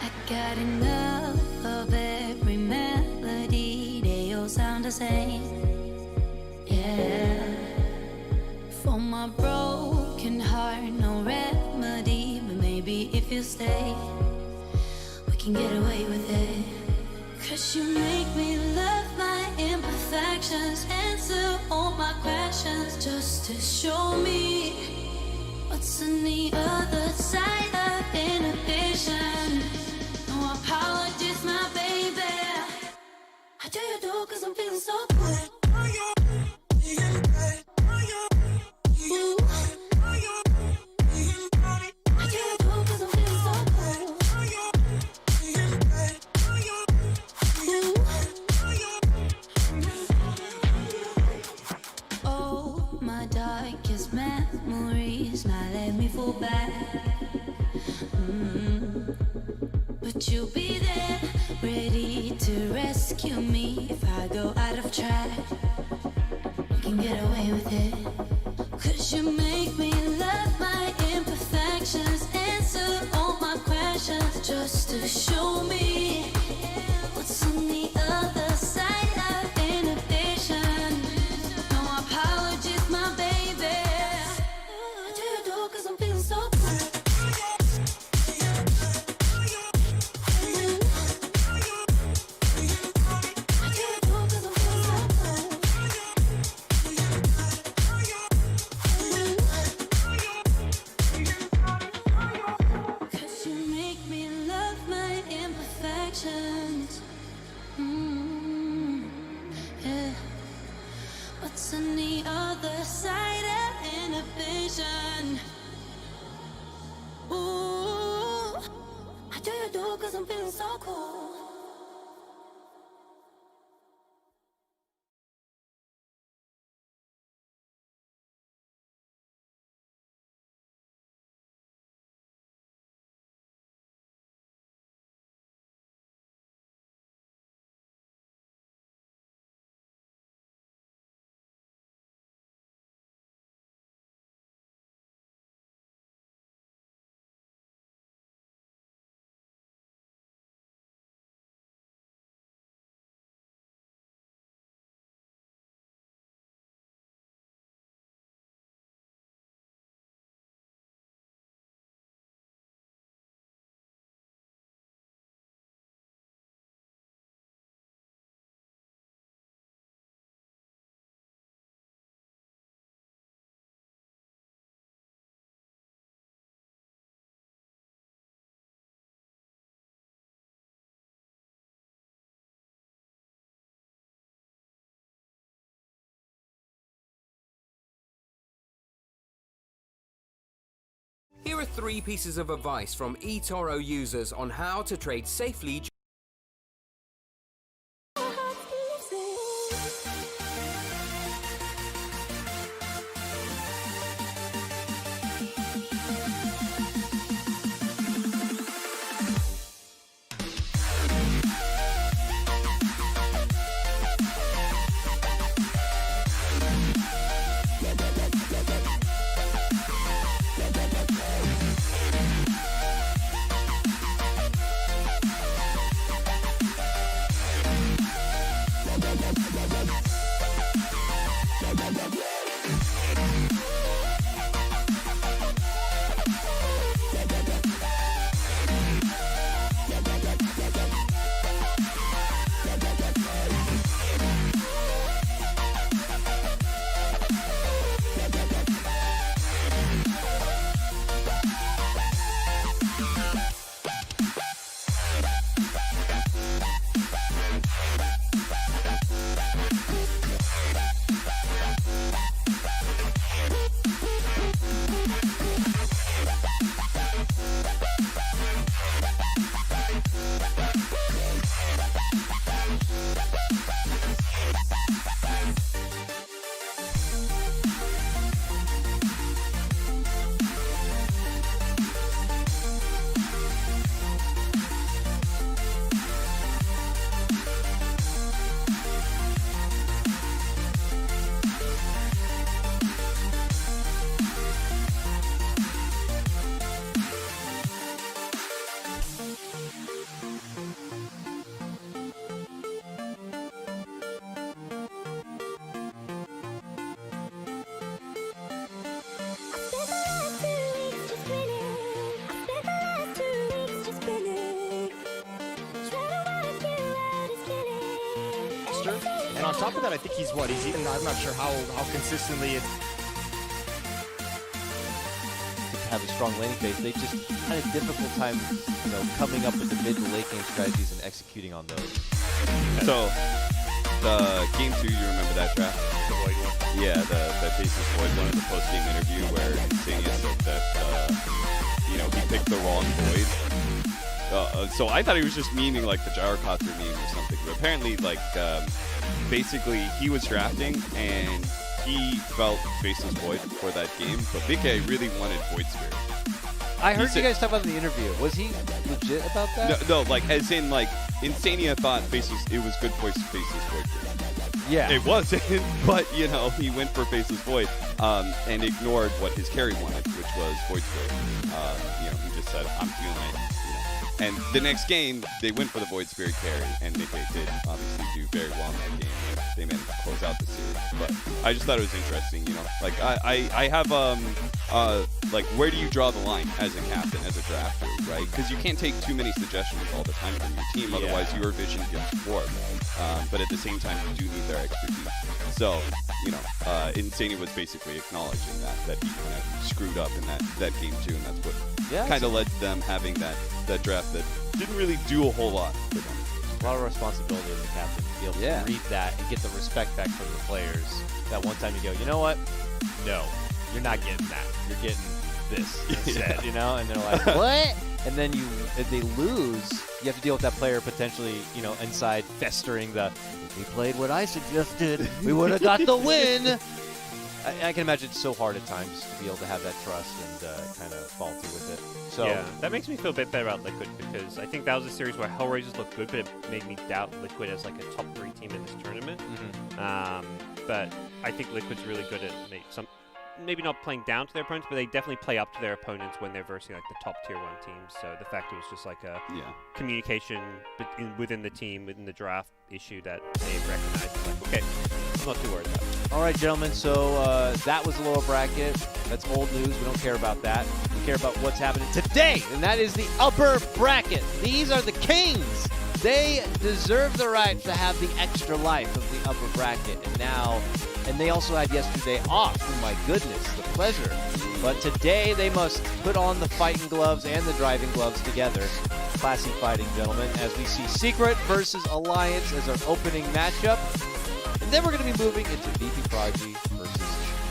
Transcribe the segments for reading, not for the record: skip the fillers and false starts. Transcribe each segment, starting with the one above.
I got enough of every melody, they all sound the same. Yeah. For my broken heart, no remedy, but maybe if you stay, we can get away with it. 'Cause you make me love my imperfections, answer all my questions, just to show me what's on the other side of inhibition. No apologies, my baby. How do you do? 'Cause I'm feeling so good. Darkest memories now let me fall back. But you'll be there, ready to rescue me if I go out of track. You can get away with it. 'Cause you make me love my imperfections, answer all my questions, just to show me what's on the other side of inhibition. No apologies, my baby. What do you do? 'Cause I'm feeling so good. What's on the other side of inhibition? Ooh, how do you do? 'Cause I'm feeling so cool. Here are 3 pieces of advice from eToro users on how to trade safely. And on top of that, I think he's even, I'm not sure how consistently have a strong laning phase. They just had a difficult time, coming up with the mid to late game strategies and executing on those. So, the game 2, you remember that draft? The Void one. Yeah, the Faceless Void one in the post-game interview where Insania said that, he picked the wrong Void. So I thought he was just memeing like the gyrocopter meme or something. But apparently, basically he was drafting and he felt Faceless Void for that game, but BK really wanted Void Spirit. I heard you guys talk about it in the interview. Was he legit about that? No, as in, Insania thought it was good for Faceless Void. Yeah. It wasn't, but, he went for Faceless Void and ignored what his carry wanted, which was Void Spirit. He just said, I'm feeling it. And the next game, they went for the Void Spirit carry, and they did obviously do very well in that game. They managed to close out the series. But I just thought it was interesting, I have, where do you draw the line as a captain, as a drafter, right? Because you can't take too many suggestions all the time from your team, otherwise your vision gets dwarfed. But at the same time, you do need their expertise. So, Insania was basically acknowledging that he kind of screwed up in that game too, and that's what kind of led to them having that draft that didn't really do a whole lot for them. A lot of responsibility as a captain to be able to read that and get the respect back from the players. That one time you go, you know what? No, you're not getting that. You're getting this instead, And they're like, what? And then if they lose, you have to deal with that player potentially, inside festering if we played what I suggested, we would have got the win. I can imagine it's so hard at times to be able to have that trust and kind of fall through with it. So yeah, that makes me feel a bit better about Liquid because I think that was a series where Hellraisers looked good, but it made me doubt Liquid as a top 3 team in this tournament. But I think Liquid's really good at maybe not playing down to their opponents, but they definitely play up to their opponents when they're versing the top tier 1 teams. So the fact it was just a communication within the team, within the draft issue that they recognized. Okay, I'm not too worried about it. All right, gentlemen, so that was the lower bracket. That's old news. We don't care about that. We care about what's happening today, and that is the upper bracket. These are the kings. They deserve the right to have the extra life of the upper bracket. And they also had yesterday off. Oh, my goodness, the pleasure. But today they must put on the fighting gloves and the driving gloves together. Classy fighting, gentlemen, as we see Secret versus Alliance as our opening matchup. And then we're going to be moving into VP Prodigy versus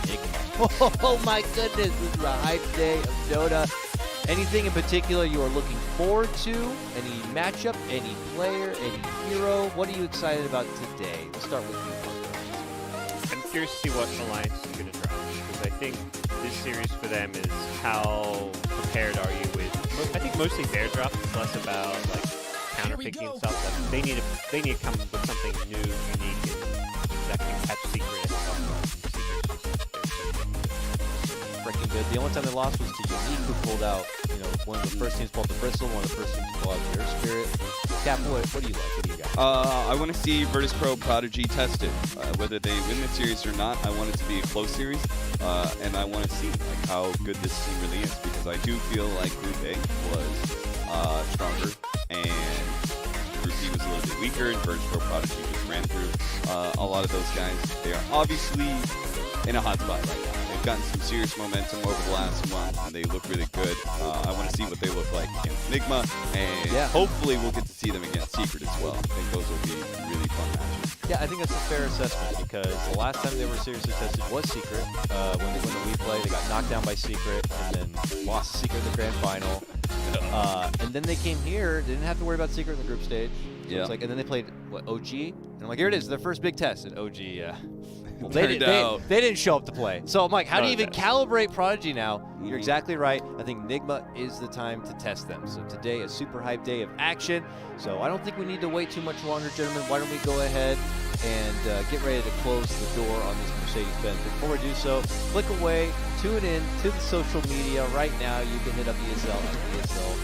Enigma. Oh my goodness, this is a hype day of Dota. Anything in particular you are looking forward to? Any matchup, any player, any hero? What are you excited about today? Let's start with you, Parker. I'm curious to see what Alliance is going to draft because I think this series for them is how prepared are you with, I think mostly their draft is less about counterpicking and stuff. They need to come with something new, unique, and that can catch Secret. Freaking good. The only time they lost was to Unique, who pulled out, one of the first teams pulled the Bristle, one of the first teams pulled out their Spirit. Cap, what do you like? What do you got? I want to see Virtus Pro Prodigy tested. Whether they win the series or not, I want it to be a close series, and I want to see how good this team really is, because I do feel like Group A was stronger, and Group B was a little bit weaker, and Virtus Pro Prodigy just ran through a lot of those guys. They are obviously in a hot spot right now. They've gotten some serious momentum over the last month, and they look really good. I want to see what they look like against Enigma, and hopefully we'll get to see them against Secret as well. I think those will be really fun matches. Yeah, I think that's a fair assessment, because the last time they were seriously tested was Secret. When they won the replay, they got knocked down by Secret, and then lost to Secret in the grand final. And then they came here, they didn't have to worry about Secret in the group stage. So it's and then they played, OG? And I'm like, here it is, their first big test. And OG, well, they didn't show up to play. So I'm like, how do you even calibrate Prodigy now? You're exactly right. I think Enigma is the time to test them. So today, a super hype day of action. So I don't think we need to wait too much longer, gentlemen. Why don't we go ahead and get ready to close the door on this Mercedes-Benz. Before we do so, click away, tune in to the social media right now. You can hit up ESL at ESL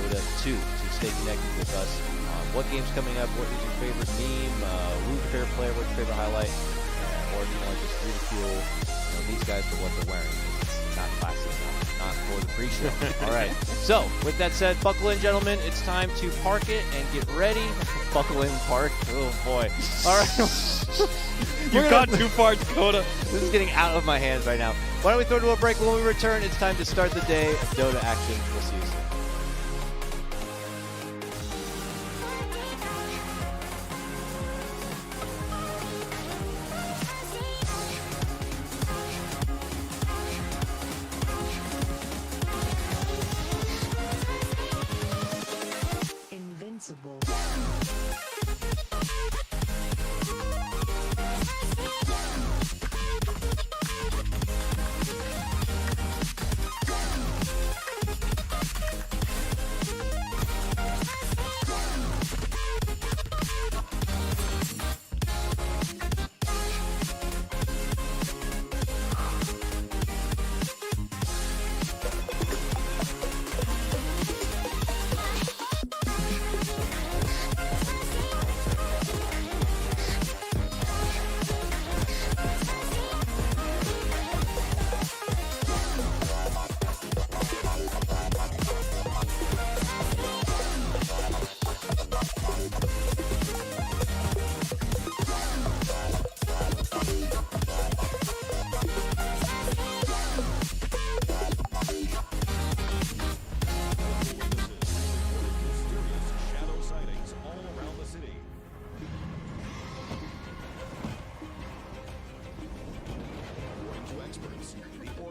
Dota2 to stay connected with us on what game's coming up, what is your favorite meme, who's your favorite player, what's your favorite highlight, or do you want to just ridicule these guys for what they're wearing? It's not classy enough, not for the pre-show. All right. So, with that said, buckle in, gentlemen. It's time to park it and get ready. Buckle in, park. Oh, boy. All right. You've gone too far, Dakota. This is getting out of my hands right now. Why don't we throw to a break? When we return, it's time to start the day of Dota action. We'll see you soon. Invincible.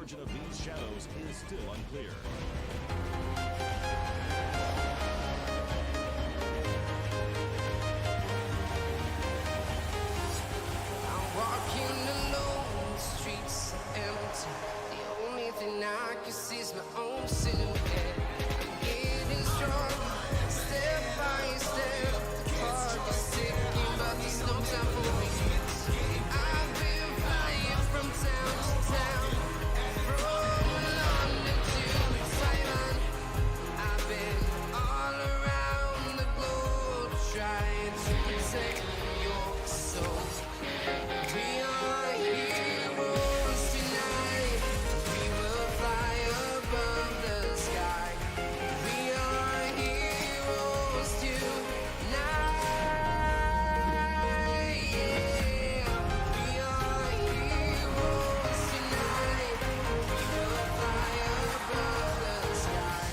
origin of these shadows is still unclear. I'm walking alone, the streets are empty. The only thing I can see is my own silhouette. I'm getting stronger, step by step. The clock is ticking, but there's no time for me. I've been flying from town to town, from London to Taiwan. I've been all around the globe trying to protect your soul. We are heroes tonight. We will fly above the sky. We are heroes tonight. Yeah. We are heroes tonight. We will fly above the sky.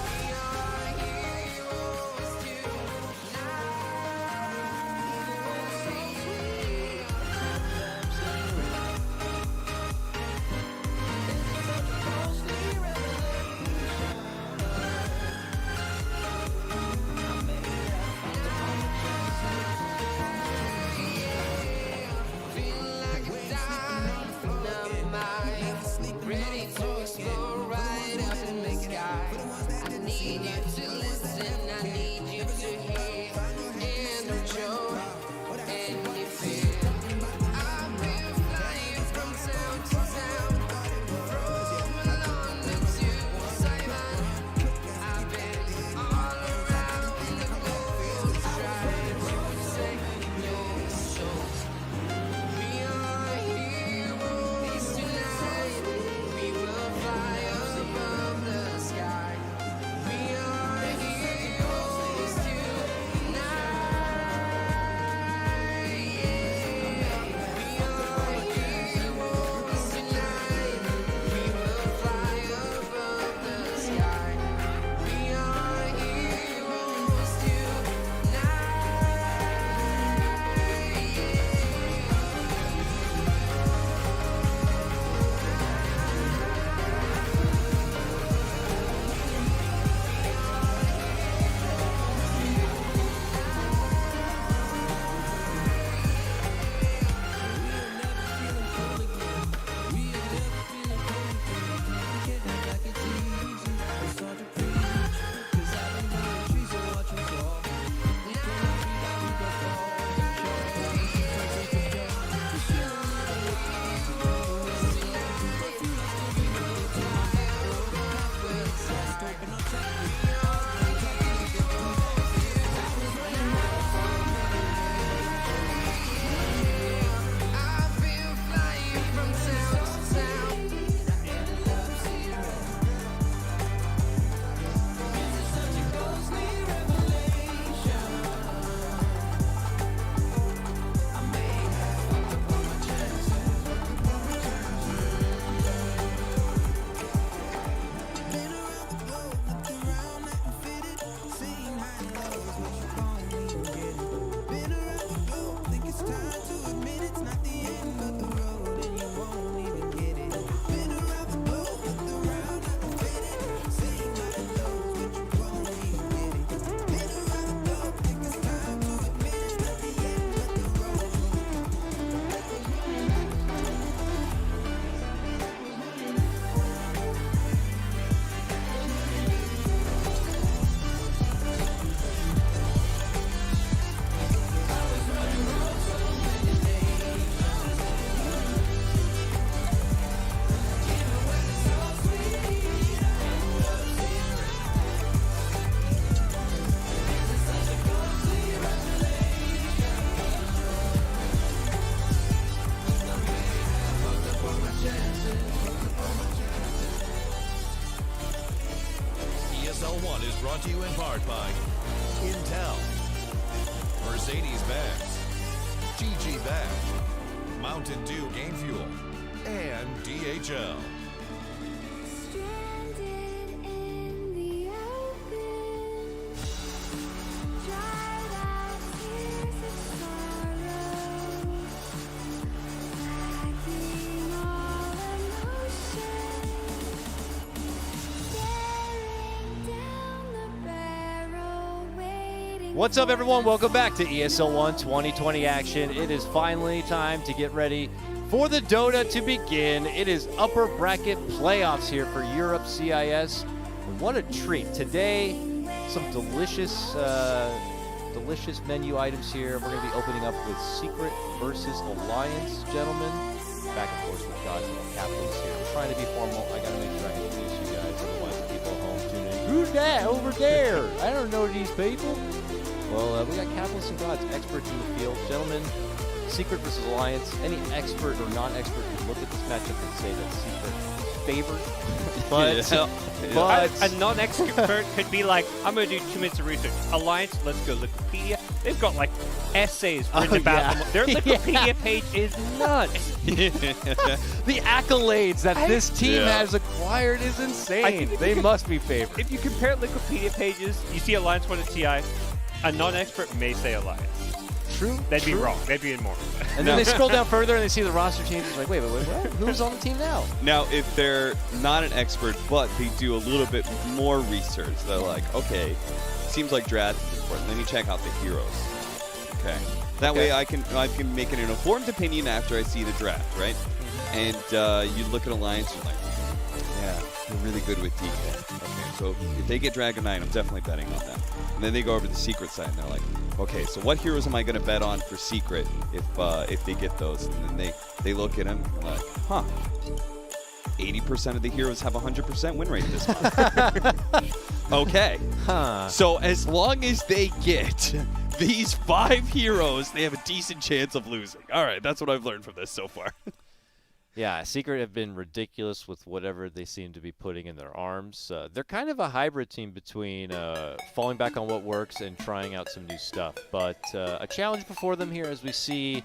We are heroes tonight. Ready to explore right up in the sky. I need you to listen, I need you to hear, and don't show any fear. I've been flying from town to town, from London to Taiwan. I've been all around the globe trying to protect your soul. We are heroes tonight. We will fly above the sky. We are is brought to you in part by Intel, Mercedes-Benz, GG Bank, Mountain Dew Game Fuel, and DHL. Stranded in the open, dried out tears of sorrow, lacking all emotion, staring down the barrel, waiting. What's up, everyone? Welcome back to ESL 1 2020 action. It is finally time to get ready for the Dota to begin. It is upper bracket playoffs here for Europe CIS. And what a treat. Today, some delicious menu items here. We're going to be opening up with Secret versus Alliance, gentlemen. Back and forth with Gods and Capitals here. We're trying to be formal. I got to make sure I introduce you guys, otherwise the people at home tune in. Who's that over there? I don't know these people. Well, we got Capitalists and Gods, experts in the field. Gentlemen, Secret versus Alliance. Any expert or non-expert could look at this matchup and say that Secret is favored. But A non-expert could be like, I'm going to do 2 minutes of research. Alliance, let's go Wikipedia. They've got like essays written about them. Their Wikipedia page is nuts. the accolades that this team has acquired is insane. They must be favored. If you compare Wikipedia pages, you see Alliance 1 and TI, a non-expert may say Alliance. True. They'd be wrong. They'd be in more. And then they scroll down further and they see the roster changes. Like, wait, what? Who's on the team now? Now, if they're not an expert, but they do a little bit more research, they're like, okay, seems like draft is important. Let me check out the heroes. Okay. That way I can make an informed opinion after I see the draft, right? And you look at Alliance, you're like, yeah, they're really good with DK. Okay, so if they get Dragon Knight, I'm definitely betting on them. And then they go over to the Secret side and they're like, okay, so what heroes am I going to bet on for Secret if they get those? And then they look at them and like, huh, 80% of the heroes have 100% win rate this month. Okay. Huh. So as long as they get these 5 heroes, they have a decent chance of losing. All right, that's what I've learned from this so far. Yeah, Secret have been ridiculous with whatever they seem to be putting in their arms. They're kind of a hybrid team between falling back on what works and trying out some new stuff. But a challenge before them here as we see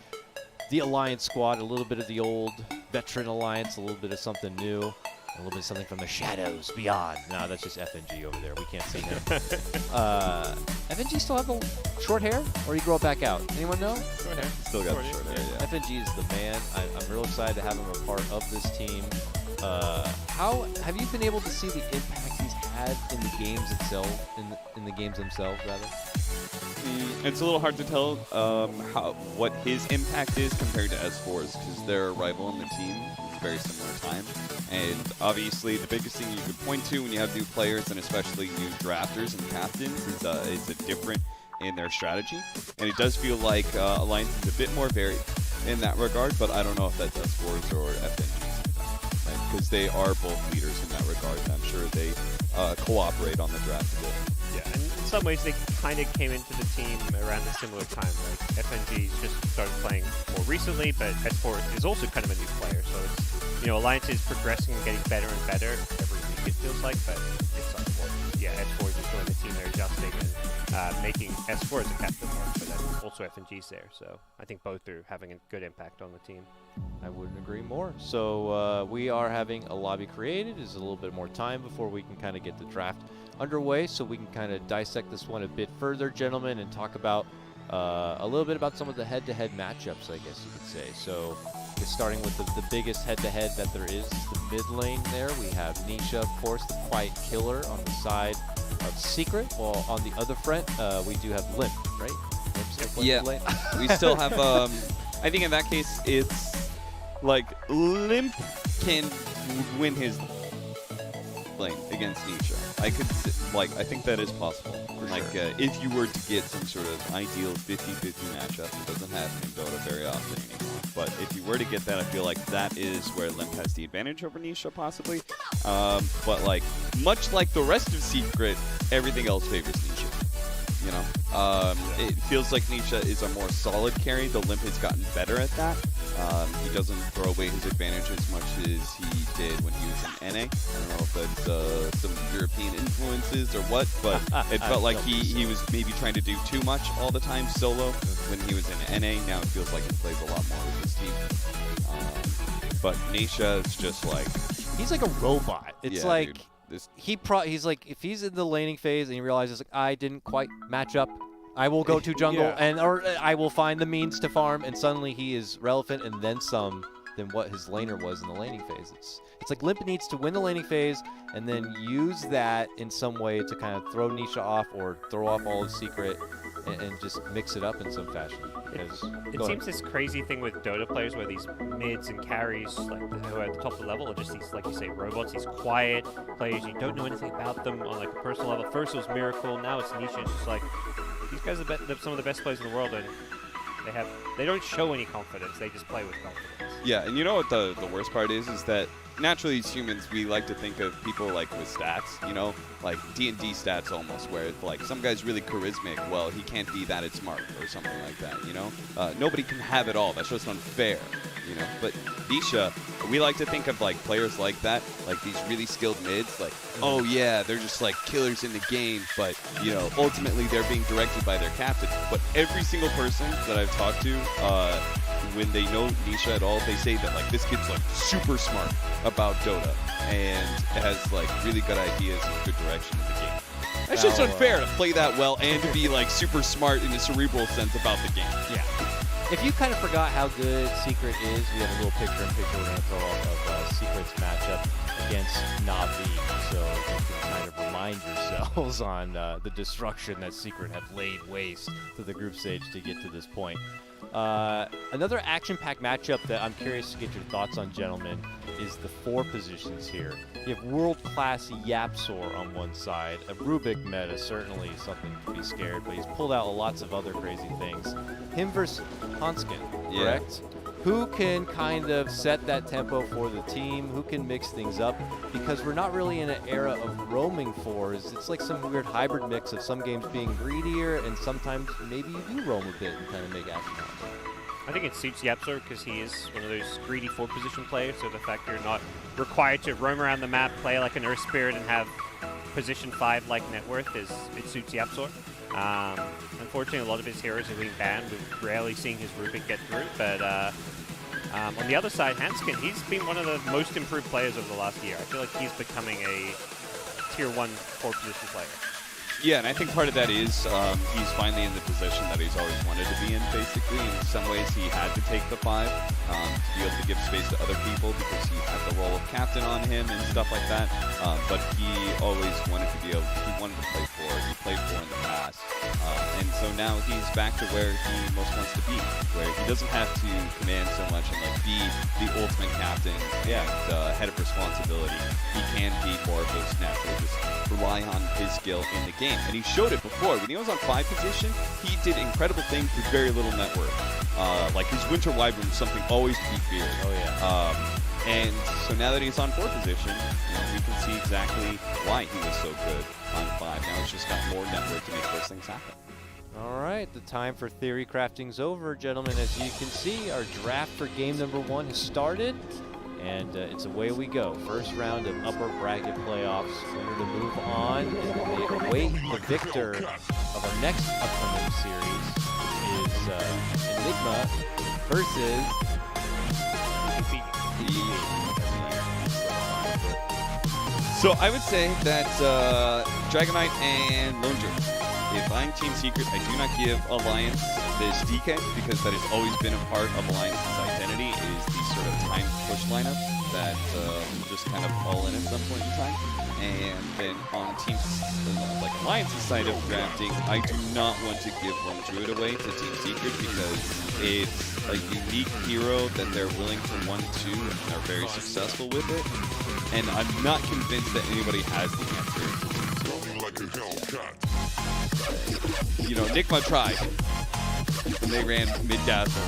the Alliance squad, a little bit of the old veteran Alliance, a little bit of something new, a little bit of something from the shadows beyond. No, that's just FNG over there. We can't see him. FNG still have a short hair, or he grow it back out? Anyone know? Short hair. Still got the short hair, yeah. FNG is the man. I'm real excited to have him a part of this team. How have you been able to see the impact he's had in the games itself, in the games themselves, rather? It's a little hard to tell what his impact is compared to S4's because they're a rival in the team. It's a very similar time. And obviously, the biggest thing you could point to when you have new players and especially new drafters and captains is a different in their strategy. And it does feel like Alliance is a bit more varied in that regard, but I don't know if that's S4's or FNG's. Because they are both leaders in that regard, and I'm sure they cooperate on the draft a bit. Yeah, and in some ways they kind of came into the team around a similar time. Like FNG's just started playing more recently, but S4 is also kind of a new player. So it's, Alliance is progressing and getting better and better every week, it feels like, but it's unfortunate. Yeah, S4 is just joining the team, they're adjusting and making S4 as a captain mark, but then also FNG's there. So I think both are having a good impact on the team. I wouldn't agree more. So we are having a lobby created. There's a little bit more time before we can kind of get the draft underway, so we can kind of dissect this one a bit further, gentlemen, and talk about a little bit about some of the head-to-head matchups, I guess you could say. So just starting with the biggest head-to-head that there is the mid lane there. We have Nisha, of course, the quiet killer on the side of Secret, while on the other front, we do have Limp, right? Limp still playing Yeah, the lane? we still have, I think in that case, it's like Limp can win his lane against Nisha. I think that is possible. If you were to get some sort of ideal 50-50 matchup, it doesn't happen in Dota very often anymore. But if you were to get that, I feel like that is where Limp has the advantage over Nisha, possibly. But much like the rest of Secret, everything else favors Nisha. You know, it feels like Nisha is a more solid carry. The Limp has gotten better at that. He doesn't throw away his advantage as much as he did when he was in NA. I don't know if that's some European influences or what, but it felt like he was maybe trying to do too much all the time solo when he was in NA. Now it feels like he plays a lot more with his team. But Nisha is just like... He's like a robot. It's yeah, like... Dude, he's like, if he's in the laning phase and he realizes, like, I didn't quite match up, I will go to jungle or I will find the means to farm, and suddenly he is relevant and then some than what his laner was in the laning phase. It's like Limp needs to win the laning phase and then use that in some way to kind of throw Nisha off or throw off all his secret and just mix it up in some fashion. It seems this crazy thing with Dota players where these mids and carries, like who are at the top of the level, are just these, like you say, robots, these quiet players. You don't know anything about them on like a personal level. First it was Miracle, now it's Nisha. It's just like these guys are some of the best players in the world, and they don't show any confidence. They just play with confidence. Yeah, and you know what the worst part is that naturally as humans we like to think of people like with stats, you know, like D&D stats almost, where it's like some guy's really charismatic, well, he can't be that smart or something like that, you know? Nobody can have it all. That's just unfair, you know? But Nisha, we like to think of like players like that, like these really skilled mids, like, oh yeah, they're just like killers in the game, but, you know, ultimately they're being directed by their captain. But every single person that I've talked to, when they know Nisha at all, they say that like this kid's like super smart about Dota and has like really good ideas and good direction in the game. It's just unfair to play that well and to be like super smart in a cerebral sense about the game. Yeah. If you kind of forgot how good Secret is, we have a little picture-in-picture we're going to throw up of Secret's matchup against Na'Vi, so you can kind of remind yourselves on the destruction that Secret have laid waste to the group stage to get to this point. Another action-packed matchup that I'm curious to get your thoughts on, gentlemen, is the 4 positions here. You have world-class Yapsor on one side. A Rubik meta, certainly something to be scared, but he's pulled out lots of other crazy things. Him versus Hanskin, correct? Who can kind of set that tempo for the team? Who can mix things up? Because we're not really in an era of roaming 4s. It's like some weird hybrid mix of some games being greedier and sometimes maybe you do roam a bit and kind of make action happen. I think it suits Yapsor because he is one of those greedy 4-position players, so the fact you're not required to roam around the map, play like an Earth Spirit, and have position 5 like net worth, it suits Yapsor. Unfortunately, a lot of his heroes are being banned. We're rarely seeing his Rubik get through, but on the other side, Hanskin, he's been one of the most improved players over the last year. I feel like he's becoming a tier 1 4-position player. Yeah, and I think part of that is he's finally in the position that he's always wanted to be in, basically. In some ways, he had to take the 5 to be able to give space to other people because he had the role of captain on him and stuff like that. But he always wanted to be able he wanted to play 4. He played 4 in the past. And so now he's back to where he most wants to be, where he doesn't have to command so much and like be the ultimate captain and head of responsibility. He can be more of those naturally just rely on his skill in the game. And he showed it before. When he was on 5 position, he did incredible things with very little net worth. Like his Winter Wyvern was something always to be feared. Oh, yeah. And so now that he's on 4 position, you know, we can see exactly why he was so good on 5. Now he's just got more net worth to make those things happen. All right, the time for theory crafting's over, gentlemen. As you can see, our draft for game number 1 has started. And it's away we go. First round of upper bracket playoffs. Winner to move on. And we await the victor of our next upcoming series, which is Enigma versus So I would say that Dragonite and Lone Jerk. If I'm Team Secret, I do not give Alliance this DK because that has always been a part of Alliance's identity. It is the sort of time push lineup that just kind of all in at some point in time. And then on Team like Alliance's side of drafting, I do not want to give Lone Druid away to Team Secret because it's a unique hero that they're willing to 1-2 and are very successful with it. And I'm not convinced that anybody has the answer. You know, Nigma tried. And they ran mid-dazzle.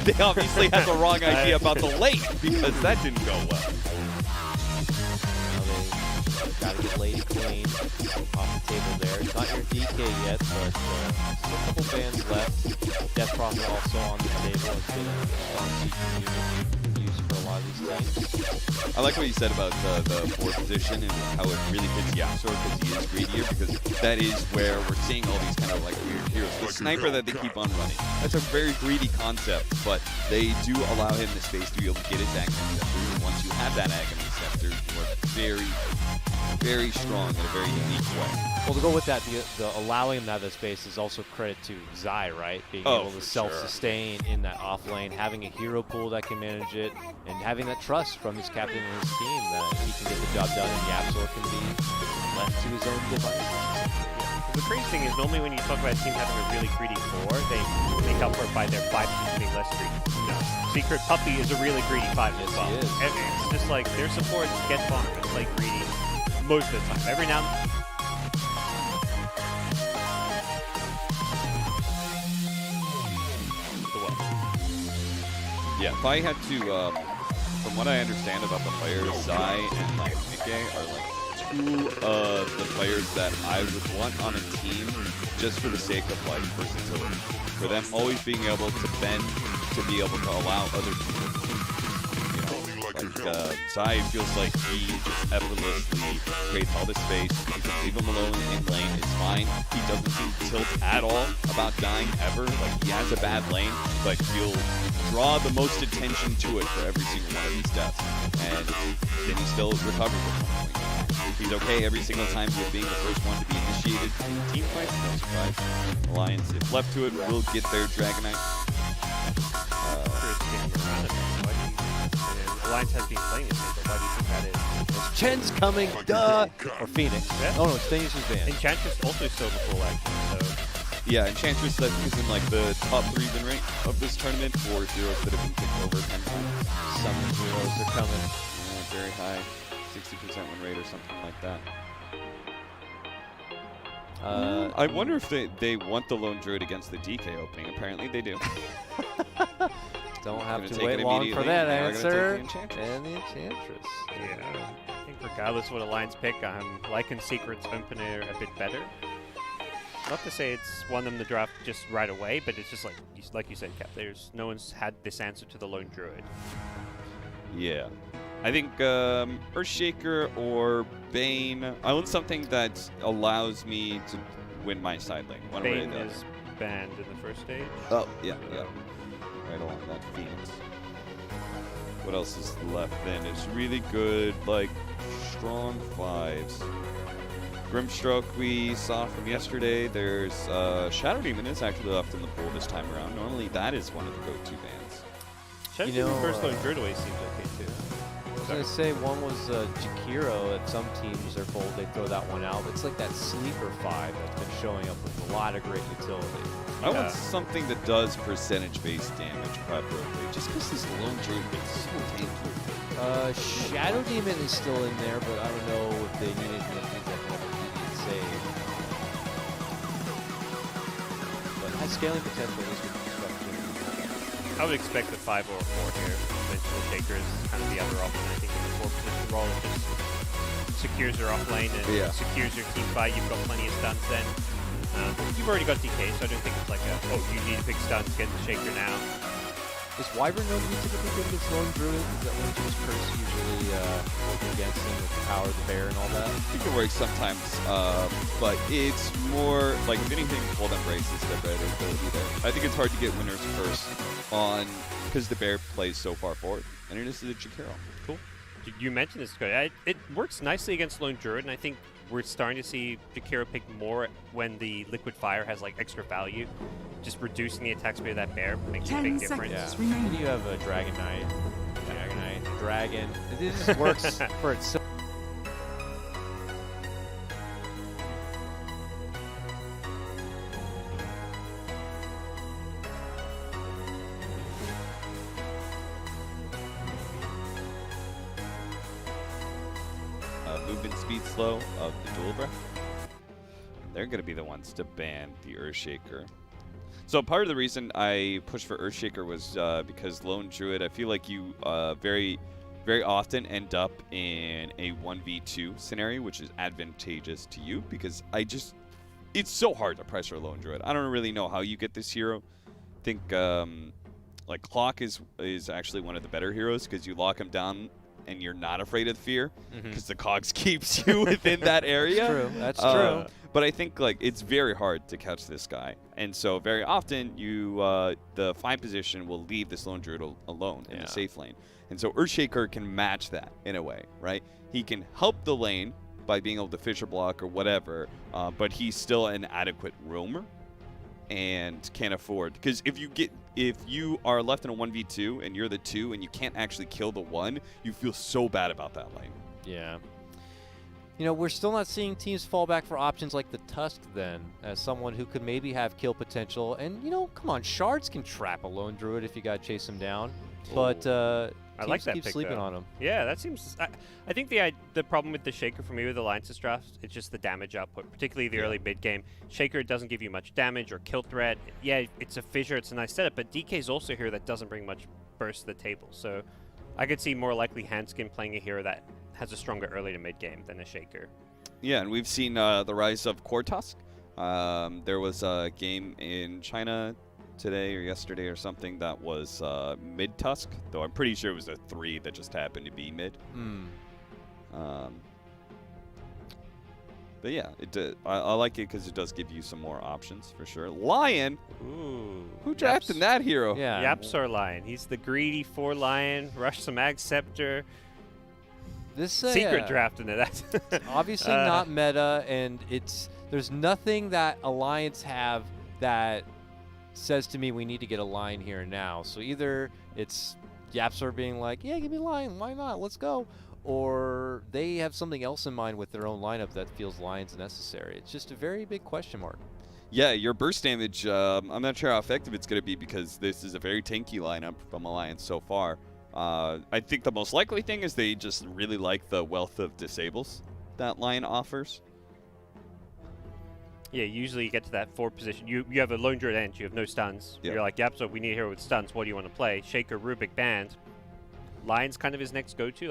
They obviously had the wrong idea about the late because that didn't go well. Got to get Lady clean off the table there. It's not your DK yet, but still a couple bans left. Death Prophet also on the table. It's been a strong CQ unit used for a lot of these teams. I like what you said about the 4th position and how it really fits Yasuo because he is greedier, because that is where we're seeing all these kind of like weird heroes. The sniper that they keep on running. That's a very greedy concept, but they do allow him the space to be able to get his Agony Scepter. And once you have that Agony Scepter, you are very, very strong in a very unique way. Well, to go with that, the allowing him to have that space is also credit to Zai, right? Being able to self-sustain in that off lane, having a hero pool that can manage it, and having that trust from his captain and his team that he can get the job done and Yasuo can be left to his own devices. The crazy thing is, normally when you talk about a team having a really greedy core, they make up for it by their 5 teams being less greedy. No. Secret Puppy is a really greedy 5 as well. He is. And it's just like their support get farm and play greedy most of the time. Every now and then. Yeah, if I had to, from what I understand about the players, Zai and like Nikkei are like 2 of the players that I would want on a team just for the sake of like versatility. For them always being able to bend to be able to allow other people. You know, like Zai feels like he just effortlessly creates all this space. You can leave him alone in lane, it's fine. He doesn't seem to tilt at all about dying ever. Like he has a bad lane, but he'll draw the most attention to it for every single one of these deaths. And then he still recovers at some point. He's okay every single time with being the first one to be initiated in team fights, no surprise. Alliance, if left to it, will get their Dragonite. Alliance has been playing this game, but why do you think that is? Chen's coming, duh! Or Phoenix. Yeah. Oh no, it's Phoenix is banned. Enchantress also still in the pool, actually, so... Yeah, Enchantress, I think, is in like the top 3 win rate of this tournament for heroes that have been picked over 10 times. Some heroes are coming. Yeah, very high, 60% win rate or something like that. I wonder if they want the Lone Druid against the DK opening. Apparently they do. Don't have Gonna to take wait it long for immediately. that Now we're gonna answer. take the Enchantress. And the Enchantress. Yeah, I think regardless of what Alliance pick, I'm liking Secret's opener a bit better. Not to say it's won them the draft just right away, but it's just like you said, Cap. No one's had this answer to the Lone Druid. Yeah. I think Earthshaker or Bane. I want something that allows me to win my side lane. One way or Bane the other. is banned in the first stage. Oh, yeah, yeah. Right along that Phoenix. What else is left then? It's really good, like, strong 5s. Grimstroke we saw from yesterday. There's Shadow Demon is actually left in the pool this time around. Normally that is one of the go-to bans. Shadow You know, Demon first Lone Druid away seems okay too. I was going to say one was Jakiro. At some teams are bold, they throw that one out. It's like that sleeper 5 that's been showing up with a lot of great utility. I want something that does percentage-based damage, preferably, just because this Lone Druid is so tanky. Shadow Demon is still in there, but I don't know if they need anything that needs that kind of immediate save. But high scaling potential is good construction. I would expect a 5 or a 4 here. Eventually Shaker is kind of the other option. I think in the 4 position role it just secures your off lane and secures your team fight. You've got plenty of stuns then. You've already got DK, so I don't think it's like you need to pick stuns, get the Shaker now. Is Wyvern known to be typically good against Lone Druid? Is that Lone Druid's curse usually working against him with the power of the bear and all that? I think it works sometimes, but it's more like, if anything, Cold Embrace is the better ability there. I think it's hard to get winners first on, because the bear plays so far forward, and it is the Jakiro. Cool. You mentioned this, it works nicely against Lone Druid, and I think we're starting to see Jakiro pick more when the Liquid Fire has like extra value. Just reducing the attack speed of that bear makes a big difference. Yeah. And you have a Dragon Knight, Dragon. It just works for itself. Movement speed slow of the Dual Breath. They're going to be the ones to ban the Earthshaker. So part of the reason I pushed for Earthshaker was because Lone Druid, I feel like you very very often end up in a 1v2 scenario, which is advantageous to you because it's so hard to pressure a lone druid. I don't really know how you get this hero. I think like Clock is actually one of the better heroes because you lock him down and you're not afraid of fear because the cogs keeps you within that area. That's true. That's true. But I think like it's very hard to catch this guy, and so very often you the 5 position will leave this lone druid alone in the safe lane, and so Earthshaker can match that in a way, right? He can help the lane by being able to Fisher block or whatever, but he's still an adequate roamer and can't afford, because if you are left in a 1v2 and you're the 2 and you can't actually kill the 1, you feel so bad about that lane. Yeah. You know, we're still not seeing teams fall back for options like the Tusk then, as someone who could maybe have kill potential. And, you know, come on, Shards can trap a lone druid if you got to chase him down. But I like teams that keep pick, sleeping though. on him. Yeah, that seems... I think the problem with the Shaker for me with Alliance's draft, it's just the damage output, particularly the early mid-game. Shaker doesn't give you much damage or kill threat. Yeah, it's a fissure, it's a nice setup, but DK's also a hero that doesn't bring much burst to the table. So I could see more likely Handskin playing a hero that has a stronger early to mid-game than a Shaker. Yeah, and we've seen the rise of Core Tusk. There was a game in China today or yesterday or something that was mid Tusk, though I'm pretty sure it was a 3 that just happened to be mid. But yeah, I like it because it does give you some more options for sure. Lion, who drafted that hero? Yeah, Yapsar Lion. He's the greedy 4 Lion. Rush some Ag Scepter. This Secret draft into that. Obviously not meta, and there's nothing that Alliance have that says to me we need to get a Lion here and now. So either it's Yapsar being like, yeah, give me Lion, why not, let's go, or they have something else in mind with their own lineup that feels Lion's necessary. It's just a very big question mark. Yeah, your burst damage, I'm not sure how effective it's going to be because this is a very tanky lineup from Alliance so far. I think the most likely thing is they just really like the wealth of disables that Lion offers. Yeah, usually you get to that 4 position. You have a lone druid end, you have no stuns. Yep. You're like, yep, so we need a hero with stuns. What do you want to play? Shaker, Rubik, Band. Lion's kind of his next go-to.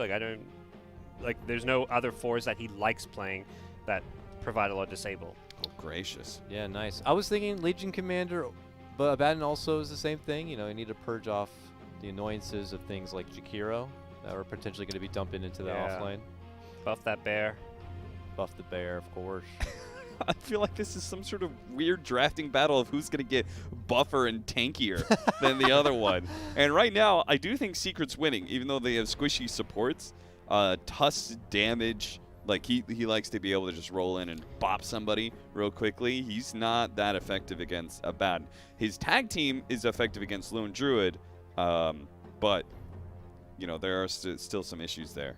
There's no other 4s that he likes playing that provide a lot of disable. Oh, gracious. Yeah, nice. I was thinking Legion Commander, but Abaddon also is the same thing. You know, you need to purge off the annoyances of things like Jakiro that are potentially going to be dumping into the offlane. Buff that bear. Buff the bear, of course. I feel like this is some sort of weird drafting battle of who's going to get buffer and tankier than the other one. And right now, I do think Secret's winning, even though they have squishy supports. Tusk's damage, like he likes to be able to just roll in and bop somebody real quickly. He's not that effective against Abaddon. His tag team is effective against Lone Druid, but, you know, there are still some issues there.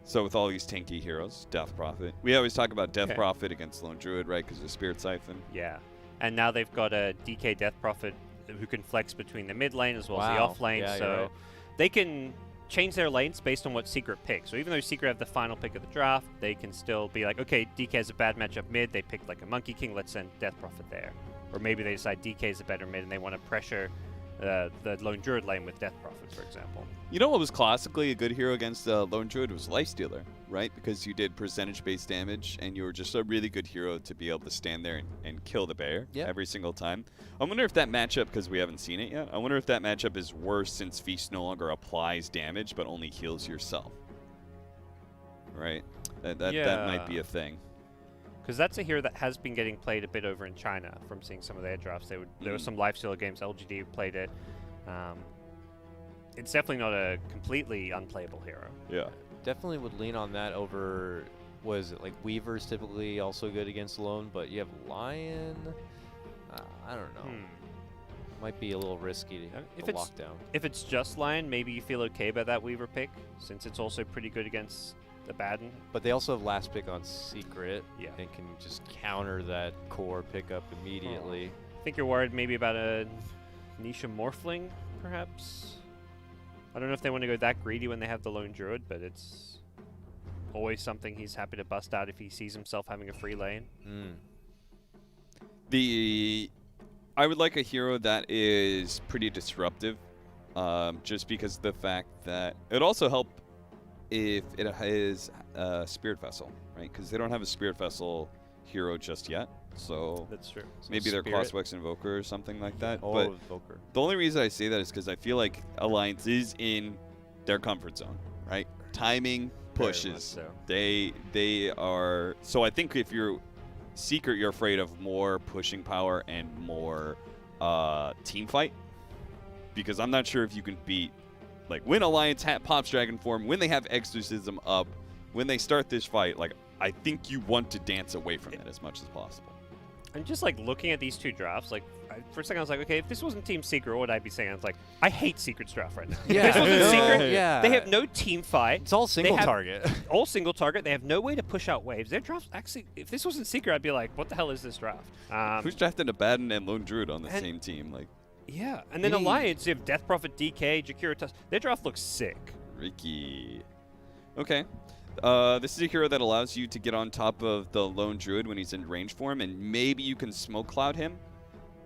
So with all these tanky heroes, Death Prophet. We always talk about Death Prophet against Lone Druid, right, because of Spirit Siphon. Yeah. And now they've got a DK Death Prophet who can flex between the mid lane as well as the off lane. Yeah, so they can change their lanes based on what Secret picks. So even though Secret have the final pick of the draft, they can still be like, okay, DK has a bad matchup mid. They picked like a Monkey King. Let's send Death Prophet there. Or maybe they decide DK is a better mid and they want to pressure the Lone Druid lane with Death Prophet, for example. You know what was classically a good hero against Lone Druid was Lifestealer, right? Because you did percentage-based damage, and you were just a really good hero to be able to stand there and kill the bear every single time. I wonder if that matchup, because we haven't seen it yet, I wonder if that matchup is worse since Feast no longer applies damage, but only heals yourself. Right? That might be a thing. Because that's a hero that has been getting played a bit over in China from seeing some of their drafts. There were some Lifestealer games, LGD played it. It's definitely not a completely unplayable hero. Yeah. Definitely would lean on that over, was it like Weaver's typically also good against Lone, but you have Lion? I don't know. Might be a little risky to lock down. If it's just Lion, maybe you feel okay about that Weaver pick, since it's also pretty good against Abaddon. But they also have last pick on Secret, yeah, and can just counter that core pickup immediately. I think you're worried maybe about a Nisha Morphling, perhaps? I don't know if they want to go that greedy when they have the Lone Druid, but it's always something he's happy to bust out if he sees himself having a free lane. I would like a hero that is pretty disruptive just because of the fact that it also help if it has Spirit Vessel, right? Because they don't have a Spirit Vessel hero just yet. So That's true. maybe they're Crosswex Invoker or something like that. Oh, but Invoker. the only reason I say that is because I feel like Alliance is in their comfort zone, right? Timing pushes. So. They are. So I think if you're Secret, you're afraid of more pushing power and more team fight. Because I'm not sure if you can beat, like, when Alliance pops Dragon Form, when they have Exorcism up, when they start this fight, like, I think you want to dance away from it as much as possible. And just like looking at these two drafts, like for a second I was like, okay, if this wasn't Team Secret, what would I be saying? I was like, I hate Secret's draft right now. Yeah. If this wasn't Secret, Yeah. they have no team fight. It's all single have- target. All single target. They have no way to push out waves. Their drafts actually, if this wasn't Secret, I'd be like, what the hell is this draft? Who's drafting Abaddon and Lone Druid on the and- same team? Like, Yeah, and then Alliance, you have Death Prophet, DK, Jakira Tusk. Their draft looks sick. Ricky. Okay. This is a hero that allows you to get on top of the Lone Druid when he's in range form, and maybe you can Smoke Cloud him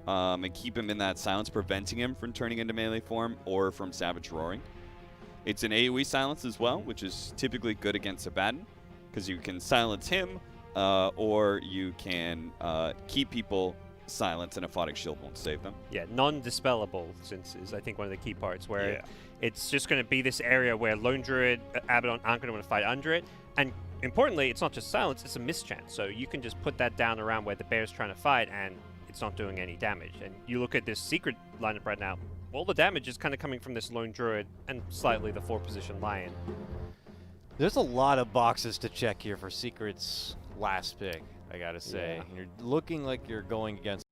and keep him in that silence, preventing him from turning into melee form or from Savage Roaring. It's an AoE silence as well, which is typically good against Abaddon, because you can silence him or you can keep people silent and a Aphotic Shield won't save them. Yeah, non-dispellable since is I think one of the key parts where it's just going to be this area where Lone Druid, Abaddon aren't going to want to fight under it, and importantly, it's not just silence; it's a mischance. So you can just put that down around where the bear's trying to fight, and it's not doing any damage. And you look at this Secret lineup right now; all the damage is kind of coming from this Lone Druid and slightly the 4-position Lion. There's a lot of boxes to check here for Secret's last pick, I gotta say. Yeah. You're looking like you're going against.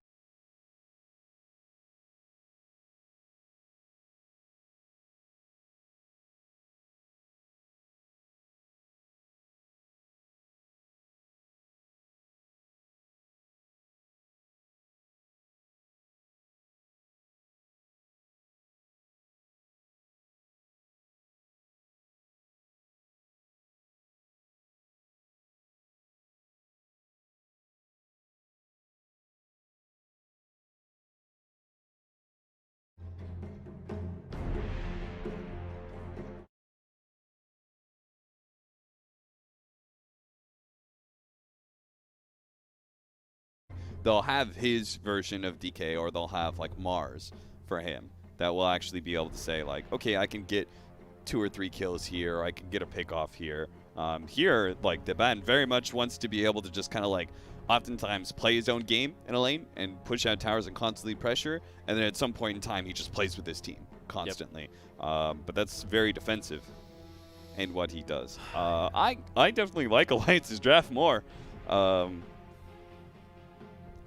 They'll have his version of DK, or they'll have like Mars for him that will actually be able to say like, okay, I can get 2 or 3 kills here, or I can get a pick off here. Here, like, the Abaddon very much wants to be able to just kind of like oftentimes play his own game in a lane and push out towers and constantly pressure, and then at some point in time he just plays with his team constantly. But that's very defensive in what he does. I definitely like Alliance's draft more.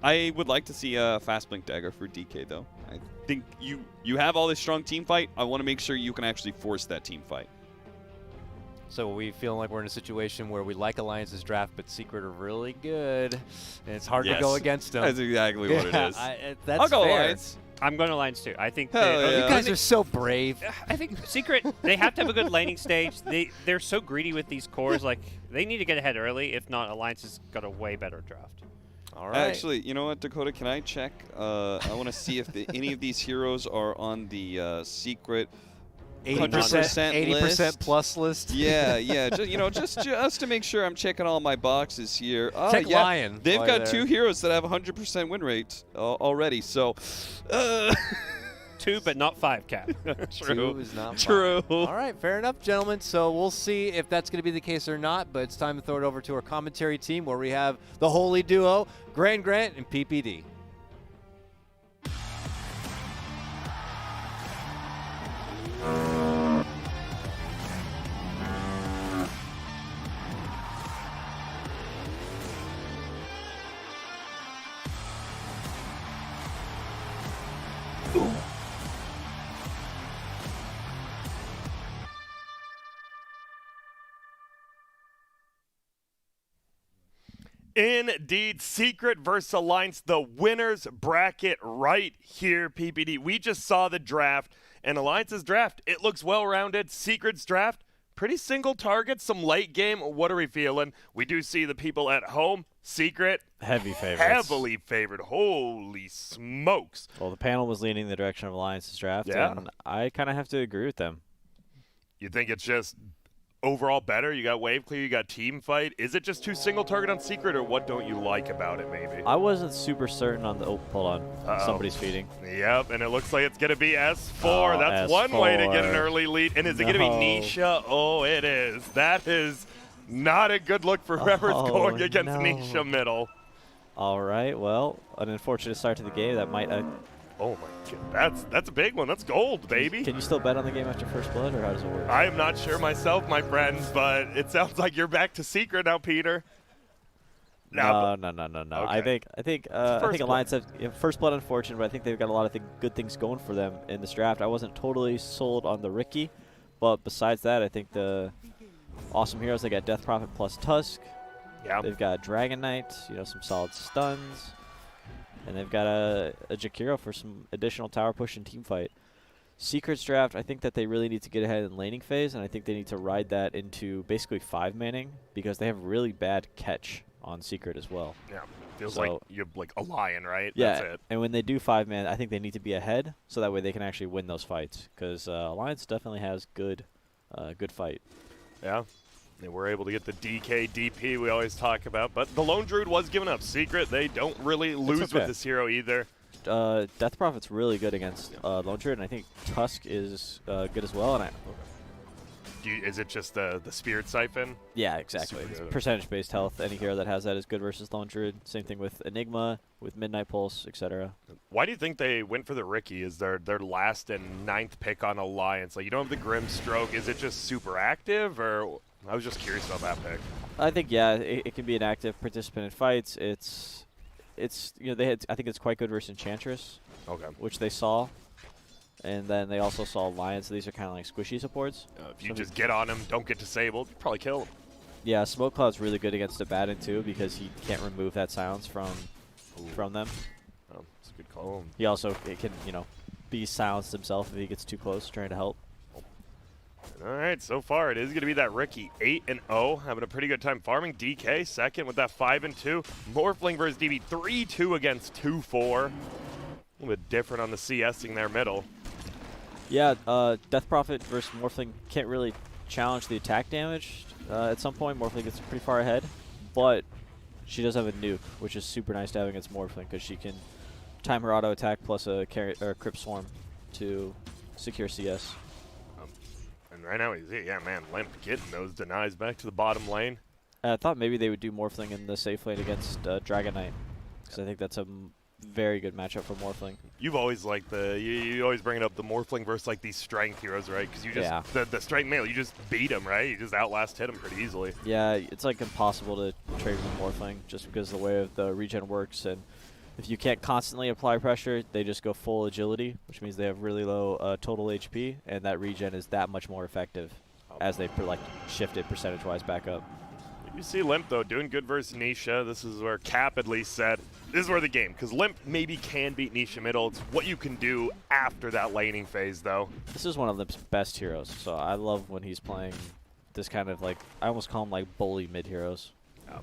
I would like to see a Fast Blink Dagger for DK, though. I think you have all this strong team fight. I want to make sure you can actually force that team fight. So we feel like we're in a situation where we like Alliance's draft, but Secret are really good, and it's hard to go against them. That's exactly what it is. That's I'll go fair. Alliance. I'm going Alliance too. I think Hell yeah. You guys are so brave. I think Secret, they have to have a good laning stage. They're so greedy with these cores. Like, they need to get ahead early. If not, Alliance has got a way better draft. All right. Actually, you know what, Dakota? Can I check? I want to see if any of these heroes are on the Secret 80% 100% 80% list. plus list. Yeah, yeah. Just to make sure I'm checking all my boxes here. Oh, Check yeah. Lion. They've while got you're 2 there. heroes that have 100% win rates already. So, 2, but not 5 cap. Two is not True. fine. All right, fair enough, gentlemen. So we'll see if that's going to be the case or not, but it's time to throw it over to our commentary team where we have the holy duo, Grant and PPD. Indeed, Secret versus Alliance, the winner's bracket right here, PPD. We just saw the draft, and Alliance's draft, it looks well-rounded. Secret's draft, pretty single targets, some late game. What are we feeling? We do see the people at home, Secret, Heavy favorites. heavily favored. Holy smokes. Well, the panel was leaning in the direction of Alliance's draft, and I kind of have to agree with them. You think it's just overall better? You got wave clear, you got team fight. Is it just too single target on Secret, or what don't you like about it, maybe? I wasn't super certain on the. Oh, hold on. Somebody's feeding. Yep, and it looks like it's going to be S4. That's one way to get an early lead. And is it going to be Nisha? Oh, it is. That is not a good look for whoever's going against Nisha middle. All right, well, an unfortunate start to the game. That might. Oh my god, that's a big one. That's gold, baby. Can you still bet on the game after first blood, or how does it work? I am not sure myself, my friends, but it sounds like you're back to Secret now, Peter. No. Okay. I think Alliance have first blood unfortunate, but I think they've got a lot of good things going for them in this draft. I wasn't totally sold on the Ricky, but besides that, I think the awesome heroes. They got Death Prophet plus Tusk. Yeah. They've got Dragon Knight, some solid stuns. And they've got a Jakiro for some additional tower push and team fight. Secret's draft, I think that they really need to get ahead in laning phase, and I think they need to ride that into basically 5-manning because they have really bad catch on Secret as well. Yeah, feels like you're like a lion, right? Yeah, That's it. And when they do 5-man, I think they need to be ahead so that way they can actually win those fights because Alliance definitely has good fight. Yeah. They were able to get the DK DP we always talk about, but the Lone Druid was giving up. Secret, they don't really lose with this hero either. Death Prophet's really good against Lone Druid, and I think Tusk is good as well. And is it just the Spirit Siphon? Yeah, exactly. It's percentage-based health. Any hero that has that is good versus Lone Druid. Same thing with Enigma, with Midnight Pulse, etc. Why do you think they went for the Ricky? Is their last and 9th pick on Alliance? Like, you don't have the Grim Stroke. Is it just super active, or... I was just curious about that pick. I think it can be an active participant in fights. It's they had, I think it's quite good versus Enchantress, which they saw, and then they also saw Lions. So these are kind of like squishy supports. If you just get on him, don't get disabled, you probably kill him. Yeah, Smoke Cloud's really good against Abaddon too because he can't remove that silence from them. Oh, that's a good call. He also can be silenced himself if he gets too close trying to help. All right, so far it is going to be that Ricky 8-0, having a pretty good time farming. DK second with that 5-2. Morphling versus DB 3-2 against 2-4. A little bit different on the CSing there middle. Yeah, Death Prophet versus Morphling can't really challenge the attack damage. At some point, Morphling gets pretty far ahead, but she does have a nuke, which is super nice to have against Morphling because she can time her auto attack plus a Crypt Swarm to secure CS. And right now, Limp getting those denies back to the bottom lane. I thought maybe they would do Morphling in the safe lane against Dragon Knight, because I think that's a very good matchup for Morphling. You've always liked you always bring up the Morphling versus like these strength heroes, right? Because you just the strength melee, you just beat them, right? You just outlast hit them pretty easily. Yeah, it's like impossible to trade with Morphling just because of the way of the regen works, and if you can't constantly apply pressure, they just go full agility, which means they have really low total HP, and that regen is that much more effective as they shift it percentage-wise back up. You see Limp, though, doing good versus Nisha. This is where Cap at least said, this is where the game, because Limp maybe can beat Nisha middle. It's what you can do after that laning phase, though. This is one of Limp's best heroes, so I love when he's playing this kind of I almost call him bully mid-heroes. Yeah.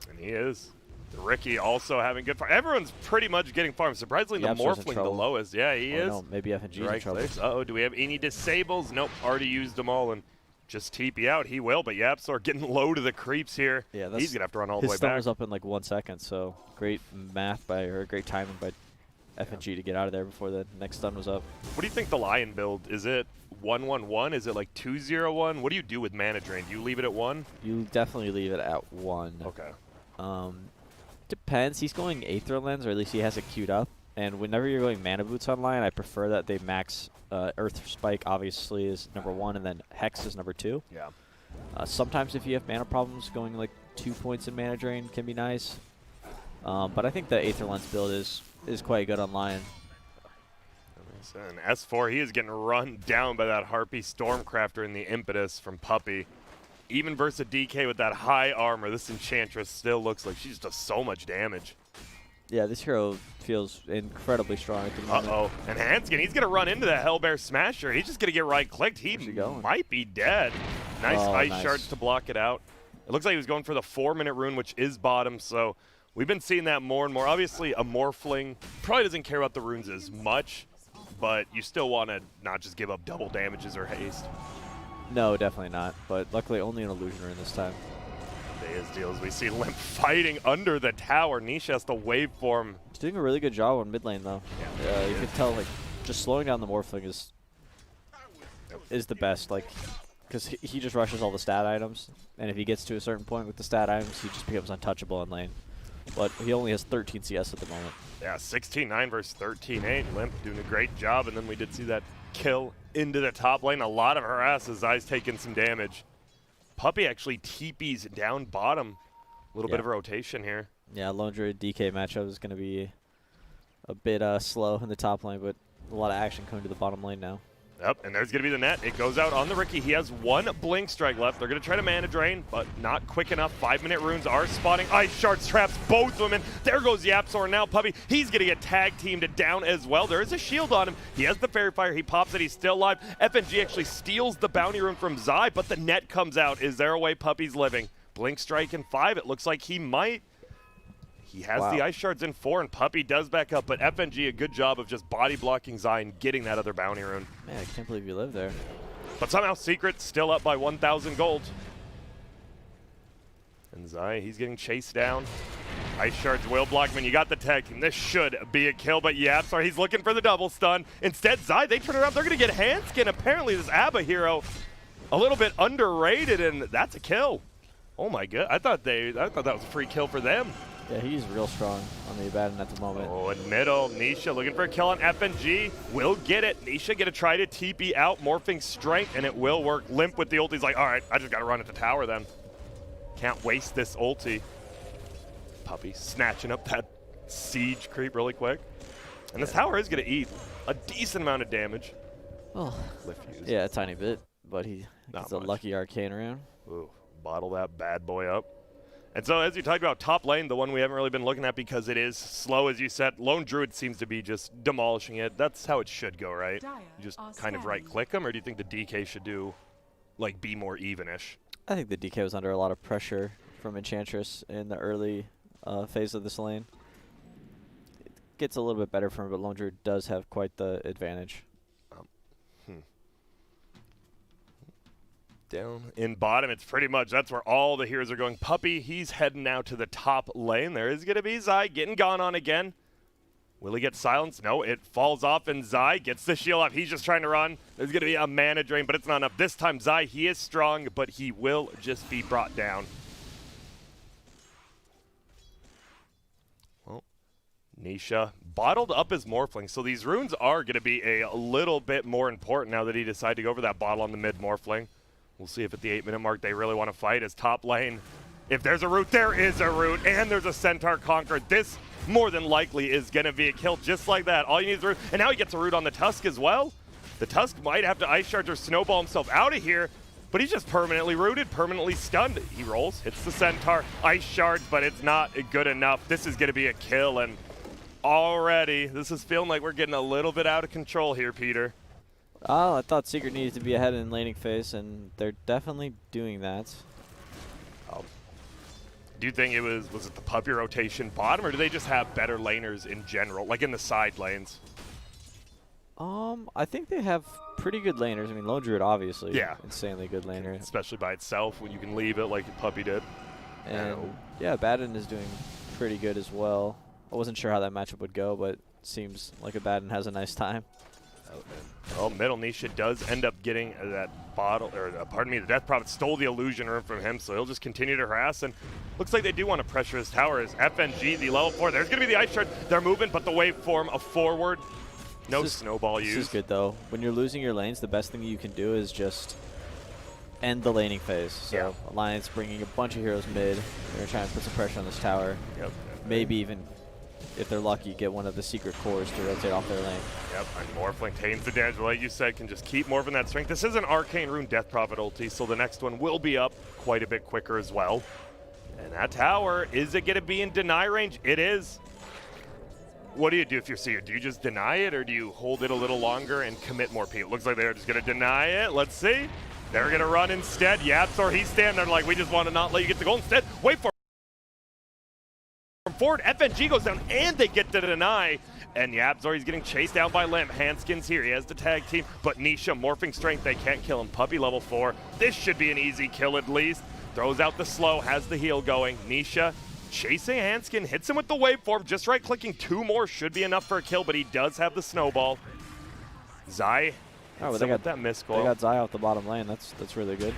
And he is. The Ricky also having good farm. Everyone's pretty much getting farm. Surprisingly, the Morphling the lowest. Yeah, he is. No, maybe FNG's in trouble. Uh-oh, do we have any disables? Nope, already used them all. And just TP out, he will. But Yapsor getting low to the creeps here. Yeah, he's going to have to run all the way back. His stun was up in 1 second, so great math great timing by FNG to get out of there before the next stun was up. What do you think the Lion build? Is it 1-1-1? Is it 2-0-1? What do you do with mana drain? Do you leave it at 1? You definitely leave it at 1. Okay. Depends. He's going Aether Lens, or at least he has it queued up. And whenever you're going Mana Boots online, I prefer that they max Earth Spike, obviously, is number 1, and then Hex is number 2. Yeah. Sometimes if you have mana problems, going 2 points in mana drain can be nice. But I think the Aether Lens build is quite good on Lion. And S4, he is getting run down by that Harpy Stormcrafter in the Impetus from Puppy. Even versus a DK with that high armor, this Enchantress still looks like she just does so much damage. Yeah, this hero feels incredibly strong at the moment. Uh-oh. And Hanskin, he's going to run into that Hellbear Smasher. He's just going to get right-clicked. He might be dead. Nice ice shards to block it out. It looks like he was going for the 4-minute rune, which is bottom, so we've been seeing that more and more. Obviously, a Morphling probably doesn't care about the runes as much, but you still want to not just give up double damages or haste. No, definitely not, but luckily only an illusion rune this time. His deals. We see Limp fighting under the tower. Nisha has the waveform. He's doing a really good job on mid lane, though. Yeah, you can tell, like, just slowing down the Morphling is the best, like, because he just rushes all the stat items, and if he gets to a certain point with the stat items, he just becomes untouchable in lane. But he only has 13 CS at the moment. Yeah, 16-9 versus 13-8. Limp doing a great job, and then we did see that kill into the top lane. A lot of harass as Zai's taking some damage. Puppey actually TP's down bottom. A little bit of a rotation here. Yeah, Lone Druid DK matchup is going to be a bit slow in the top lane, but a lot of action coming to the bottom lane now. Yep, and there's going to be the net. It goes out on the Riki. He has 1 Blink Strike left. They're going to try to mana drain, but not quick enough. 5-minute runes are spawning. Ice Shards traps both women. There goes Yapzor. Now Puppey, he's going to get tag teamed down as well. There is a shield on him. He has the Fairy Fire. He pops it. He's still alive. FNG actually steals the bounty rune from Zai, but the net comes out. Is there a way Puppey's living? Blink Strike in 5. It looks like he might. He has the Ice Shards in 4, and Puppey does back up, but FNG, a good job of just body blocking Zai and getting that other bounty rune. Man, I can't believe you live there. But somehow Secret still up by 1,000 gold. And Zai, he's getting chased down. Ice Shards will block him, and you got the tag team. This should be a kill, but yeah, sorry, he's looking for the double stun. Instead, Zai, they turn around, they're going to get Hanskin. Apparently, this ABBA hero, a little bit underrated, and that's a kill. Oh my god, I thought that was a free kill for them. Yeah, he's real strong on the Abaddon at the moment. Oh, in middle, Nisha looking for a kill on FNG. Will get it. Nisha going to try to TP out, morphing strength, and it will work. Limp with the ulti. He's like, all right, I just got to run at the tower then. Can't waste this ulti. Puppey snatching up that siege creep really quick. And this tower is going to eat a decent amount of damage. Oh, Lift use. yeah, a tiny bit, but he Not gets a much. lucky arcane round. Ooh, bottle that bad boy up. And so as you talked about top lane, the one we haven't really been looking at because it is slow, as you said, Lone Druid seems to be just demolishing it. That's how it should go, right? You just kind of right-click them, or do you think the DK should do, like, be more even-ish? I think the DK was under a lot of pressure from Enchantress in the early phase of this lane. It gets a little bit better from him, but Lone Druid does have quite the advantage. Down in bottom, it's pretty much, that's where all the heroes are going. Puppey, he's heading now to the top lane. There is going to be Zai getting gone on again. Will he get silenced? No, it falls off, and Zai gets the shield off. He's just trying to run. There's going to be a mana drain, but it's not enough. This time, Zai, he is strong, but he will just be brought down. Well, Nisha bottled up his Morphling, so these runes are going to be a little bit more important now that he decided to go for that bottle on the mid Morphling. We'll see if at the 8-minute mark they really want to fight as top lane. If there's a root, there is a root, and there's a Centaur Conqueror. This more than likely is going to be a kill just like that. All you need is a root, and now he gets a root on the Tusk as well. The Tusk might have to Ice Charge or snowball himself out of here, but he's just permanently rooted, permanently stunned. He rolls, hits the Centaur, Ice Shards, but it's not good enough. This is going to be a kill, and already this is feeling like we're getting a little bit out of control here, Peter. Oh, I thought Secret needed to be ahead in laning phase, and they're definitely doing that. Do you think it was it the Puppey rotation bottom, or do they just have better laners in general, like in the side lanes? I think they have pretty good laners. I mean, Lone Druid, obviously. Yeah. Insanely good laner. Especially by itself when you can leave it like Puppey did. And, yeah, Abaddon is doing pretty good as well. I wasn't sure how that matchup would go, but seems like Abaddon has a nice time. Oh, middle Nisha does end up getting that bottle, or pardon me, the Death Prophet stole the illusion rune from him, so he'll just continue to harass, and looks like they do want to pressure his tower as FNG, the level 4, there's going to be the Ice Shard, they're moving, but the waveform of forward, no snowball used. This is good, though. When you're losing your lanes, the best thing you can do is just end the laning phase. So Alliance bringing a bunch of heroes mid, they're trying to put some pressure on this tower. Maybe even, if they're lucky, get one of the secret cores to rotate off their lane. Yep, and Morphling tames the damage, like you said, can just keep morphing that strength. This is an Arcane Rune Death Prophet ulti, so the next one will be up quite a bit quicker as well. And that tower, is it going to be in deny range? It is. what do you do if you're seeing it? Do you just deny it, or do you hold it a little longer and commit more people? It looks like they're just going to deny it. Let's see. They're going to run instead. Yapzor, he's standing there like, we just want to not let you get the goal. Instead, wait for forward. FNG goes down, and they get to deny. And Yapzor, he's getting chased down by Limp. Hanskin's here. He has the tag team. But Nisha, morphing strength, they can't kill him. Puppy level 4. This should be an easy kill at least. Throws out the slow, has the heal going. Nisha chasing Hanskin, hits him with the waveform. Just right-clicking 2 more should be enough for a kill, but he does have the snowball. Zai, they got that miss goal. They got Zai off the bottom lane. That's really good.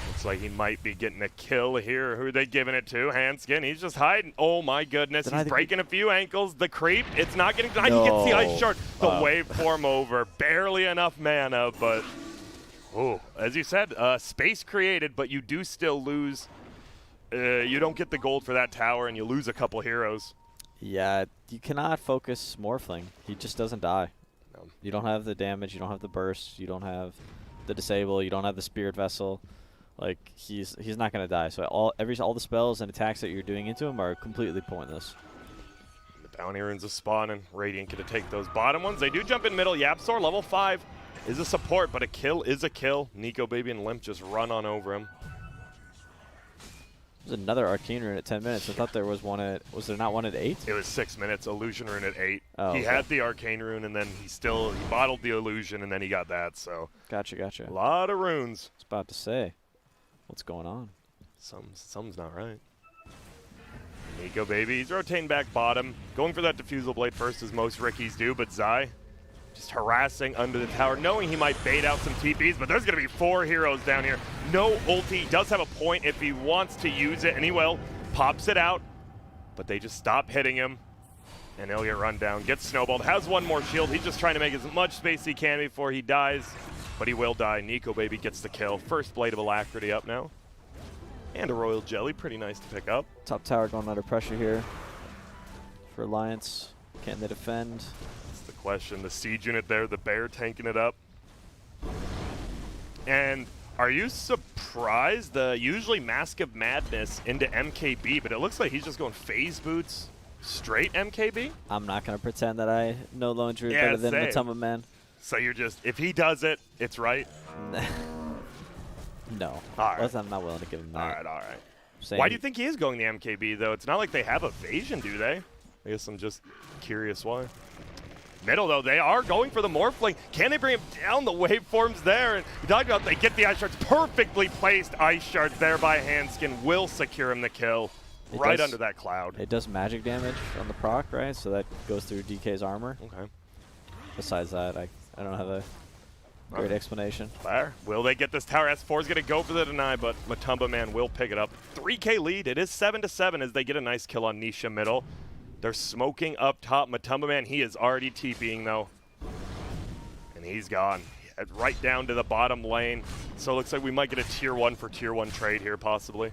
Looks like he might be getting a kill here. Who are they giving it to? Hanskin, he's just hiding. Oh my goodness, he's breaking a few ankles. The creep, it's not getting denied. He gets the ice shard. The waveform over. Barely enough mana, but as you said, space created, but you do still lose. You don't get the gold for that tower, and you lose a couple heroes. Yeah, you cannot focus Morphling. He just doesn't die. No. You don't have the damage. You don't have the burst. You don't have the disable. You don't have the spirit vessel. Like, he's not going to die. So all the spells and attacks that you're doing into him are completely pointless. The bounty runes are spawning. Radiant going to take those bottom ones. They do jump in middle. Yapzor, level 5, is a support, but a kill is a kill. Nico Baby and Limp just run on over him. There's another Arcane Rune at 10 minutes. I thought there was one at, was there not one at 8? It was 6 minutes. Illusion Rune at 8. Oh, he had the Arcane Rune, and then he bottled the Illusion, and then he got that, so. Gotcha. A lot of runes. I was about to say, what's going on? Something's not right. Nico Baby, he's rotating back bottom. Going for that Diffusal Blade first, as most Rickies do, but Zai just harassing under the tower, knowing he might bait out some TPs, but there's going to be 4 heroes down here. No ulti. He does have a point if he wants to use it, and he will. Pops it out, but they just stop hitting him, and he'll get run down. Gets snowballed. Has 1 more shield. He's just trying to make as much space he can before he dies, but he will die. Nico Baby gets the kill. First Blade of Alacrity up now. And a Royal Jelly. Pretty nice to pick up. Top tower going under pressure here for Alliance. Can they defend? The question, the siege unit there, the bear tanking it up. And are you surprised? The usually Mask of Madness into MKB, but it looks like he's just going phase boots straight MKB. I'm not going to pretend that I know Lone Druid better than Matumba Man. So you're just, if he does it, it's right? No. All right. I'm not willing to give him that. All right. Why do you think he is going the MKB, though? It's not like they have evasion, do they? I guess I'm just curious why. Middle, though, they are going for the Morphling. Can they bring him down? The waveforms there. And we talked about they get the ice shards. Perfectly placed ice shards there by Hanskin. Will secure him the kill right under that cloud. It does magic damage on the proc, right? So that goes through DK's armor. Okay. Besides that, I don't have a great explanation. Fair. Will they get this tower? S4 is going to go for the deny, but Matumba Man will pick it up. 3K lead. It is 7-7 as they get a nice kill on Nisha middle. They're smoking up top. Matumba Man, he is already TPing, though. And he's gone. Right down to the bottom lane. So it looks like we might get a tier 1 for tier 1 trade here, possibly.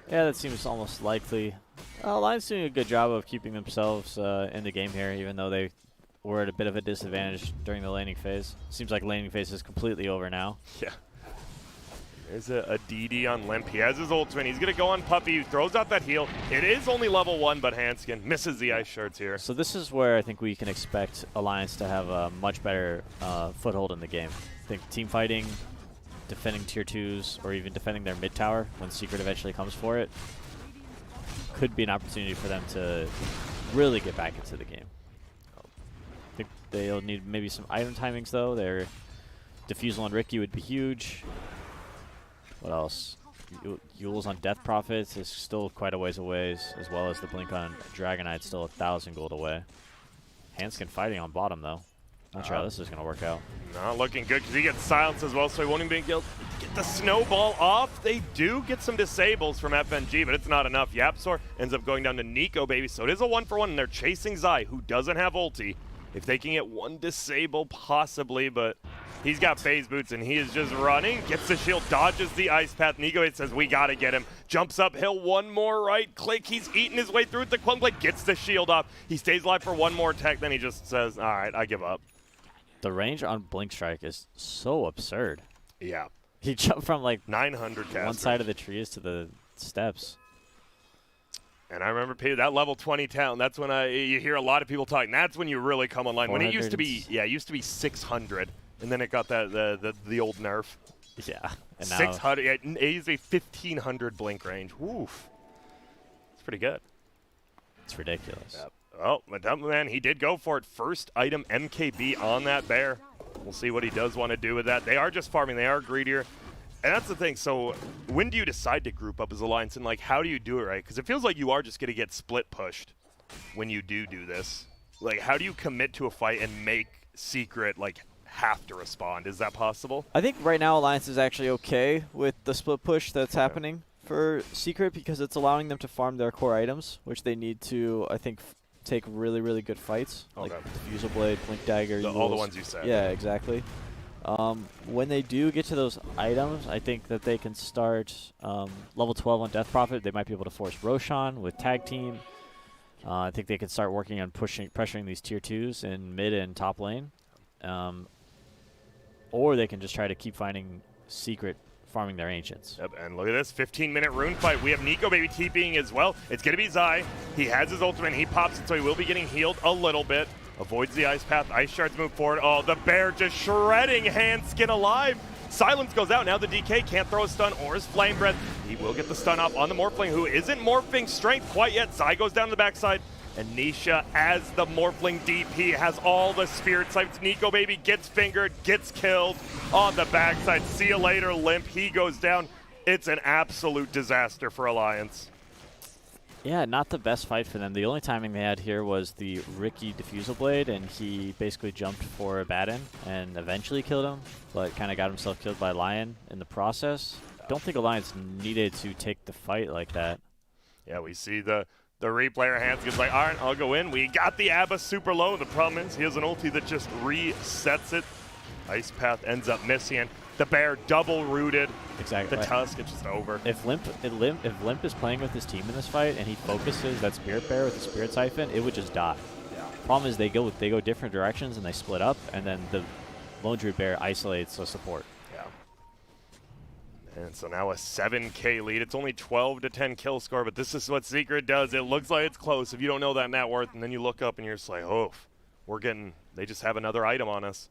Yeah, that seems almost likely. Lions doing a good job of keeping themselves in the game here, even though they were at a bit of a disadvantage during the laning phase. Seems like laning phase is completely over now. Yeah. There's a DD on Limp. He has his ultimate. He's going to go on Puppy. He throws out that heal. It is only level 1, but Hanskin misses the ice shards here. So this is where I think we can expect Alliance to have a much better foothold in the game. I think team fighting, defending tier 2s, or even defending their mid tower when Secret eventually comes for it could be an opportunity for them to really get back into the game. I think they'll need maybe some item timings, though. Their Diffusal on Ricky would be huge. What else? Yule's on Death Prophets is still quite a ways away, as well as the Blink on Dragonite still 1,000 gold away. Hanskin fighting on bottom, though. Not sure how this is going to work out. Not looking good because he gets silenced as well, so he won't even be able to get the snowball off. They do get some disables from FNG, but it's not enough. Yapzor ends up going down to Nico Baby, so it is a 1-for-1, and they're chasing Zai, who doesn't have ulti. If they can get 1 disable, possibly, but he's got phase boots, and he is just running. Gets the shield, dodges the ice path. Nico says, we got to get him. Jumps uphill, 1 more right click. He's eating his way through with the Quang Blade. Gets the shield off. He stays alive for 1 more attack. Then he just says, all right, I give up. The range on Blink Strike is so absurd. Yeah. He jumped from like 900 caster. one side of the trees to the steps. And I remember that level 20 town. That's when you hear a lot of people talking. That's when you really come online. When it used to be, it used to be 600, and then it got the old nerf. Yeah. And 600. Yeah, it used to be 1500 blink range. Woof. It's pretty good. It's ridiculous. Yep. Oh, Madame Man, he did go for it. First item MKB on that bear. We'll see what he does want to do with that. They are just farming. They are greedier. And that's the thing. So when do you decide to group up as Alliance, and like how do you do it right? Because it feels like you are just going to get split pushed when you do this. Like how do you commit to a fight and make Secret like have to respond? Is that possible? I think right now Alliance is actually okay with the split push that's happening for Secret because it's allowing them to farm their core items, which they need to, I think, take really, really good fights. Okay. Like Fusel Blade, Blink Dagger, All the ones you said. Yeah, exactly. When they do get to those items, I think that they can start level 12 on Death Prophet. They might be able to force Roshan with Tag Team. I think they can start working on pressuring these tier 2s in mid and top lane. Or they can just try to keep finding Secret farming their Ancients. Yep, and look at this 15-minute rune fight. We have Nico Baby TPing as well. It's going to be Zai. He has his ultimate. He pops it, so he will be getting healed a little bit. Avoids the ice path. Ice shards move forward. Oh, the bear just shredding hand skin alive. Silence goes out. Now the DK can't throw a stun or his flame breath. He will get the stun off on the Morphling, who isn't morphing strength quite yet. Zai goes down to the backside. And Nisha, as the Morphling DP, has all the spirit sights. Nico Baby gets fingered, gets killed on the backside. See you later, Limp. He goes down. It's an absolute disaster for Alliance. Yeah, not the best fight for them. The only timing they had here was the Ricky Diffusal Blade, and he basically jumped for a Batten and eventually killed him, but kind of got himself killed by Lion in the process. Don't think Alliance needed to take the fight like that. Yeah, we see the replayer Hanskin's like, all right, I'll go in. We got the Abba super low. The problem is he has an ulti that just resets it. Ice Path ends up missing. The bear double rooted. Exactly. The Tusk, it's just over. If Limp is playing with his team in this fight and he focuses that Spirit Bear with the Spirit Siphon, it would just die. Yeah. Problem is they go different directions and they split up, and then the Lone Druid Bear isolates the support. And so now a 7K lead. It's only 12 to 10 kill score, but this is what Secret does. It looks like it's close if you don't know that net worth, and then you look up and you're just like, oh, they just have another item on us.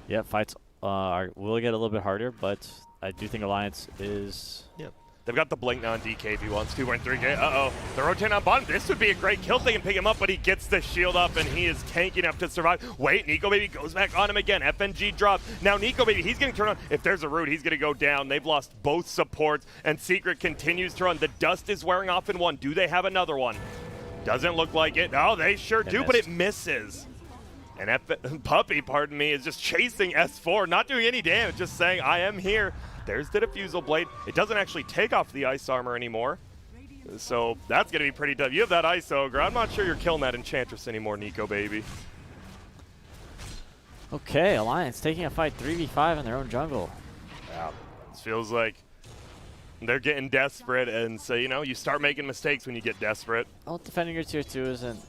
Yeah, fights will get a little bit harder, but I do think Alliance is... Yeah. They've got the blink now on DK if he wants 2.3K. Uh-oh. The rotate on bottom. This would be a great kill if they can pick him up, but he gets the shield up, and he is tanky enough to survive. Wait, Nico Baby goes back on him again. FNG drop. Now Nico Baby, he's getting turned on. If there's a root, he's going to go down. They've lost both supports, and Secret continues to run. The dust is wearing off in one. Do they have another one? Doesn't look like it. Oh, they sure do, but it misses. And Puppy, pardon me, is just chasing S4, not doing any damage, just saying, I am here. There's the Diffusal Blade. It doesn't actually take off the Ice Armor anymore. So that's going to be pretty tough. You have that Ice Ogre. I'm not sure you're killing that Enchantress anymore, Nico Baby. Okay, Alliance taking a fight 3v5 in their own jungle. Yeah, it feels like they're getting desperate, and so, you start making mistakes when you get desperate. Well, defending your tier 2 isn't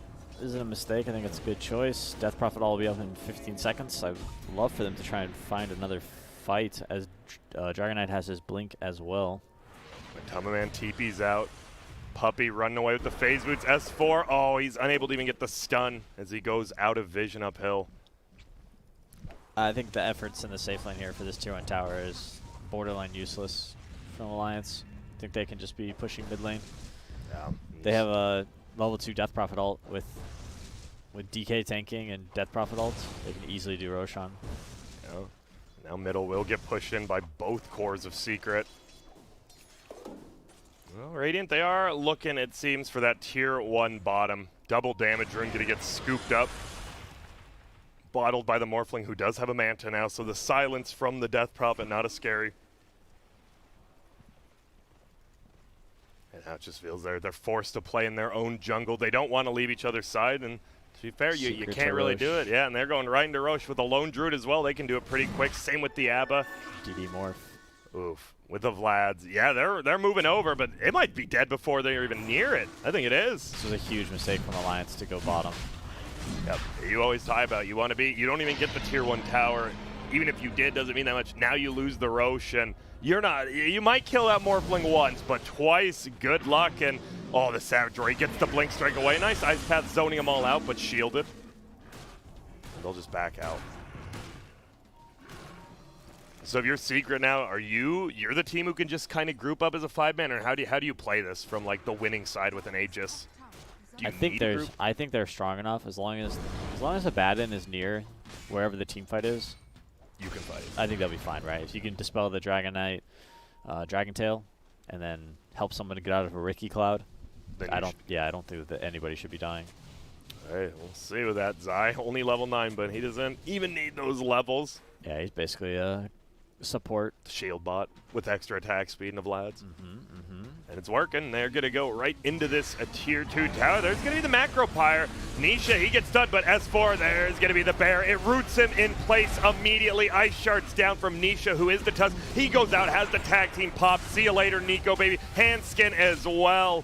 a mistake. I think it's a good choice. Death Prophet all will be up in 15 seconds. I'd love for them to try and find another fight, as Dragon Knight has his blink as well. Tamaman TP's out. Puppy running away with the phase boots. S4, oh, he's unable to even get the stun as he goes out of vision uphill. I think the efforts in the safe lane here for this tier 1 tower is borderline useless from Alliance. I think they can just be pushing mid lane. Yeah. They have a level 2 Death Prophet ult with DK tanking and Death Prophet ult. They can easily do Roshan. Yeah. Now middle will get pushed in by both cores of Secret. Well, Radiant, they are looking, it seems, for that tier 1 bottom. Double damage rune going to get scooped up. Bottled by the Morphling, who does have a Manta now, so the silence from the Death Prophet, not as scary. And now it just feels they're forced to play in their own jungle. They don't want to leave each other's side, and to be fair, you can't really do it. Yeah, and they're going right into Roche with a Lone Druid as well. They can do it pretty quick. Same with the Abba. DD Morph. Oof. With the Vlads. Yeah, they're moving over, but it might be dead before they're even near it. I think it is. This was a huge mistake from Alliance to go bottom. Yep. You always talk about you don't even get the tier 1 tower. Even if you did, doesn't mean that much. Now you lose the Roche, and you might kill that Morphling once, but twice, good luck. And Oh, the Savage Ray gets the Blink Strike away. Nice Ice Path zoning them all out, but shielded. They'll just back out. So if you're Secret now, you're the team who can just kind of group up as a 5-man, or how do you play this from like the winning side with an Aegis? I think they're strong enough as long as a Baden is near wherever the team fight is. You can fight. I think they'll be fine, right? If you can dispel the Dragon Knight, Dragon Tail, and then help someone to get out of a Ricky Cloud. I don't think that anybody should be dying. All right, we'll see with that. Zai, only level 9, but he doesn't even need those levels. Yeah, he's basically a support. Shield bot with extra attack speed and Vlad's. And it's working. They're going to go right into this tier 2 tower. There's going to be the Macro Pyre. Nisha, he gets stunned, but S4, there's going to be the Bear. It roots him in place immediately. Ice Shards down from Nisha, who is the Tusk. He goes out, has the tag team pop. See you later, Nico, baby. Handskin as well.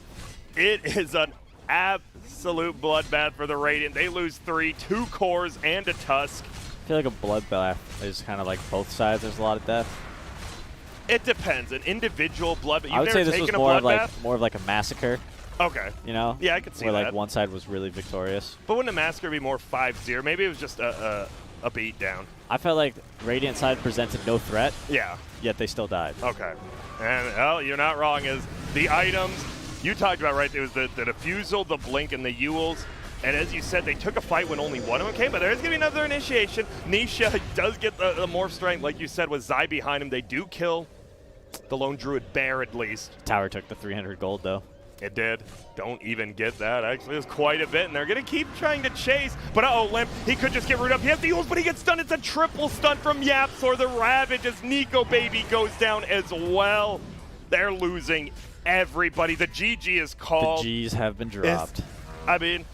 It is an absolute bloodbath for the Radiant. They lose 3, 2 cores, and a Tusk. I feel like a bloodbath is kind of like both sides. There's a lot of death. It depends. An individual bloodbath. I would say this was more of like a massacre. Okay. You know? Yeah, I could see where that. Like one side was really victorious. But wouldn't a massacre be more 5-0? Maybe it was just a beat down. I felt like Radiant side presented no threat. Yeah. Yet they still died. Okay. And well, you're not wrong. Is the items you talked about, right? It was the Diffusal, the Blink, and the Ewels. And as you said, they took a fight when only one of them came, but there's going to be another initiation. Nisha does get the morph strength, like you said, with Zai behind him. They do kill the Lone Druid Bear, at least. Tower took the 300 gold, though. It did. Don't even get that. Actually, it's quite a bit, and they're going to keep trying to chase. But uh-oh, Limp, he could just get rooted up. He has the Eagles, but he gets stunned. It's a triple stun from Yapsor. The Ravage as Nico Baby goes down as well. They're losing everybody. The GG is called. The Gs have been dropped. I mean,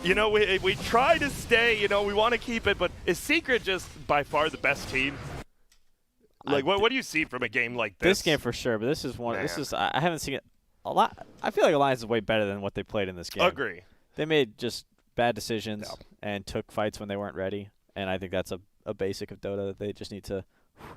you know, we try to stay, you know, we want to keep it, but is Secret just by far the best team? Like, what do you see from a game like this? This game for sure, but this is one. This is I haven't seen it a lot. I feel like Alliance is way better than what they played in this game. Agree. They made just bad decisions and took fights when they weren't ready, and I think that's a basic of Dota. They just need to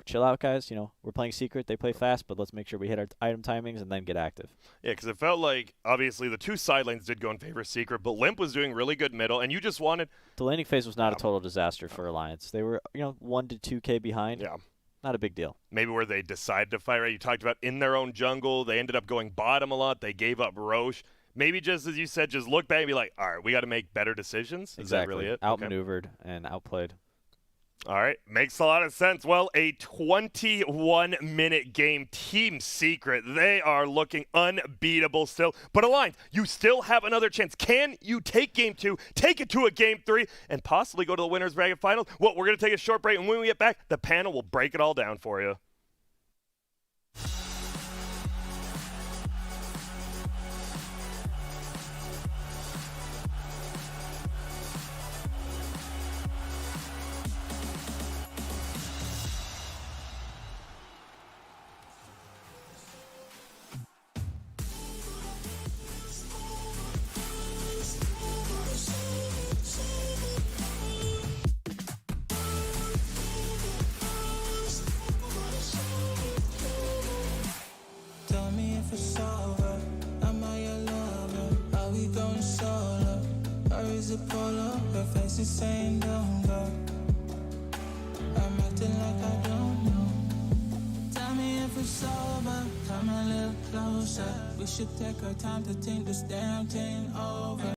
chill out, guys. You know, we're playing Secret. They play fast, but let's make sure we hit our item timings and then get active. Yeah, because it felt like, obviously, the two side lanes did go in favor of Secret, but Limp was doing really good middle, and you just wanted... The laning phase was not a total disaster for Alliance. They were, 1 to 2K behind. Yeah. Not a big deal. Maybe where they decided to fight, right? You talked about in their own jungle. They ended up going bottom a lot. They gave up Roche. Maybe just, as you said, just look back and be like, all right, we got to make better decisions. Exactly. Is that really it? Outmaneuvered and outplayed. All right, makes a lot of sense. Well, a 21-minute game. Team Secret, they are looking unbeatable still. But Alliance, you still have another chance. Can you take Game 2, take it to a Game 3, and possibly go to the Winners Bracket Finals? Well, we're going to take a short break, and when we get back, the panel will break it all down for you. Tell me if it's over. Am I your lover? Are we going solo? Or is it polo? Her face is saying don't go. I'm acting like I don't know. Tell me if it's over. Come a little closer. We should take our time to think this damn thing over.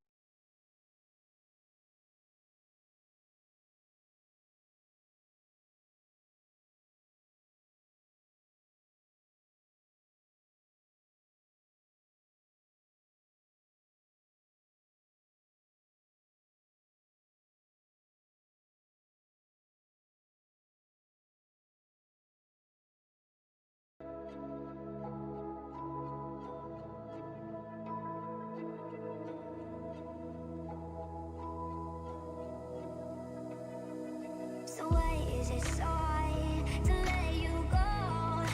So why is it so hard to let you go?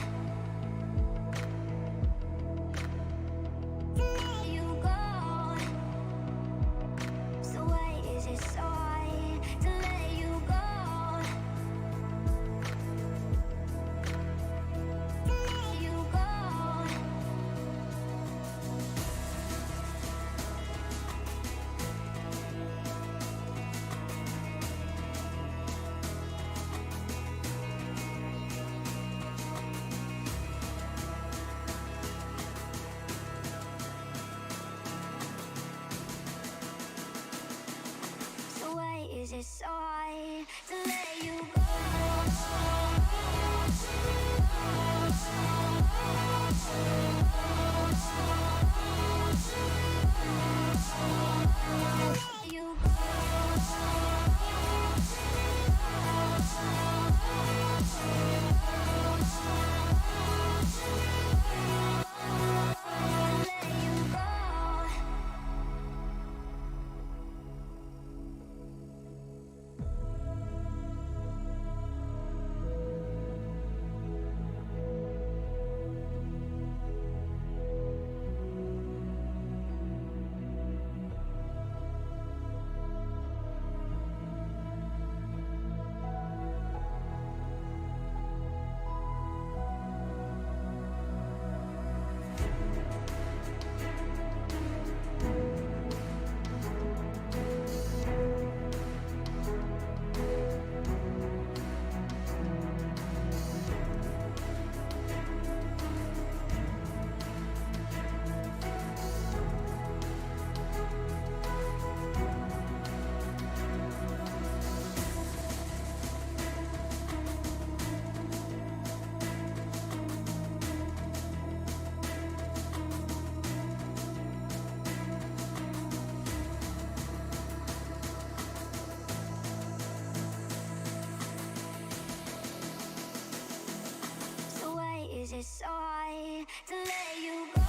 To let you go. So why is it so hard to let you go? To let you go. it so hard to let you go? You is it so hard to let you go?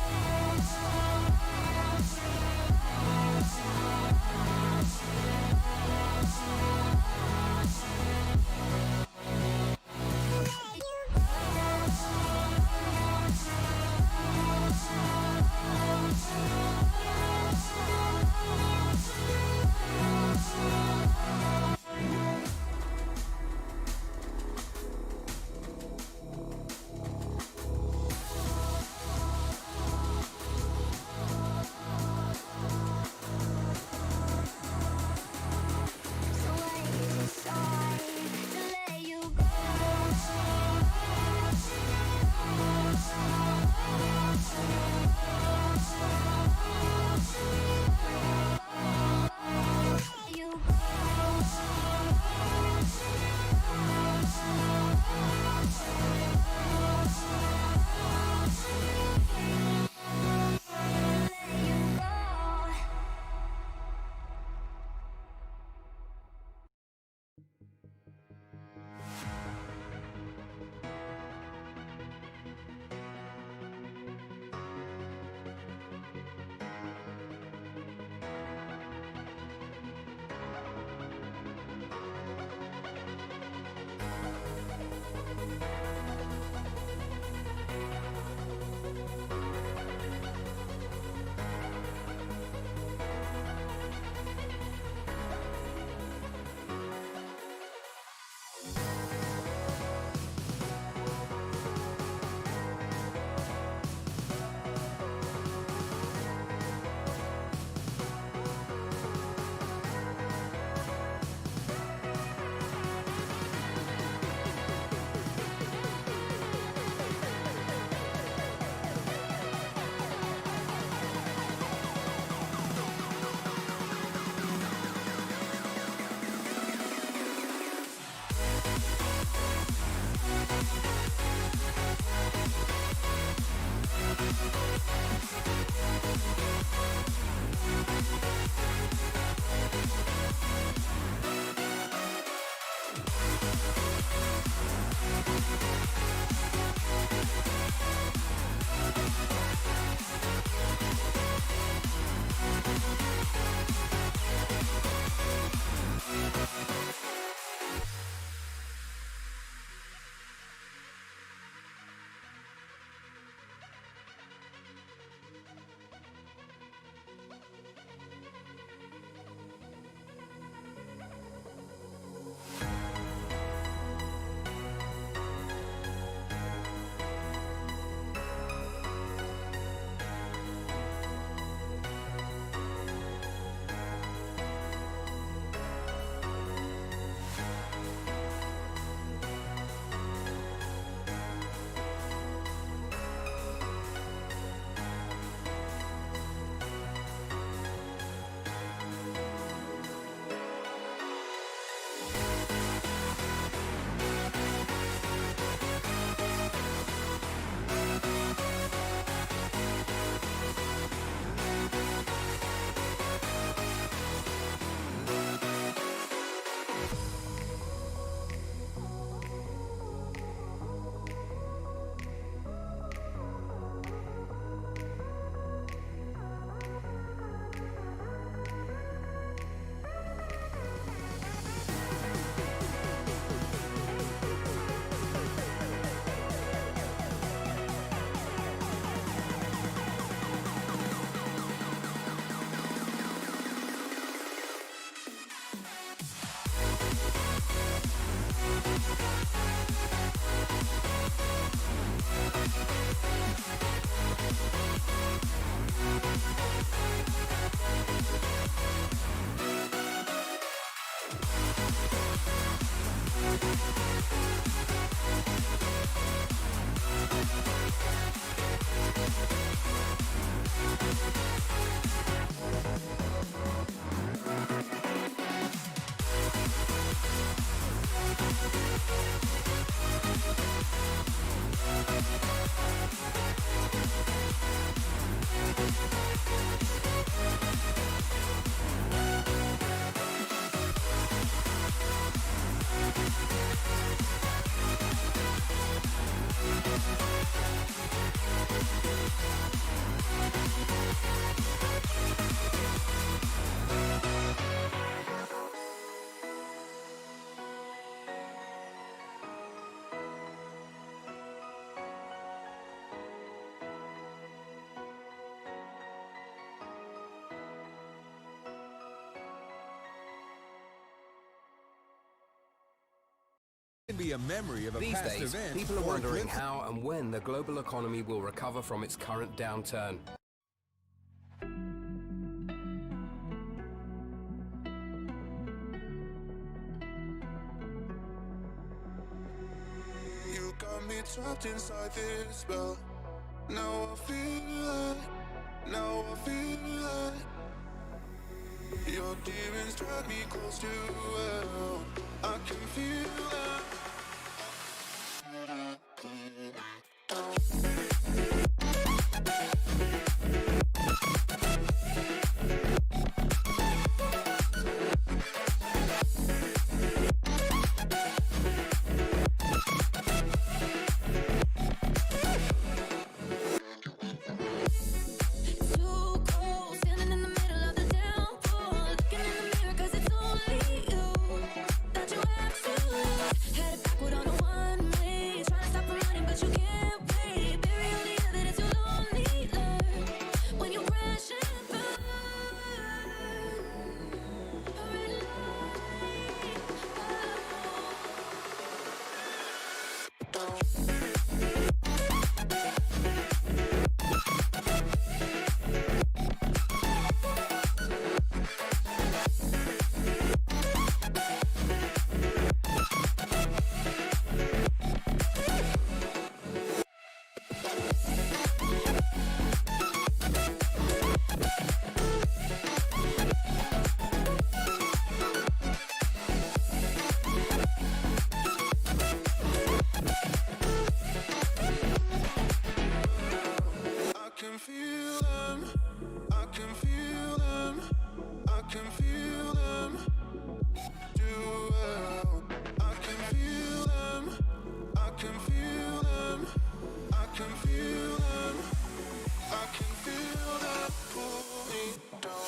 be a memory of a These past days, event. people are or a wondering glimpse- how and when the global economy will recover from its current downturn. You got me trapped inside this spell. Now I feel it. Now I feel it. Your demons drag me close to hell. I can feel it. Too cold, standing in the middle of the downpour, looking in the mirror 'cause it's only you that you have to lose. Headed backward on a one-way, trying to stop the running, but you can't wait. Bury all the evidence you'll only learn when you crash and burn. A red light, I can feel them. I can feel them. I can feel them. Do well. I can feel them. I can feel them. I can feel them. I can feel them pull me down.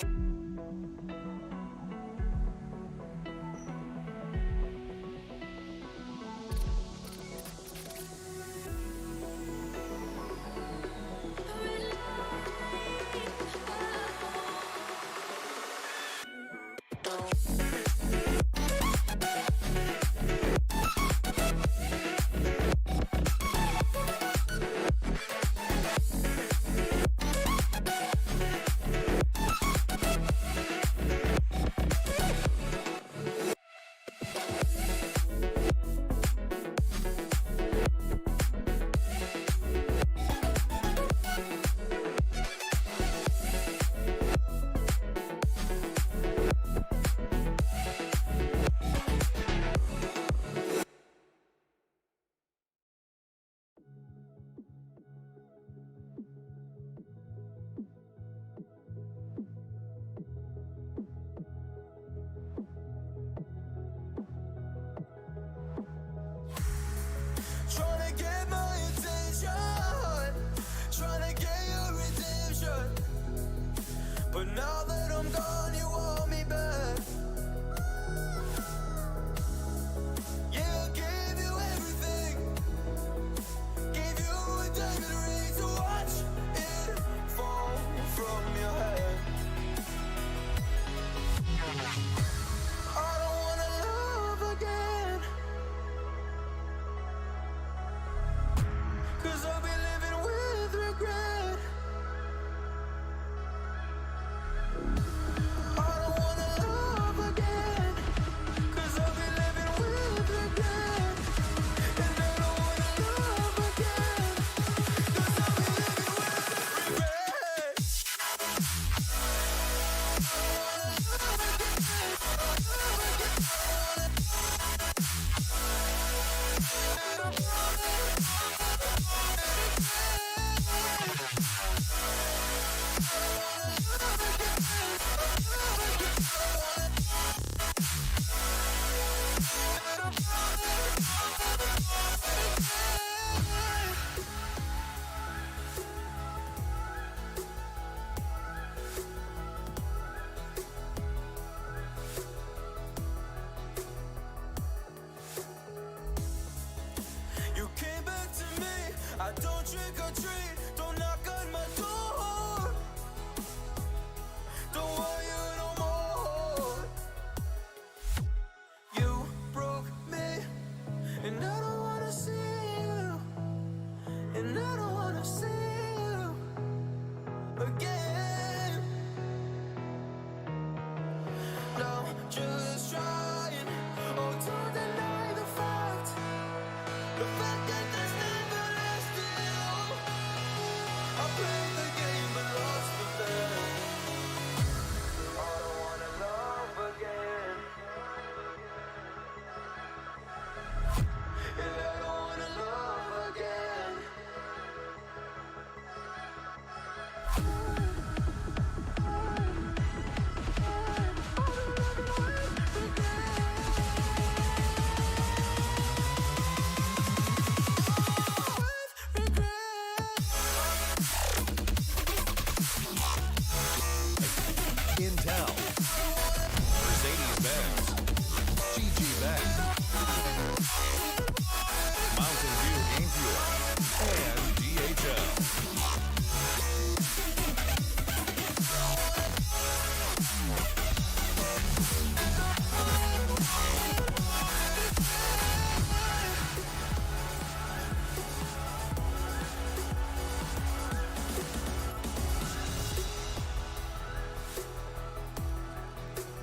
Trying to get my attention, trying to get your redemption. But now that I'm gone, you want me back. Yeah, I gave you everything, gave you a diamond ring to watch it fall from your head. I don't wanna love again, 'cause I'll be living with regret. I don't wanna love again, 'cause I'll be living with regret. And I don't wanna love again, 'cause I'll be living with regret. You came back to me. I don't trick or treat. Don't knock on my door. Don't want you no more. You broke me, and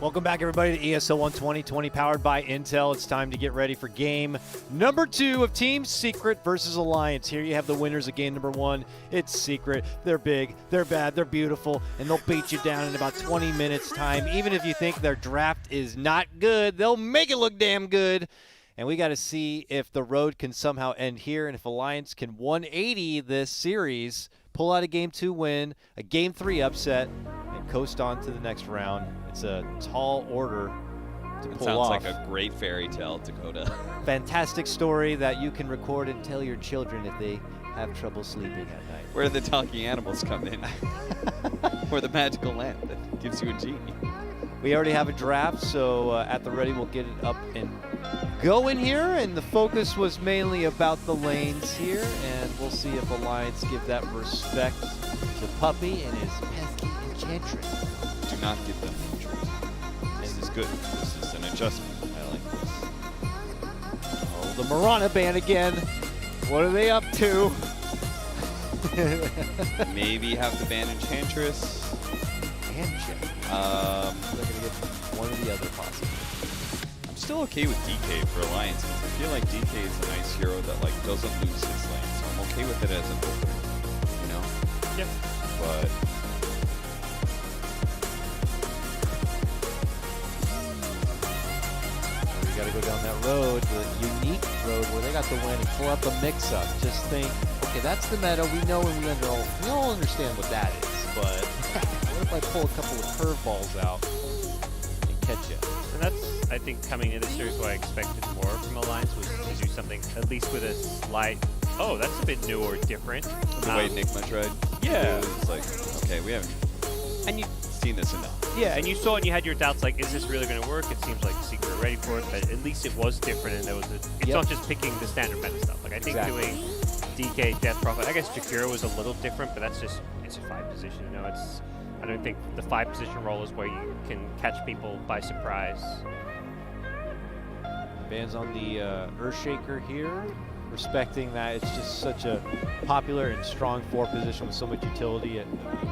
Welcome back, everybody, to ESL 120, powered by Intel. It's time to get ready for game number 2 of Team Secret versus Alliance. Here you have the winners of game number 1. It's Secret. They're big, they're bad, they're beautiful, and they'll beat you down in about 20 minutes time. Even if you think their draft is not good, they'll make it look damn good. And we got to see if the road can somehow end here, and if Alliance can 180 this series, pull out a game 2 win, a game 3 upset, and coast on to the next round. It's a tall order to pull sounds off. like a great fairy tale, Dakota. Fantastic story that you can record and tell your children if they have trouble sleeping at night. Where do the talking animals come in? Or the magical lamp that gives you a genie. We already have a draft, so at the ready we'll get it up and going here. And the focus was mainly about the lanes here, and we'll see if Alliance give that respect to Puppy and his pesky Enchantress. Do not give them interest. This is good. This is an adjustment. I like this. Oh, the Mirana ban again. What are they up to? Maybe have to ban Enchantress. They're going to get one or the other possibly. I'm still okay with DK for Alliance because I feel like DK is a nice hero that like doesn't lose his lane, so I'm okay with it as an opener, you know? Yeah. But We got to go down that road, the unique road where they got the win and pull out the mix-up. Just think, okay, that's the meta. We know and we all understand what that is, but what if I pull a couple of curveballs out and catch you? And that's, I think, coming into this series what I expected more from Alliance was to do something at least with a slight, oh, that's a bit new or different. the way Nigma tried, Yeah. it's like, okay, we haven't seen this enough. Yeah, and you saw it and you had your doubts, like, is this really going to work? It seems like Secret are ready for it, but at least it was different, and there was it's not just picking the standard meta stuff. Like, I think doing DK, Death Prophet, I guess Jakiro was a little different, but that's just, it's a 5 position, you know, it's, I don't think the 5 position role is where you can catch people by surprise. Bans on the Earthshaker here, respecting that it's just such a popular and strong 4 position with so much utility. And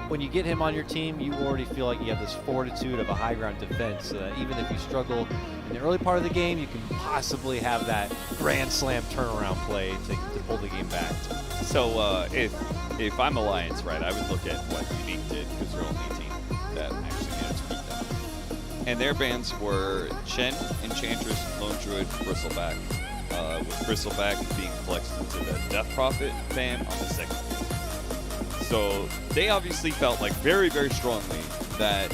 when you get him on your team, you already feel like you have this fortitude of a high ground defense. Even if you struggle in the early part of the game, you can possibly have that grand slam turnaround play to pull the game back. So if I'm Alliance, right, I would look at what Unique did because they're only a team that actually managed to beat them. And their bans were Chen, Enchantress, Lone Druid, Bristleback. With Bristleback being flexed into the Death Prophet ban on the second. So they obviously felt like very, very strongly that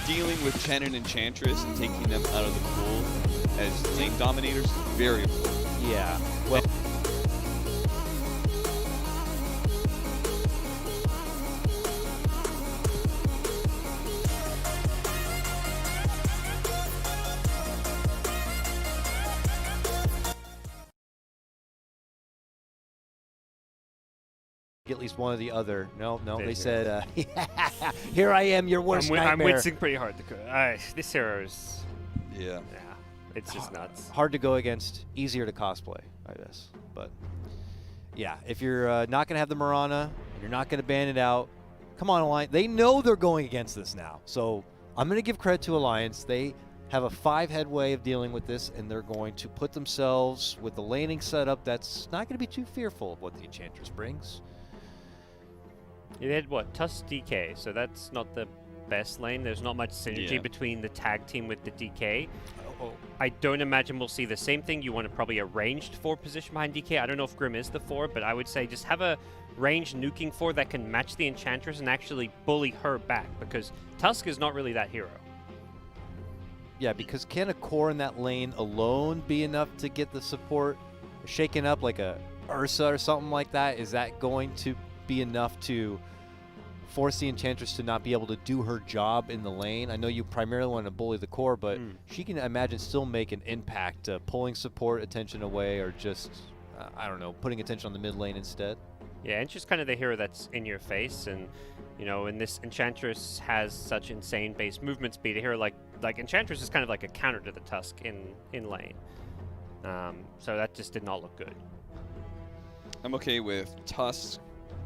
dealing with Chen and Enchantress and taking them out of the pool as lane dominators is very important. Yeah. Well, at least one or the other. No, they said, here I am, your worst nightmare. I'm wincing pretty hard. This hero is, Yeah. it's just nuts. Hard to go against, easier to cosplay, I guess. But yeah, if you're not going to have the Mirana, and you're not going to ban it out, come on, Alliance. They know they're going against this now. So I'm going to give credit to Alliance. They have a 5-head way of dealing with this, and they're going to put themselves with the laning setup that's not going to be too fearful of what the Enchantress brings. They had what? Tusk DK, so that's not the best lane. There's not much synergy between the tag team with the DK. I don't imagine we'll see the same thing. You want to probably a ranged 4 position behind DK. I don't know if Grim is the 4, but I would say just have a ranged nuking 4 that can match the Enchantress and actually bully her back, because Tusk is not really that hero. Yeah, because can a core in that lane alone be enough to get the support shaken up like a Ursa or something like that? Is that going to be enough to force the Enchantress to not be able to do her job in the lane? I know you primarily want to bully the core, but she can, I imagine, still make an impact, pulling support attention away, or just, I don't know, putting attention on the mid lane instead. Yeah, and she's kind of the hero that's in your face, and you know, and this Enchantress has such insane base movement speed. A hero like Enchantress is kind of like a counter to the Tusk in lane. So that just did not look good. I'm okay with Tusk.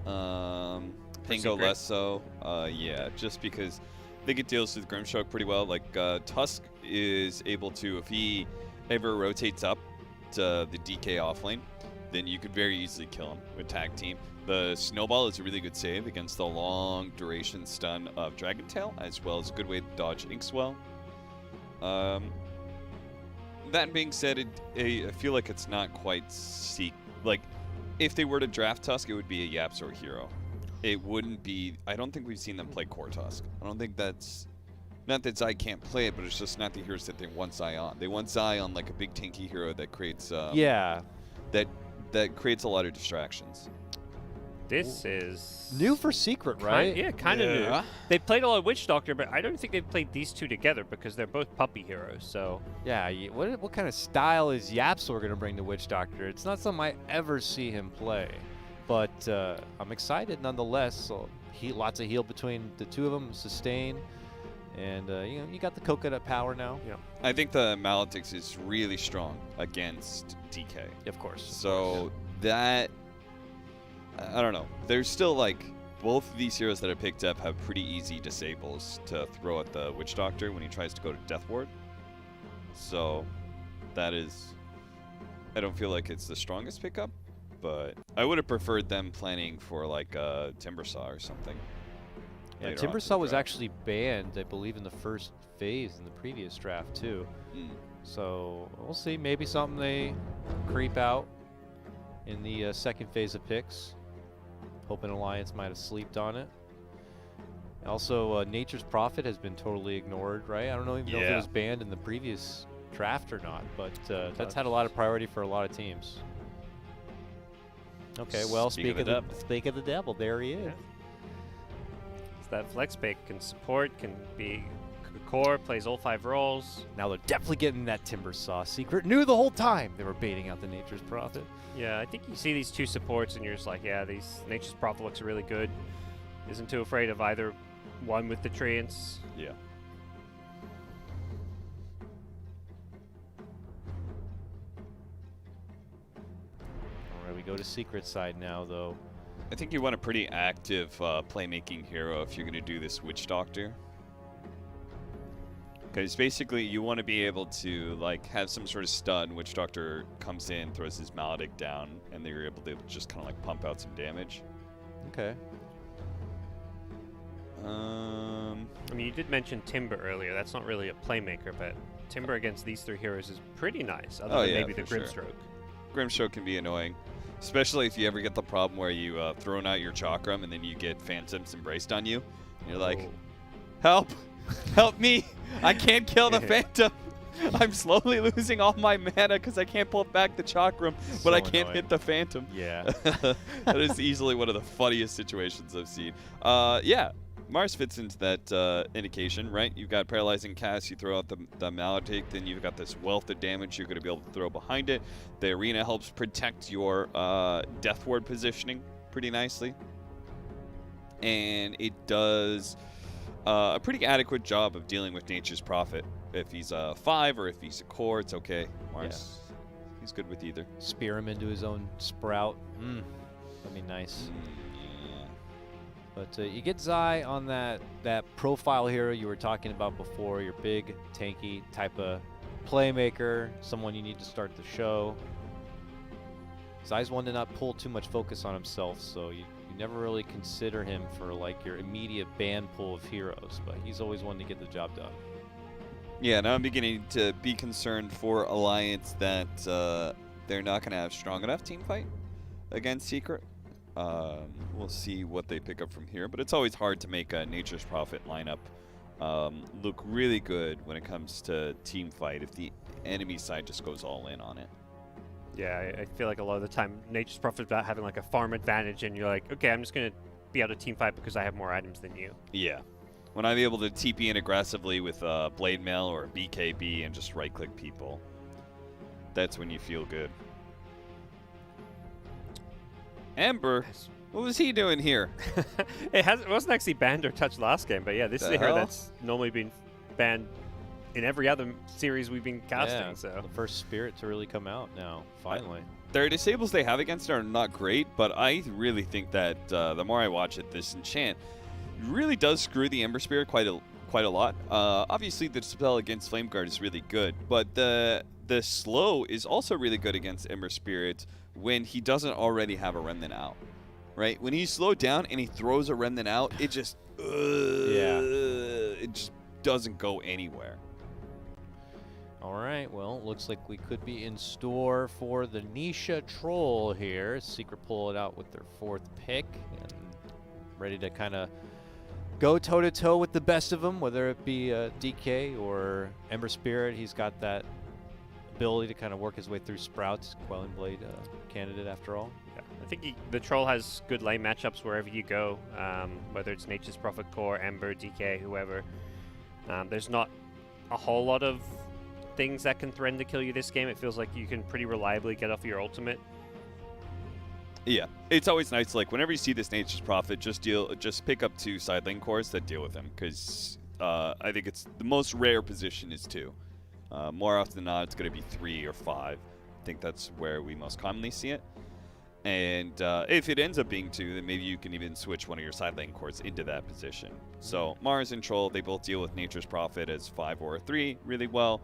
Pingo less so. Yeah, just because they get deals with Grimstroke pretty well. Like Tusk is able to, if he ever rotates up to the DK offlane, then you could very easily kill him with tag team. The Snowball is a really good save against the long duration stun of Dragon Tail, as well as a good way to dodge Inkswell. That being said, I feel like it's not quite like, if they were to draft Tusk, it would be a Yapzor hero. It wouldn't be. I don't think we've seen them play Core Tusk. I don't think that's. Not that Zai can't play it, but it's just not the heroes that they want Zai on. They want Zai on like a big tanky hero that creates. Yeah. That creates a lot of distractions. This is new for Secret, right? Yeah, kind of new. They played a lot of Witch Doctor, but I don't think they've played these two together because they're both puppy heroes. So yeah, what kind of style is Yapzor going to bring to Witch Doctor? It's not something I ever see him play, but I'm excited nonetheless. So lots of heal between the two of them, sustain, and you got the coconut power now. Yeah, I think the Maletix is really strong against DK. Of course. So that. I don't know. There's still like both of these heroes that I picked up have pretty easy disables to throw at the Witch Doctor when he tries to go to Death Ward. So that is, I don't feel like it's the strongest pickup, but I would have preferred them planning for like a Timbersaw or something. Yeah, Timbersaw was actually banned, I believe, in the first phase in the previous draft too. So we'll see. Maybe something they creep out in the second phase of picks. Hoping Alliance might have sleeped on it. Also, Nature's Prophet has been totally ignored, right? I don't know even know if it was banned in the previous draft or not, but that's had a lot of priority for a lot of teams. Okay, well, speak of the devil, there he is. It's that flex pick can support, can be core, plays all 5 roles. Now they're definitely getting that Timbersaw secret. Knew the whole time they were baiting out the Nature's Prophet. Yeah, I think you see these two supports and you're just like, yeah, these Nature's Prophet looks really good. Isn't too afraid of either one with the Treants. Yeah. All right, we go to Secret side now, though. I think you want a pretty active playmaking hero if you're going to do this Witch Doctor. Because basically you want to be able to like have some sort of stun. Witch Doctor comes in, throws his Maledict down, and they're able to just kind of like pump out some damage. Okay. I mean, you did mention Timber earlier. That's not really a playmaker, but Timber against these 3 heroes is pretty nice, other than maybe the Grimstroke. Grimstroke can be annoying, especially if you ever get the problem where you thrown out your Chakram and then you get Phantoms embraced on you. And you're like, help! Help me! I can't kill the Phantom! I'm slowly losing all my mana because I can't pull back the Chakram, but I can't hit the Phantom. Yeah. That is easily one of the funniest situations I've seen. Yeah, Mars fits into that indication, right? You've got Paralyzing Cast, you throw out the Maledict, then you've got this wealth of damage you're going to be able to throw behind it. The Arena helps protect your Death Ward positioning pretty nicely. And it does a pretty adequate job of dealing with Nature's Prophet. If he's a 5 or if he's a core, it's okay. Mars, he's good with either. Spear him into his own sprout. That'd be nice. Yeah. But you get Zai on that profile hero you were talking about before, your big, tanky type of playmaker, someone you need to start the show. Zai's one to not pull too much focus on himself, so you never really consider him for like your immediate ban pool of heroes, but he's always one to get the job done. Yeah, now I'm beginning to be concerned for Alliance that they're not going to have strong enough team fight against Secret. We'll see what they pick up from here, but it's always hard to make a Nature's Prophet lineup look really good when it comes to team fight if the enemy side just goes all in on it. Yeah, I feel like a lot of the time Nature's Prophet is about having like a farm advantage, and you're like, okay, I'm just going to be able to team fight because I have more items than you. Yeah. When I'm able to TP in aggressively with Blade Mail or BKB and just right-click people, that's when you feel good. Ember, what was he doing here? It wasn't actually banned or touched last game, but yeah, this is a hero that's normally been banned in every other series we've been casting. Yeah, so the first spirit to really come out now, finally. Their disables they have against it are not great, but I really think that the more I watch it, this enchant really does screw the Ember Spirit quite quite a lot. Obviously, the Dispel against Flame Guard is really good, but the slow is also really good against Ember Spirit when he doesn't already have a Remnant out, right? When he's slowed down and he throws a Remnant out, it just it just doesn't go anywhere. All right, well, looks like we could be in store for the Nisha Troll here. Secret pull it out with their 4th pick and ready to kind of go toe-to-toe with the best of them, whether it be DK or Ember Spirit. He's got that ability to kind of work his way through Sprouts, Quelling Blade candidate after all. Yeah, I think the Troll has good lane matchups wherever you go, whether it's Nature's Prophet Core, Ember, DK, whoever. There's not a whole lot of things that can threaten to kill you this game. It feels like you can pretty reliably get off your ultimate. Yeah, it's always nice. Like whenever you see this Nature's Prophet, just pick up 2 side lane cores that deal with him, because I think it's the most rare position is 2. More often than not, it's going to be 3 or 5. I think that's where we most commonly see it. And if it ends up being 2, then maybe you can even switch one of your side lane cores into that position. So Mars and Troll, they both deal with Nature's Prophet as 5 or 3 really well.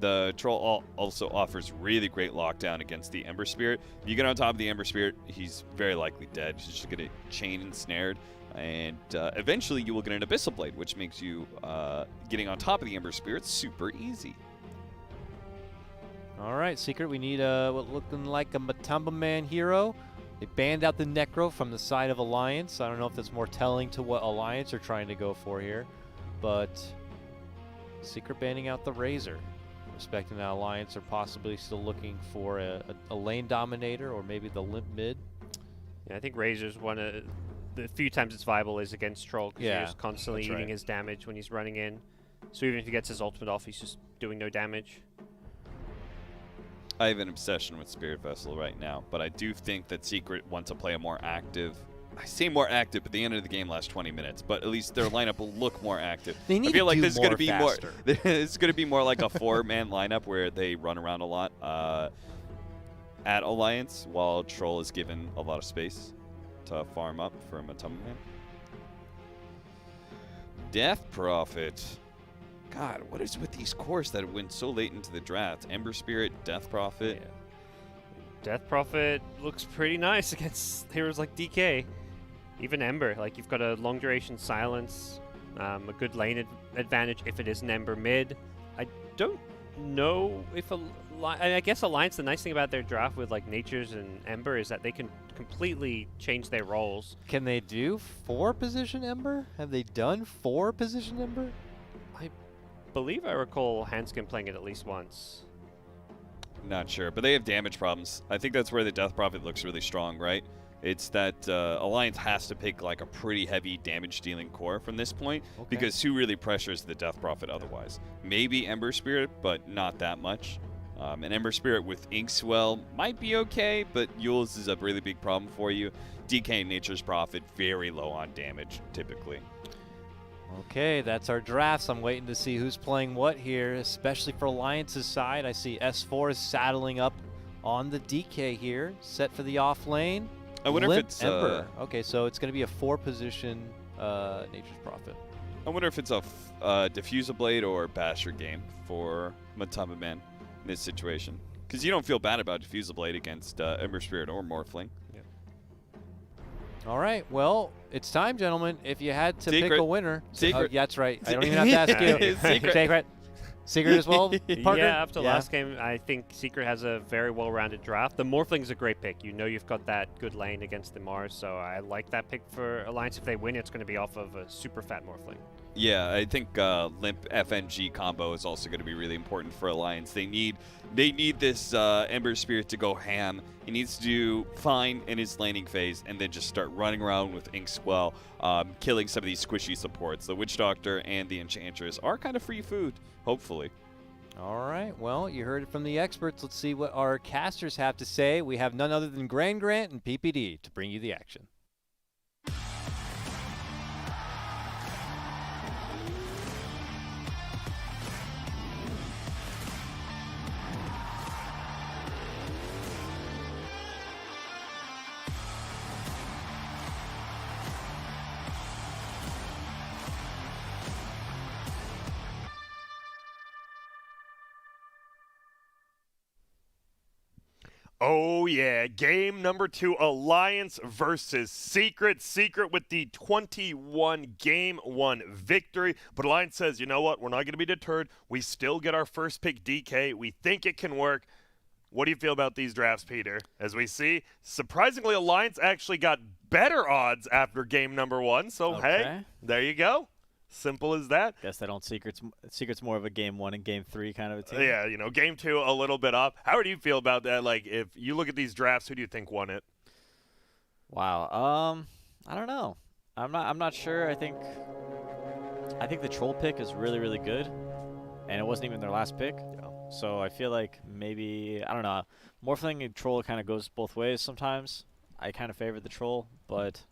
The Troll also offers really great lockdown against the Ember Spirit. If you get on top of the Ember Spirit, he's very likely dead. He's just going to chain and snared. And eventually you will get an Abyssal Blade, which makes you getting on top of the Ember Spirit super easy. All right, Secret, we need what looking like a Matamba Man hero. They banned out the Necro from the side of Alliance. I don't know if that's more telling to what Alliance are trying to go for here, but Secret banning out the Razor. Respecting that Alliance are possibly still looking for a lane dominator or maybe the limp mid. Yeah, I think Razor's one of the few times it's viable is against Troll, because he's just constantly eating his damage when he's running in. So even if he gets his ultimate off, he's just doing no damage. I have an obsession with Spirit Vessel right now, but I do think that Secret want to play a more active. I say more active, but the end of the game lasts 20 minutes. But at least their lineup will look more active. They need I feel to like do this is more going to be faster. more. This is going to be more like a 4-man lineup where they run around a lot at Alliance, while Troll is given a lot of space to farm up for Matamba Man. Death Prophet. God, what is with these cores that went so late into the draft? Ember Spirit, Death Prophet. Yeah. Death Prophet looks pretty nice against heroes like DK. Even Ember, like you've got a long duration silence, a good lane advantage if it is an Ember mid. I don't know if I guess Alliance, the nice thing about their draft with like Natures and Ember is that they can completely change their roles. Can they do 4 position Ember? Have they done 4 position Ember? I believe I recall Hanskin playing it at least once. Not sure, but they have damage problems. I think that's where the Death Prophet looks really strong, right? It's that Alliance has to pick like a pretty heavy damage-dealing core from this point, because who really pressures the Death Prophet otherwise? Maybe Ember Spirit, but not that much. An Ember Spirit with Inkswell might be okay, but Yule's is a really big problem for you. DK and Nature's Prophet, very low on damage, typically. Okay, that's our drafts. I'm waiting to see who's playing what here, especially for Alliance's side. I see S4 is saddling up on the DK here, set for the off lane. I wonder Limp if it's Ember. Okay, so it's going to be a 4-position Nature's Prophet. I wonder if it's a Diffuser Blade or Basher game for Matamba Man in this situation, because you don't feel bad about Diffuser Blade against Ember Spirit or Morphling. All right, well, it's time, gentlemen. If you had to pick a winner. Secret. Yeah, that's right. I don't even have to ask you. Secret. Secret as well, Parker? Yeah, after last game, I think Secret has a very well-rounded draft. The Morphling's a great pick. You know you've got that good lane against the Mars, so I like that pick for Alliance. If they win, it's going to be off of a super fat Morphling. Yeah, I think Limp FNG combo is also going to be really important for Alliance. They need this Ember Spirit to go ham. He needs to do fine in his laning phase and then just start running around with Inkswell, killing some of these squishy supports. The Witch Doctor and the Enchantress are kind of free food, hopefully. All right, well, you heard it from the experts. Let's see what our casters have to say. We have none other than Grant and PPD to bring you the action. Oh, yeah. Game number 2, Alliance versus Secret. Secret with the 21 Game 1 victory. But Alliance says, you know what? We're not going to be deterred. We still get our first pick, DK. We think it can work. What do you feel about these drafts, Peter? As we see, surprisingly, Alliance actually got better odds after game number 1. So, hey, there you go. Simple as that. Guess they don't Secret's more of a game 1 and game 3 kind of a team. Yeah, you know, game 2 a little bit up. How do you feel about that? Like, if you look at these drafts, who do you think won it? Wow. I don't know. I'm not sure. I think the troll pick is really, really good, and it wasn't even their last pick. Yeah. So I feel like maybe, I don't know, Morphling and troll kind of goes both ways sometimes. I kind of favor the troll, but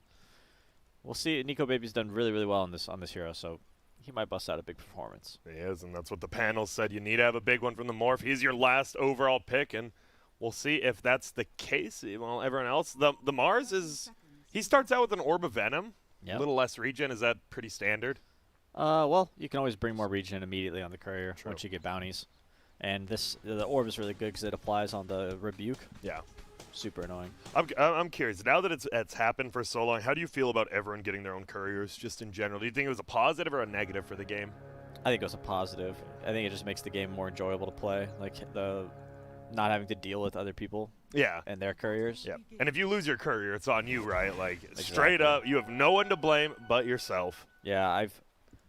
we'll see. Nico Baby's done really, really well on this hero, so he might bust out a big performance. He is, and that's what the panel said. You need to have a big one from the Morph. He's your last overall pick, and we'll see if that's the case. Well, everyone else, the Mars is, he starts out with an Orb of Venom. Yep. A little less regen. Is that pretty standard? Well, you can always bring more regen immediately on the courier True. once you get bounties. And the orb is really good because it applies on the rebuke. Yeah. Super annoying. I'm curious. Now that it's happened for so long, how do you feel about everyone getting their own couriers just in general? Do you think it was a positive or a negative for the game? I think it was a positive. I think it just makes the game more enjoyable to play. Like the not having to deal with other people. Yeah. And their couriers. Yeah. And if you lose your courier, it's on you, right? Like straight up, you have no one to blame but yourself. Yeah,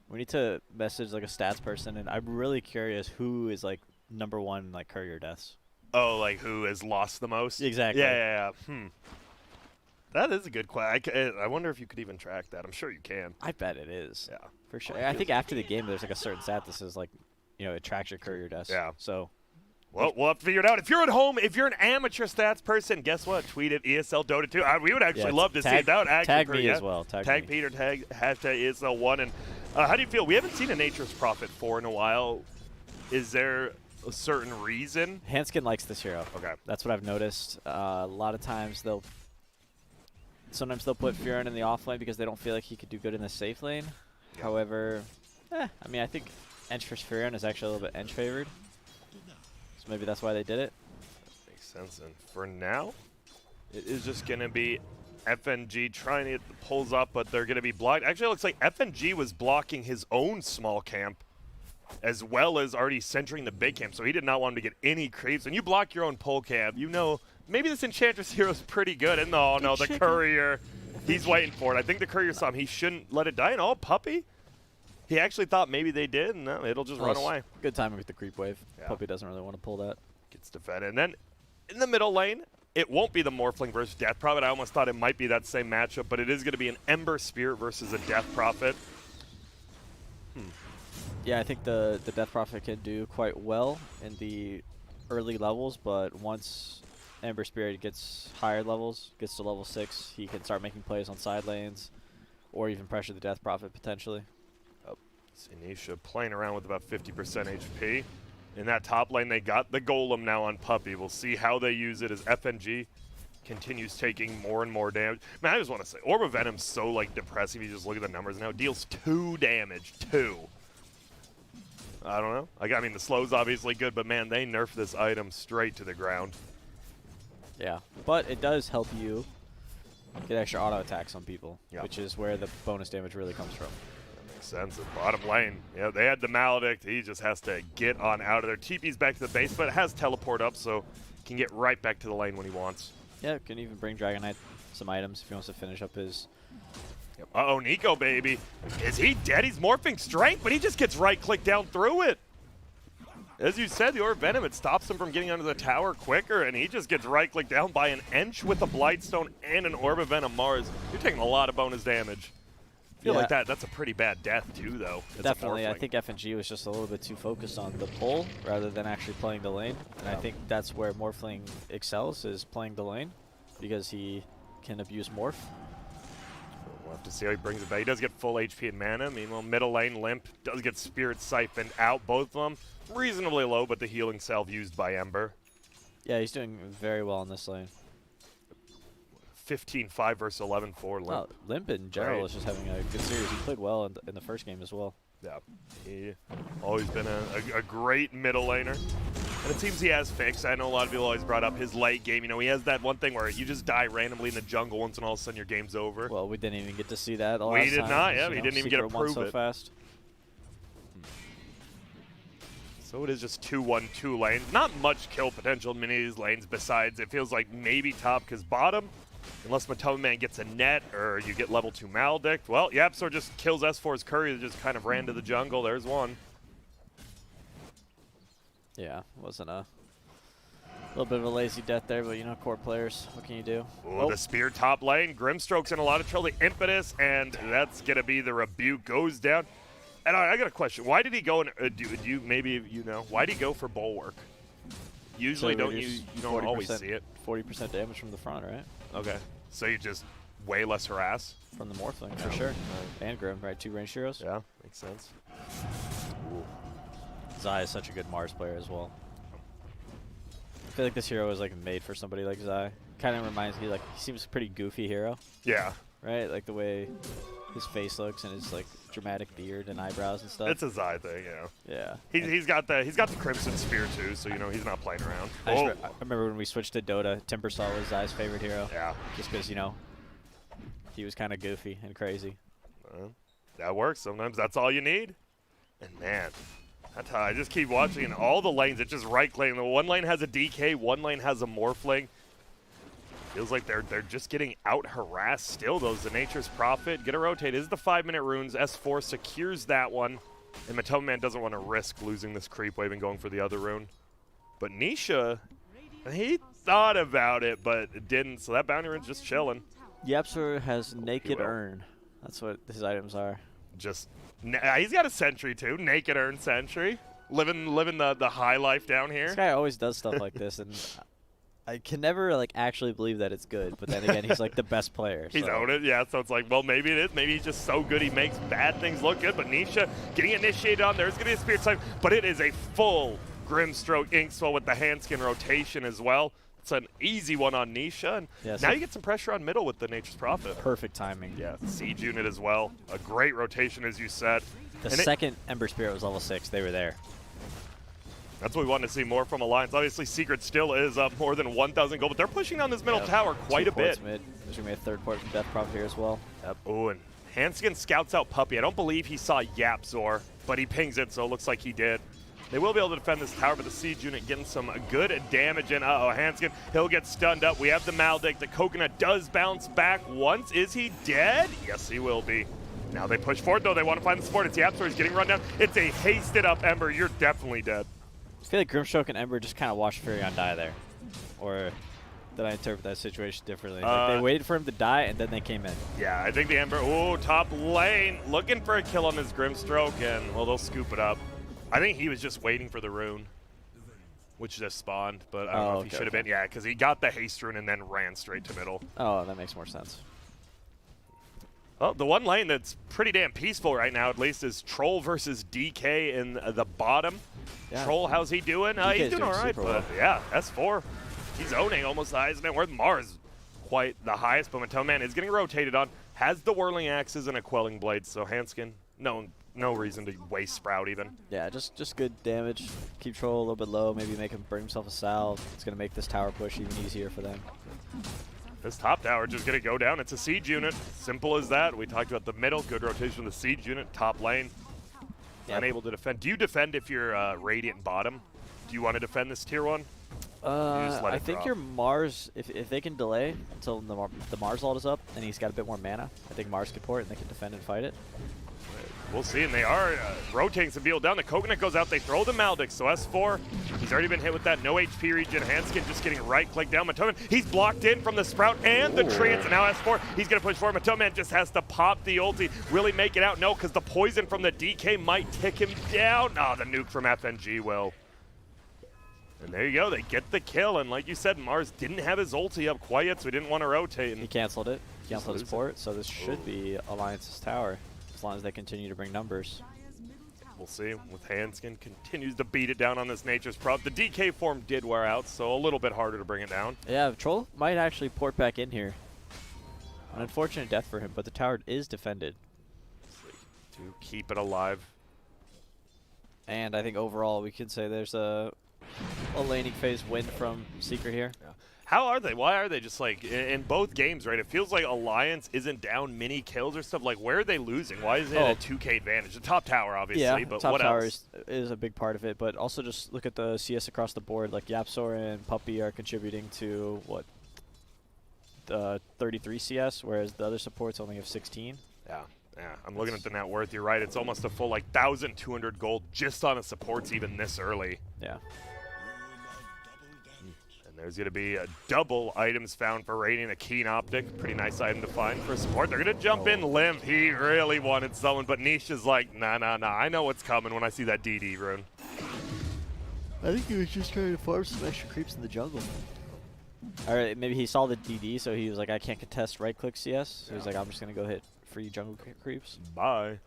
we need to message like a stats person, and I'm really curious who is like #1 like courier deaths. Oh, like who has lost the most? Exactly. Yeah. That is a good question. I wonder if you could even track that. I'm sure you can. I bet it is. Yeah. For sure. I think after the game, there's like a certain stat that says like, you know, it tracks your courier deaths. Yeah. So. Well, we'll have to figure it out. If you're at home, if you're an amateur stats person, guess what? Tweet at ESL Dota2. We would actually love to see it. That would actually tag me as well. Tag Peter, tag #ESL1. And how do you feel? We haven't seen a Nature's Prophet 4 in a while. Is there a certain reason? Hanskin likes this hero. Okay. That's what I've noticed. A lot of times sometimes they'll put Furin in the off lane because they don't feel like he could do good in the safe lane. Yeah. However, I mean, I think Ench for Furin is actually a little bit Ench favored. So maybe that's why they did it. That makes sense. And for now, it is just going to be FNG trying to get the pulls up, but they're going to be blocked. Actually, it looks like FNG was blocking his own small camp as well as already centering the big camp, so he did not want him to get any creeps. When you block your own pull camp, you know maybe this Enchantress hero is pretty good. And no, the courier, he's waiting for it. I think the courier saw him. He shouldn't let it die. And Puppy, he actually thought maybe they did, and no, it'll just run away. Good timing with the creep wave. Yeah. Puppy doesn't really want to pull that. Gets defended. And then in the middle lane, it won't be the Morphling versus Death Prophet. I almost thought it might be that same matchup, but it is going to be an Ember Spirit versus a Death Prophet. Yeah, I think the Death Prophet can do quite well in the early levels, but once Ember Spirit gets higher levels, gets to level 6, he can start making plays on side lanes or even pressure the Death Prophet potentially. Sinisha playing around with about 50% HP. In that top lane, they got the Golem now on Puppy. We'll see how they use it as FNG continues taking more and more damage. Man, I just want to say, Orb of Venom's so, like, depressing if you just look at the numbers now. It deals 2 damage. 2. I don't know. I mean, the slow's obviously good, but, man, they nerfed this item straight to the ground. Yeah, but it does help you get extra auto attacks on people, which is where the bonus damage really comes from. Sense at bottom lane. Yeah, they had the Maledict. He just has to get on out of there. TP's back to the base, but it has teleport up, so can get right back to the lane when he wants. Yeah, can even bring Dragon Knight some items if he wants to finish up his... Uh-oh, Nico, baby. Is he dead? He's morphing strength, but he just gets right-click down through it. As you said, the Orb Venom, it stops him from getting under the tower quicker, and he just gets right-click down by an Ench with a Blightstone and an Orb of Venom Mars. You're taking a lot of bonus damage. I feel like that's a pretty bad death, too, though. Definitely. I think FNG was just a little bit too focused on the pull rather than actually playing the lane. And I think that's where Morphling excels, is playing the lane, because he can abuse Morph. We'll have to see how he brings it back. He does get full HP and mana. Meanwhile, middle lane, Limp does get Spirit Siphoned out. Both of them reasonably low, but the healing salve used by Ember. Yeah, he's doing very well in this lane. 15-5 versus 11-4 Limp. Well, Limp in general is just having a good series. He played well in the first game as well. Yeah, he always been a great middle laner. And it seems he has fixed. I know a lot of people always brought up his late game. You know, he has that one thing where you just die randomly in the jungle once and all of a sudden your game's over. Well, we didn't even get to see that. We did not, yeah. He didn't even get to prove so it. Fast. So it is just 2-1-2 lanes. Not much kill potential in many of these lanes besides it feels like maybe top because bottom, unless Matoma gets a net or you get level 2 Maledict. Well, Yapsor just kills S4's Curry that just kind of ran to the jungle. There's one. Yeah, wasn't a little bit of a lazy death there, but you know, core players, what can you do? Ooh, the spear top lane. Grimstroke's in a lot of trouble. The impetus, and that's going to be the rebuke goes down. And I got a question. Why did he go and do you maybe you know why did he go for bulwark? Usually So don't you don't always see it. 40% damage from the front, right? Okay. So you just way less harass From the Morphling, for sure. And Grim, right? 2 range heroes. Yeah, makes sense. Ooh. Zai is such a good Mars player as well. I feel like this hero is like made for somebody like Zai. Kind of reminds me, like, he seems a pretty goofy hero. Yeah. Right? Like the way his face looks and his like dramatic beard and eyebrows and stuff. It's a Zai thing, you know. Yeah. He's got the Crimson Spear too, so you know he's not playing around. I remember when we switched to Dota, Timbersaw was Zai's favorite hero. Yeah. Just because, you know, he was kind of goofy and crazy. That works. Sometimes that's all you need. And man, that's how I just keep watching in all the lanes. It's just right lane. The one lane has a DK, one lane has a Morphling. Feels like they're just getting out harassed still. Those the Nature's Prophet. Get a rotate. This is the 5-minute runes. S4 secures that one. And Matoma Man doesn't want to risk losing this creep wave and going for the other rune. But Nisha, he thought about it, but didn't. So that bounty rune's just chilling. Yapsor has Naked Urn. That's what his items are. Just, he's got a sentry too. Naked Urn sentry. Living the high life down here. This guy always does stuff like this, and I can never like actually believe that it's good. But then again, he's like the best player. He's owned it, yeah. So it's like, well, maybe it is. Maybe he's just so good he makes bad things look good. But Nisha getting initiated on. There's going to be a Spirit Time, but it is a full Grimstroke Inkswell with the Handskin rotation as well. It's an easy one on Nisha. And now you get some pressure on middle with the Nature's Prophet. Perfect timing. Yeah, Siege unit as well. A great rotation, as you said. The second Ember Spirit was level 6. They were there. That's what we want to see more from Alliance. Obviously, Secret still is up more than 1,000 gold, but they're pushing down this middle tower quite a bit. Mid. There's going to be a third port from Death Prophet here as well. Yep. Oh, and Hanskin scouts out Puppy. I don't believe he saw Yapzor, but he pings it, so it looks like he did. They will be able to defend this tower, but the Siege unit getting some good damage in. Uh-oh, Hanskin, he'll get stunned up. We have the Maledict. The Coconut does bounce back once. Is he dead? Yes, he will be. Now they push forward, though. They want to find the support. It's Yapzor. He's getting run down. It's a hasted up Ember. You're definitely dead. I feel like Grimstroke and Ember just kind of watched Furion die there. Or did I interpret that situation differently? Like they waited for him to die, and then they came in. Yeah, I think the Ember, top lane, looking for a kill on this Grimstroke, and, well, they'll scoop it up. I think he was just waiting for the rune, which just spawned, but I don't know if he should have been. Yeah, because he got the haste rune and then ran straight to middle. Oh, that makes more sense. Well, the one lane that's pretty damn peaceful right now, at least, is Troll versus DK in the bottom. Yeah. Troll, how's he doing? He's doing all right, but yeah, S4, he's owning almost the highest net worth. Mars, quite the highest, but Matoma Man is getting rotated on. Has the Whirling Axes and a Quelling Blade, so Hanskin, no reason to waste Sprout even. Yeah, just good damage. Keep Troll a little bit low, maybe make him burn himself a salve. It's going to make this tower push even easier for them. This top tower just going to go down. It's a Siege unit. Simple as that. We talked about the middle. Good rotation of the Siege unit. Top lane. Yep. Unable to defend. Do you defend if you're Radiant bottom? Do you want to defend this tier 1? I think your Mars, if they can delay until the Mars ult is up and he's got a bit more mana, I think Mars can port and they can defend and fight it. We'll see, and they are rotating some people down. The Coconut goes out, they throw the Maledict, so S4, he's already been hit with that no HP regen. Hanskin just getting right-click down. Matoma, he's blocked in from the Sprout and the Treants, and now S4, he's going to push forward. Matoma just has to pop the ulti. Will he make it out? No, because the poison from the DK might tick him down. Oh, the nuke from FNG will. And there you go, they get the kill, and like you said, Mars didn't have his ulti up quite yet, so he didn't want to rotate. And he canceled it. He canceled his port, so this should be Alliance's tower. As long as they continue to bring numbers. We'll see. With Hanskin continues to beat it down on this Nature's Prop. The DK form did wear out, so a little bit harder to bring it down. Yeah, Troll might actually port back in here. An unfortunate death for him, but the tower is defended. To keep it alive. And I think overall we can say there's a a laning phase win from Secret here. Yeah. How are they? Why are they just like in both games, right? It feels like Alliance isn't down many kills or stuff. Like, where are they losing? Why is it a 2K advantage? The top tower, obviously, yeah, but top what tower else? is a big part of it, but also just look at the CS across the board. Like Yapsor and Puppey are contributing to what, 33 CS, whereas the other supports only have 16. Yeah. Yeah, I'm looking at the net worth. You're right. It's almost a full like 1,200 gold just on the supports even this early. Yeah. And there's going to be a double items found for Radiant, a keen optic. Pretty nice item to find for support. They're going to jump in limp. He really wanted someone, but Nisha's like, nah. I know what's coming when I see that DD rune. I think he was just trying to farm some extra creeps in the jungle. Or maybe he saw the DD, so he was like, I can't contest right-click CS. So he's like, I'm just going to go hit free jungle creeps. Bye.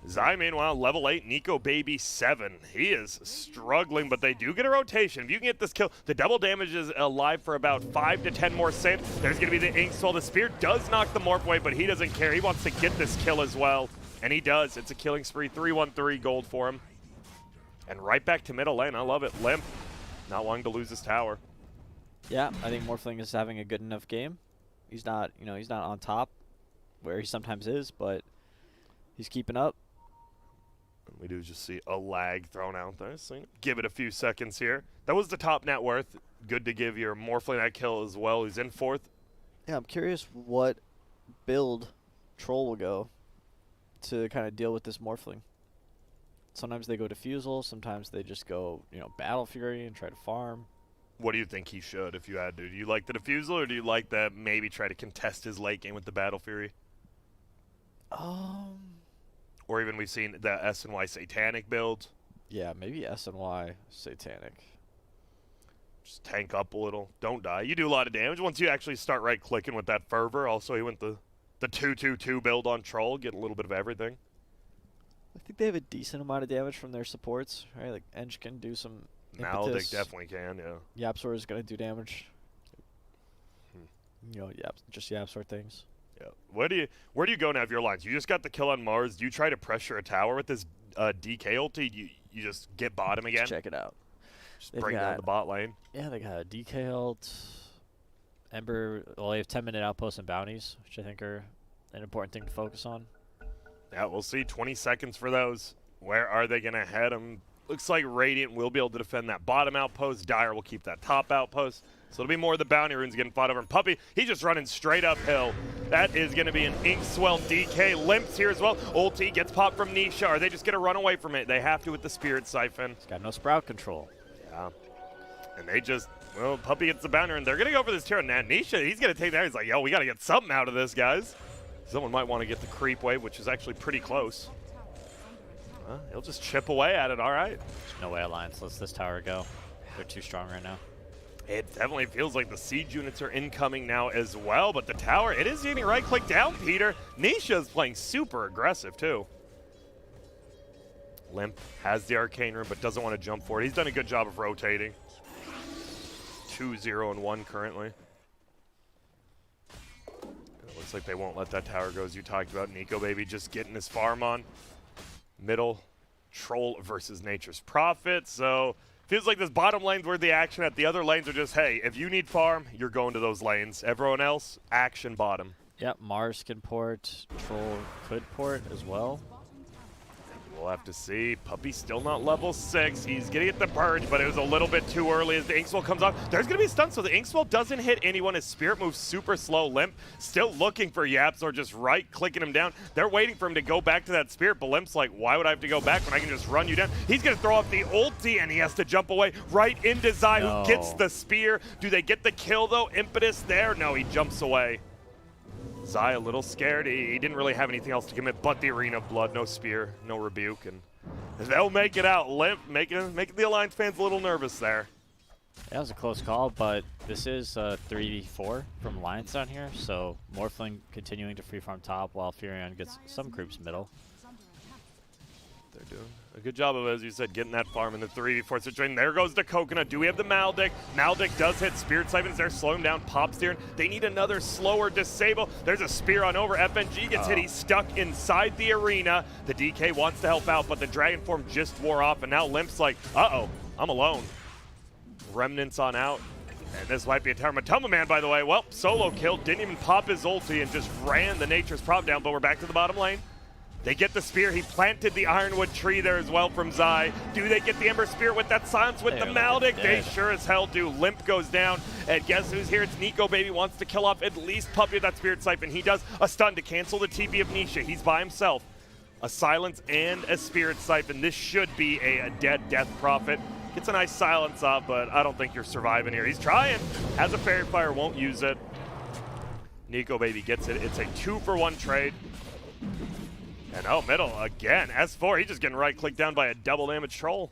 Zai, meanwhile, level 8, Nico Baby 7. He is struggling, but they do get a rotation. If you can get this kill, the double damage is alive for about 5 to 10 more saves. There's going to be the Ink Soul. The Spear does knock the Morph away, but he doesn't care. He wants to get this kill as well, and he does. It's a killing spree, 313 gold for him. And right back to middle lane. I love it. Limp, not wanting to lose his tower. Yeah, I think Morphling is having a good enough game. He's not, he's not on top where he sometimes is, but he's keeping up. We do just see a lag thrown out there, so give it a few seconds here. That was the top net worth. Good to give your Morphling that kill as well. He's in 4th. Yeah, I'm curious what build Troll will go to kind of deal with this Morphling. Sometimes they go Diffusal, sometimes they just go, Battle Fury and try to farm. What do you think he should if you had to? Do you like the Diffusal, or do you like that maybe try to contest his late game with the Battle Fury? Or even we've seen the S&Y Satanic build. Yeah, maybe S&Y Satanic. Just tank up a little. Don't die. You do a lot of damage once you actually start right-clicking with that Fervor. Also, he went the 2-2-2 build on Troll, get a little bit of everything. I think they have a decent amount of damage from their supports, right? Like, Eng can do some Maldic definitely can, yeah. Yapsor is going to do damage. Just Yapsor things. Yeah. Where do you go now if you're Alliance? You just got the kill on Mars. Do you try to pressure a tower with this DK ulti? You just get bottom again? Let's check it out. Just bring down the bot lane. Yeah, they got a DK ult. Ember, well, they have 10-minute outposts and bounties, which I think are an important thing to focus on. Yeah, we'll see. 20 seconds for those. Where are they going to head them? Looks like Radiant will be able to defend that bottom outpost. Dire will keep that top outpost. So it'll be more of the bounty runes getting fought over. And Puppey, he's just running straight uphill. That is going to be an Inkswell DK. Limps here as well. Ulti gets popped from Nisha. Are they just going to run away from it? They have to with the Spirit Siphon. He's got no sprout control. Yeah. And they just, well, Puppey gets the bounty rune. They're going to go for this tier. Now Nisha, he's going to take that. He's like, yo, we got to get something out of this, guys. Someone might want to get the creep wave, which is actually pretty close. He'll just chip away at it, all right. There's no way Alliance lets this tower go. They're too strong right now. It definitely feels like the siege units are incoming now as well, but the tower, it is getting right-click down, Peter. Nisha's playing super aggressive, too. Limp has the arcane room, but doesn't want to jump for it. He's done a good job of rotating. 2-0-1 currently. It looks like they won't let that tower go, as you talked about. Nico Baby just getting his farm on. Middle, Troll versus Nature's Prophet. So feels like this bottom lane's where the action at. The other lanes are just, hey, if you need farm, you're going to those lanes. Everyone else, action bottom. Yep, Mars can port. Troll could port as well. We'll have to see. Puppey's still not level 6. He's getting at the purge, but it was a little bit too early as the Inkswell comes off. There's going to be a stun, so the Inkswell doesn't hit anyone. His Spirit moves super slow. Limp still looking for Yapsor, just right-clicking him down. They're waiting for him to go back to that Spirit, but Limp's like, why would I have to go back when I can just run you down? He's going to throw up the ulti, and he has to jump away right into Zai, who gets the spear. Do they get the kill, though? Impetus there? No, he jumps away. Zai a little scared. He didn't really have anything else to commit but the Arena of Blood. No spear, no rebuke, and they'll make it out. Limp making the Alliance fans a little nervous there. That was a close call, but this is 3v4 from Alliance down here, so Morphling continuing to free farm top while Furion gets some creeps middle. They're doing a good job of, as you said, getting that farm in the 3v4 situation. There goes the Coconut. Do we have the Maldic? Maldic does hit Spirit Siphons there, slow him down. Pop Steer. They need another slower disable. There's a spear on over. FNG gets hit. He's stuck inside the arena. The DK wants to help out, but the Dragon form just wore off, and now Limp's like, uh-oh, I'm alone. Remnants on out. And this might be a tower. Matoma Man, by the way, well, solo kill. Didn't even pop his ulti and just ran the Nature's Prop down, but we're back to the bottom lane. They get the spear. He planted the Ironwood tree there as well from Zai. Do they get the Ember Spirit with that silence with the Maldic? They sure as hell do. Limp goes down. And guess who's here? It's Nico, baby. Wants to kill off at least Puppy with that Spirit Siphon. He does a stun to cancel the TP of Nisha. He's by himself. A silence and a Spirit Siphon. This should be a dead Death Prophet. Gets a nice silence up, but I don't think you're surviving here. He's trying. Has a Fairy Fire, won't use it. Nico, baby, gets it. It's a 2-for-1 trade. And oh, middle again. S4, he's just getting right-clicked down by a double damage troll.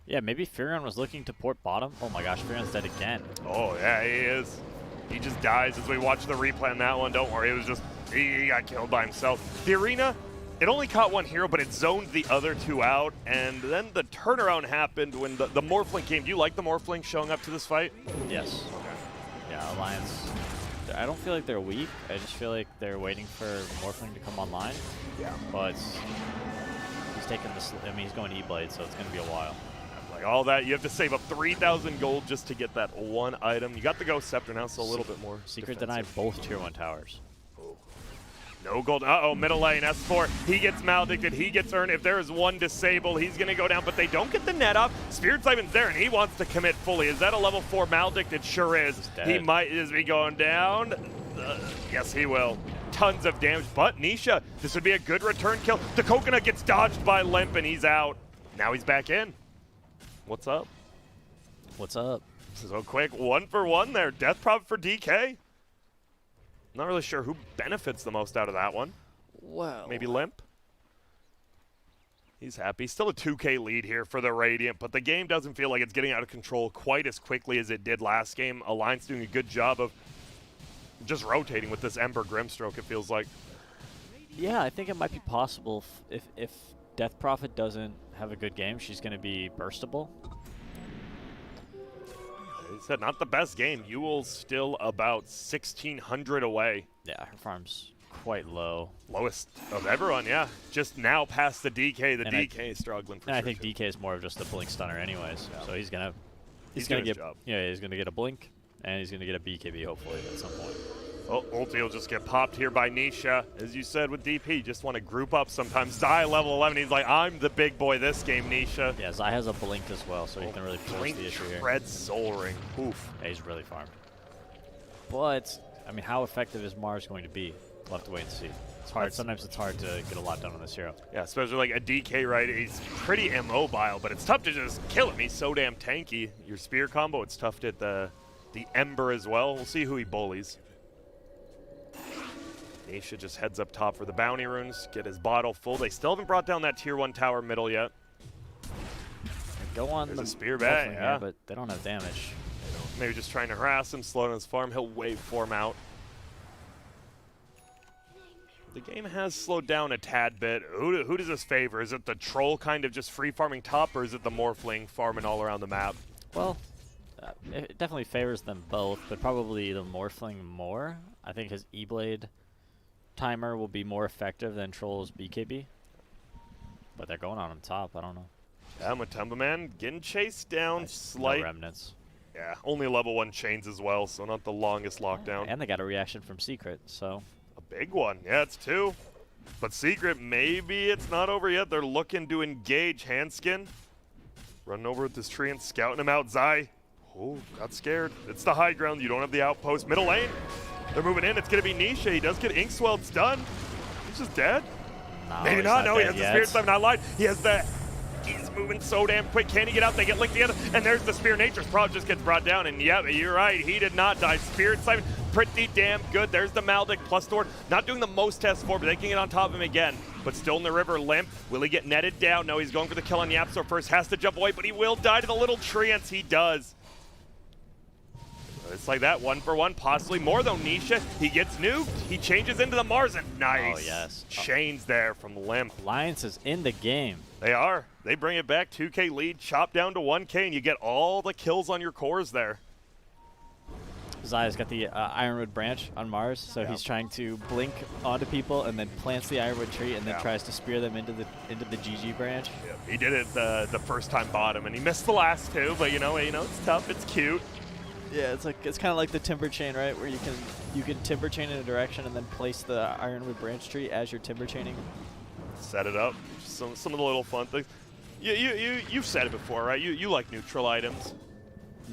Yeah, maybe Furion was looking to port bottom. Oh my gosh, Furion's dead again. Oh, yeah, he is. He just dies as we watch the replay on that one. Don't worry, it was just, he got killed by himself. The arena, it only caught one hero, but it zoned the other two out. And then the turnaround happened when the Morphling came. Do you like the Morphling showing up to this fight? Yes. Yeah, Alliance. I don't feel like they're weak. I just feel like they're waiting for Morphling to come online. Yeah. But he's taking this. I mean, he's going E-Blade, so it's going to be a while. Like all that, you have to save up 3,000 gold just to get that one item. You got the Ghost Scepter now, so a little bit more. Secret defensive. denied both tier 1 towers. Oh. No gold. Uh-oh, middle lane, S4. He gets Maledicted. He gets earned. If there is one disable, he's going to go down, but they don't get the net off. Spirit Siphon's there, and he wants to commit fully. Is that a level 4 Maledicted? Sure is. He might just be going down. Yes, he will. Tons of damage, but Nisha, this would be a good return kill. The Coconut gets dodged by Limp, and he's out. Now he's back in. What's up? What's up? So quick, 1-for-1 there. Death Prop for DK. Not really sure who benefits the most out of that one. Well, maybe Limp. He's happy. Still a 2K lead here for the Radiant, but the game doesn't feel like it's getting out of control quite as quickly as it did last game. Alliance doing a good job of just rotating with this Ember Grimstroke, it feels like. Yeah, I think it might be possible if Death Prophet doesn't have a good game, she's going to be burstable. He said not the best game. Ewell's still about 1,600 away. Yeah, her farm's quite low. Lowest of everyone, yeah. Just now past the DK. The DK is struggling for sure. I think DK is more of just a blink stunner anyways. Yeah. So he's gonna get job. Yeah, he's gonna get a blink and he's gonna get a BKB hopefully at some point. Oh, ulti will just get popped here by Nisha. As you said with DP, just want to group up sometimes. Zai level 11, he's like, I'm the big boy this game, Nisha. Yeah, Zai has a blink as well, so he can really force the issue here. Red Soul Ring. Oof. Yeah, he's really farmed. But, I mean, how effective is Mars going to be? We'll have to wait and see. It's hard. Sometimes it's hard to get a lot done on this hero. Yeah, especially like a DK, right? He's pretty immobile, but it's tough to just kill him. He's so damn tanky. Your spear combo, it's tough to hit the Ember as well. We'll see who he bullies. Nisha just heads up top for the bounty runes, get his bottle full. They still haven't brought down that tier 1 tower middle yet. Go on There's the a spear back, yeah. but they don't have damage. Maybe just trying to harass him, slow down his farm. He'll wave form out. The game has slowed down a tad bit. Who does this favor? Is it the troll kind of just free farming top, or is it the Morphling farming all around the map? Well, it definitely favors them both, but probably the Morphling more. I think his E-Blade timer will be more effective than Troll's BKB. But they're going on top, I don't know. Yeah, Matumba Man getting chased down, Nice. slight. No remnants. Yeah, only level 1 chains as well, so not the longest lockdown. And they got a reaction from Secret, so. A big one, yeah, it's 2. But Secret, maybe it's not over yet. They're looking to engage Handskin. Running over with this tree and scouting him out. Zai, oh, got scared. It's the high ground, you don't have the outpost. Middle lane, they're moving in. It's going to be Nisha. He does get Inkswelled stunned. He's just dead. No, Maybe not. No, he has the Spirit Siphon, not live. He has the... He's moving so damn quick. Can he get out? They get linked together. And there's the Spear. Nature's Prod just gets brought down. And yeah, you're right. He did not die. Spirit Siphon, pretty damn good. There's the Maldic plus Thor. Not doing the most tests for, but they can get on top of him again. But still in the river, Limp. Will he get netted down? No, he's going for the kill on Yapsor first. Has to jump away, but he will die to the little treants. He does. It's like that, 1-for-1, possibly more though. Nisha, he gets nuked. He changes into the Mars, and nice. Oh, yes. Chains there from Limp. Alliance is in the game. They are. They bring it back. 2K lead, chop down to 1K, and you get all the kills on your cores there. Zaya's got the Ironwood branch on Mars, so he's trying to blink onto people and then plants the Ironwood tree and then tries to spear them into the GG branch. Yeah, he did it the first time bottom, and he missed the last two. But you know, it's tough. It's cute. Yeah, it's kind of like the timber chain, right? Where you can timber chain in a direction and then place the Ironwood branch tree as you're timber chaining. Set it up. Some of the little fun things. You've said it before, right? You like neutral items.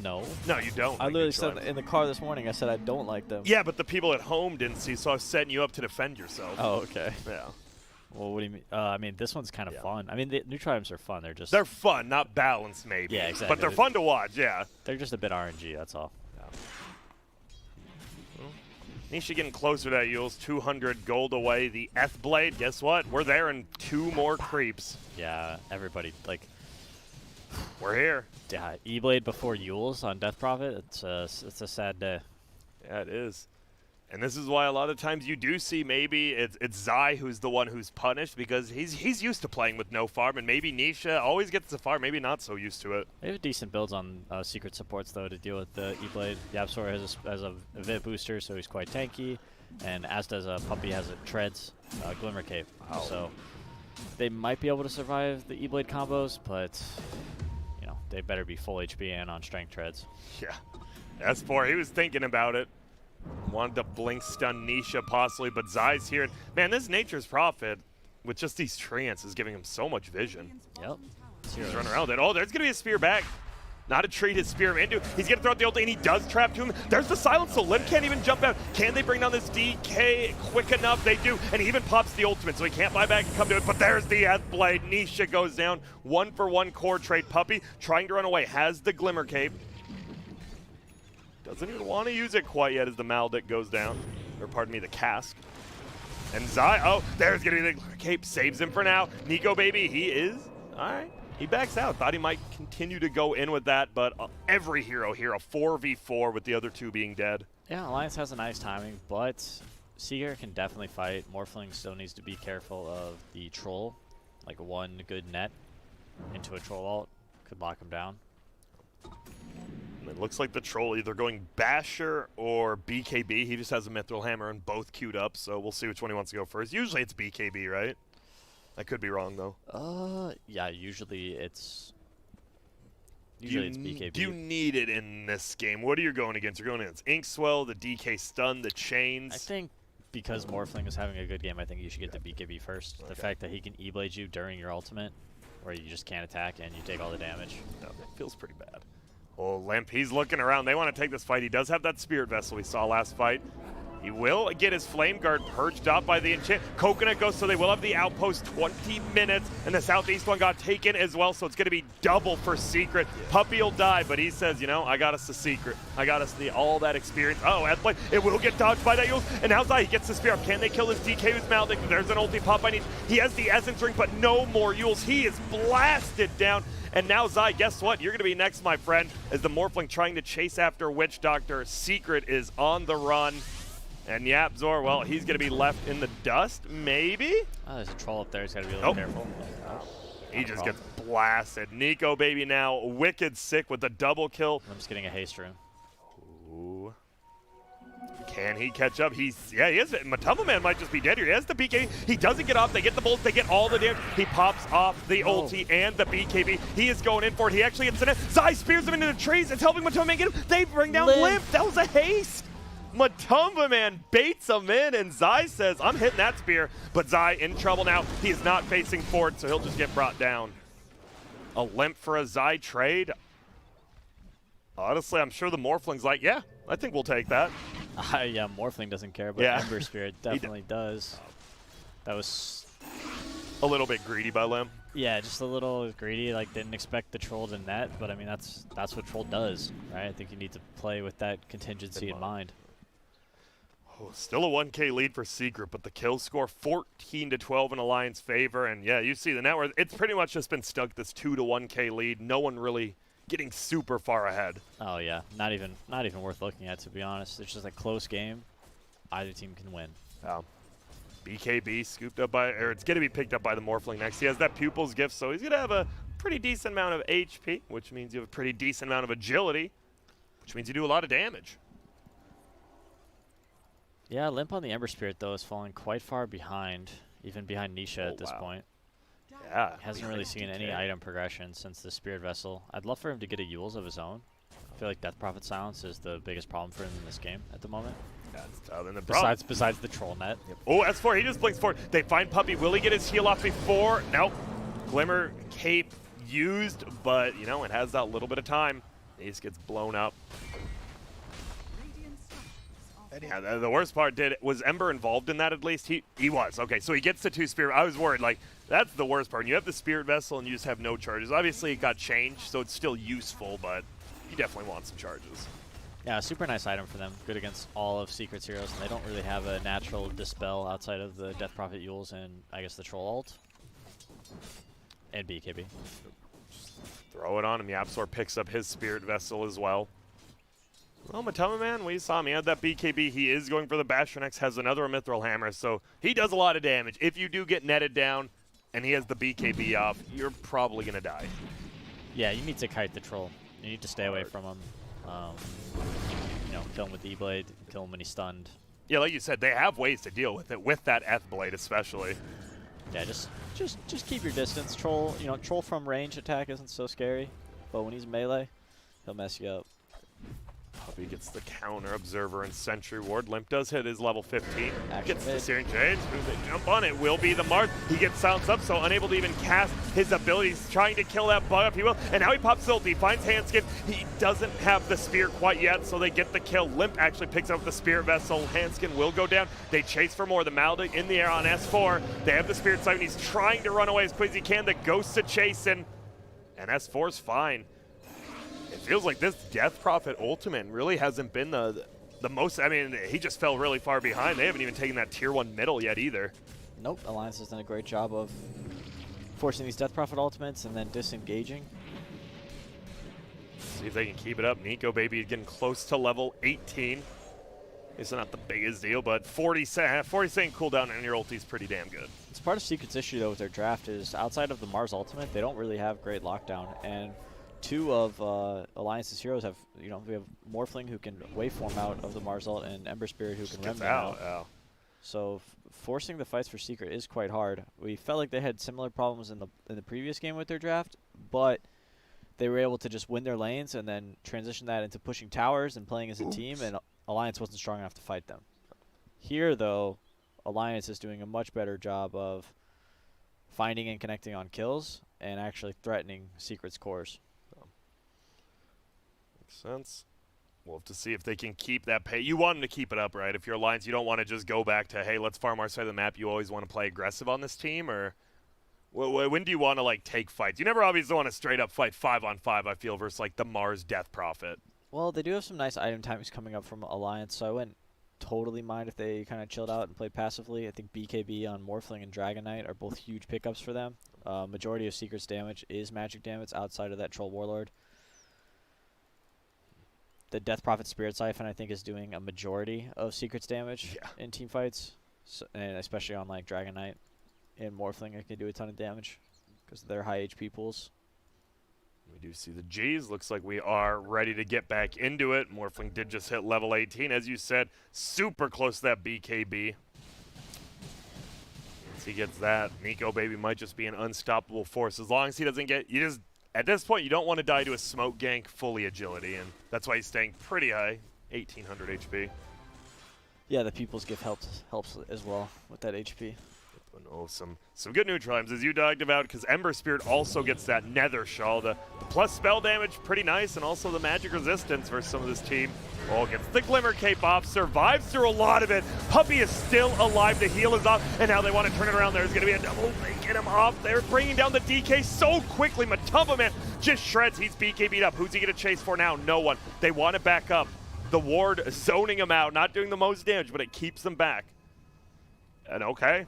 No. No, you don't. I like literally neutral said items. in the car this morning, I said I don't like them. Yeah, but the people at home didn't see, so I was setting you up to defend yourself. Oh, okay. Yeah. Well, what do you mean? I mean, this one's kind of fun. I mean, the neutral items are fun. They're fun, not balanced, maybe. Yeah, exactly. But they're fun to watch, yeah. They're just a bit RNG, that's all. Nisha getting closer to that Yule's 200 gold away. The Blade, guess what? We're there in 2 more creeps. Yeah, everybody, like... We're here. Yeah, E-Blade before Yule's on Death Prophet, it's a sad day. Yeah, it is. And this is why a lot of times you do see maybe it's Zai who's the one who's punished because he's used to playing with no farm, and maybe Nisha always gets the farm, maybe not so used to it. They have decent builds on secret supports, though, to deal with the E-Blade. Yapsor has a Vit booster, so he's quite tanky, and as does Puppy has a Treads, Glimmer Cape. Wow. So they might be able to survive the E-Blade combos, but, you know, they better be full HP and on Strength Treads. Yeah. S4, he was thinking about it. Wanted to blink stun Nisha possibly, but Zai's here. Man, this Nature's Prophet, with just these treants, is giving him so much vision. Yep. He's running around with it. Oh, there's going to be a spear back. Not a tree to spear him into. He's going to throw out the ult, and he does trap to him. There's the silence, so Lim can't even jump out. Can they bring down this DK quick enough? They do, and he even pops the ultimate, so he can't buy back and come to it. But there's the Blade. Nisha goes down. 1-for-1 core trade. Puppy trying to run away. Has the Glimmer Cape. Doesn't even want to use it quite yet as the Maldic goes down. Or pardon me, the cask. And Zai, oh, there's going to be the cape. Saves him for now. Nico, baby, he is. All right. He backs out. Thought he might continue to go in with that, but every hero here, a 4v4 with the other 2 being dead. Yeah, Alliance has a nice timing, but Seeger can definitely fight. Morphling still needs to be careful of the troll. Like one good net into a troll ult could lock him down. It looks like the troll either going Basher or BKB. He just has a Mithril Hammer and both queued up, so we'll see which one he wants to go first. Usually it's BKB, right? I could be wrong, though. Yeah, usually it's BKB. Do you need it in this game? What are you going against? You're going against Inkswell, the DK stun, the chains. I think because Morphling is having a good game, I think you should get the BKB first. Okay. The fact that he can E-Blade you during your ultimate, where you just can't attack and you take all the damage. No, that feels pretty bad. Oh, Limp, he's looking around. They want to take this fight. He does have that Spirit Vessel we saw last fight. He will get his Flame Guard purged off by the enchant. Coconut goes, so they will have the outpost 20 minutes, and the southeast one got taken as well, so it's going to be double for Secret. Puppy will die, but he says, you know, I got us the Secret. I got us all that experience. Oh, Esl, it will get dodged by that Yules, and now Zai, he gets the Spear up. Can they kill this DK who's Maldic? There's an ulti pop by Nietzsche. He has the Essence Ring, but no more Yules. He is blasted down. And now, Zai, guess what? You're going to be next, my friend, as the Morphling trying to chase after Witch Doctor. Secret is on the run. And Yapzor, well, he's going to be left in the dust, maybe? Oh, there's a troll up there. He's got to be a little careful. He just gets blasted. Nico, baby, now wicked sick with the double kill. I'm just getting a haste rune. Ooh. Can he catch up? He is. Matumba Man might just be dead here. He has the BKB. He doesn't get off. They get the bolts. They get all the damage. He pops off the ulti and the BKB. He is going in for it. He actually gets the net. Zai spears him into the trees. It's helping Matumba Man get him. They bring down Limp. That was a haste. Matumba Man baits him in, and Zai says, I'm hitting that spear. But Zai in trouble now. He is not facing forward, so he'll just get brought down. A Limp for a Zai trade. Honestly, I'm sure the Morphling's like, yeah, I think we'll take that. Yeah, Morphling doesn't care, but Ember Spirit definitely does. That was a little bit greedy by Lim. Yeah, just a little greedy. Like, didn't expect the troll to net, but I mean that's what troll does, right? I think you need to play with that contingency in mind. Oh, still a 1K lead for Secret, but the kill score 14-12 in Alliance favor, and yeah, you see the network. It's pretty much just been stuck this 2-1K lead. No one really getting super far ahead. Oh yeah, not even worth looking at, to be honest. It's just a close game. Either team can win. BKB scooped up by, or it's going to be picked up by the Morphling next. He has that Pupil's Gift, so he's going to have a pretty decent amount of HP, which means you have a pretty decent amount of agility, which means you do a lot of damage. Yeah, Limp on the Ember Spirit, though, is falling quite far behind, even behind Nisha at this point. Yeah. He hasn't really seen any item progression since the Spirit Vessel. I'd love for him to get a Yules of his own. I feel like Death Prophet Silence is the biggest problem for him in this game at the moment. Besides the troll net. Yep. Oh, S4, he just blinks forward. They find Puppey. Will he get his heal off before? Nope. Glimmer Cape used, but, you know, it has that little bit of time. Ace gets blown up. And yeah, the worst part was Ember involved in that at least? He was. Okay, so he gets the 2 Spirit. I was worried, like, that's the worst part. You have the Spirit Vessel and you just have no charges. Obviously, it got changed, so it's still useful, but you definitely want some charges. Yeah, super nice item for them. Good against all of Secret's heroes, and they don't really have a natural dispel outside of the Death Prophet Yules and, I guess, the Troll ult. And BKB. Just throw it on him. Yapsor picks up his Spirit Vessel as well. Well, Matama Man, we saw him. He had that BKB. He is going for the Bastion X, has another Mithril Hammer, so he does a lot of damage. If you do get netted down and he has the BKB off, you're probably going to die. Yeah, you need to kite the Troll. You need to stay away from him. You know, kill him with the E-Blade, kill him when he's stunned. Yeah, like you said, they have ways to deal with it, with that F-Blade especially. Yeah, just keep your distance. Troll, you know, Troll from range attack isn't so scary, but when he's melee, he'll mess you up. Puppey gets the counter, Observer, and Sentry Ward. Limp does hit his level 15. Action Gets the Searing Shades. Who they jump on it will be the Mars. He gets silenced up, so unable to even cast his abilities. Trying to kill that bug if he will. And now he pops ult. He finds Handskin. He doesn't have the spear quite yet, so they get the kill. Limp actually picks up the Spirit Vessel. Handskin will go down. They chase for more. The Maldic in the air on S4. They have the Spirit Sight, and he's trying to run away as quick as he can. The Ghosts are chasing, and S4's fine. It feels like this Death Prophet ultimate really hasn't been the most. I mean, he just fell really far behind. They haven't even taken that tier 1 middle yet either. Nope, Alliance has done a great job of forcing these Death Prophet ultimates and then disengaging. See if they can keep it up. Nico Baby is getting close to level 18. It's not the biggest deal, but 40 second cooldown on your ulti is pretty damn good. It's part of Secret's issue, though, with their draft is outside of the Mars ultimate, they don't really have great lockdown. And 2 of Alliance's heroes have, you know, we have Morphling who can waveform out of the Mars ult and Ember Spirit who can remnant out. Yeah. So forcing the fights for Secret is quite hard. We felt like they had similar problems in the previous game with their draft, but they were able to just win their lanes and then transition that into pushing towers and playing as a team, and Alliance wasn't strong enough to fight them. Here, though, Alliance is doing a much better job of finding and connecting on kills and actually threatening Secret's cores. Sense. We'll have to see if they can keep that pay. You want them to keep it up, right? If you're Alliance, you don't want to just go back to, hey, let's farm our side of the map. You always want to play aggressive on this team, or when do you want to, like, take fights? You never obviously want to straight up fight 5-on-5, I feel, versus, like, the Mars Death Prophet. Well, they do have some nice item timings coming up from Alliance, so I wouldn't totally mind if they kind of chilled out and played passively. I think BKB on Morphling and Dragon Knight are both huge pickups for them. Majority of Secret's damage is magic damage outside of that Troll Warlord. The Death Prophet Spirit Siphon, I think, is doing a majority of Secret's damage in team fights, so, and especially on like Dragon Knight and Morphling, it can do a ton of damage because of their high HP pools. We do see the G's. Looks like we are ready to get back into it. Morphling did just hit level 18, as you said, super close to that BKB. Once he gets that, Nico Baby might just be an unstoppable force as long as he doesn't get. At this point, you don't want to die to a smoke gank, fully agility, and that's why he's staying pretty high, 1800 HP. Yeah, the People's Gift helps as well with that HP. Oh, some good neutral items, as you talked about, because Ember Spirit also gets that Nether Shawl. The plus spell damage, pretty nice, and also the magic resistance versus some of this team. Oh, gets the Glimmer Cape off, survives through a lot of it. Puppey is still alive, the heal is off, and now they want to turn it around. There's going to be a double, they get him off. They're bringing down the DK so quickly. Matamba Man just shreds, he's BKB'd up. Who's he going to chase for now? No one. They want to back up. The ward zoning him out, not doing the most damage, but it keeps them back. And okay.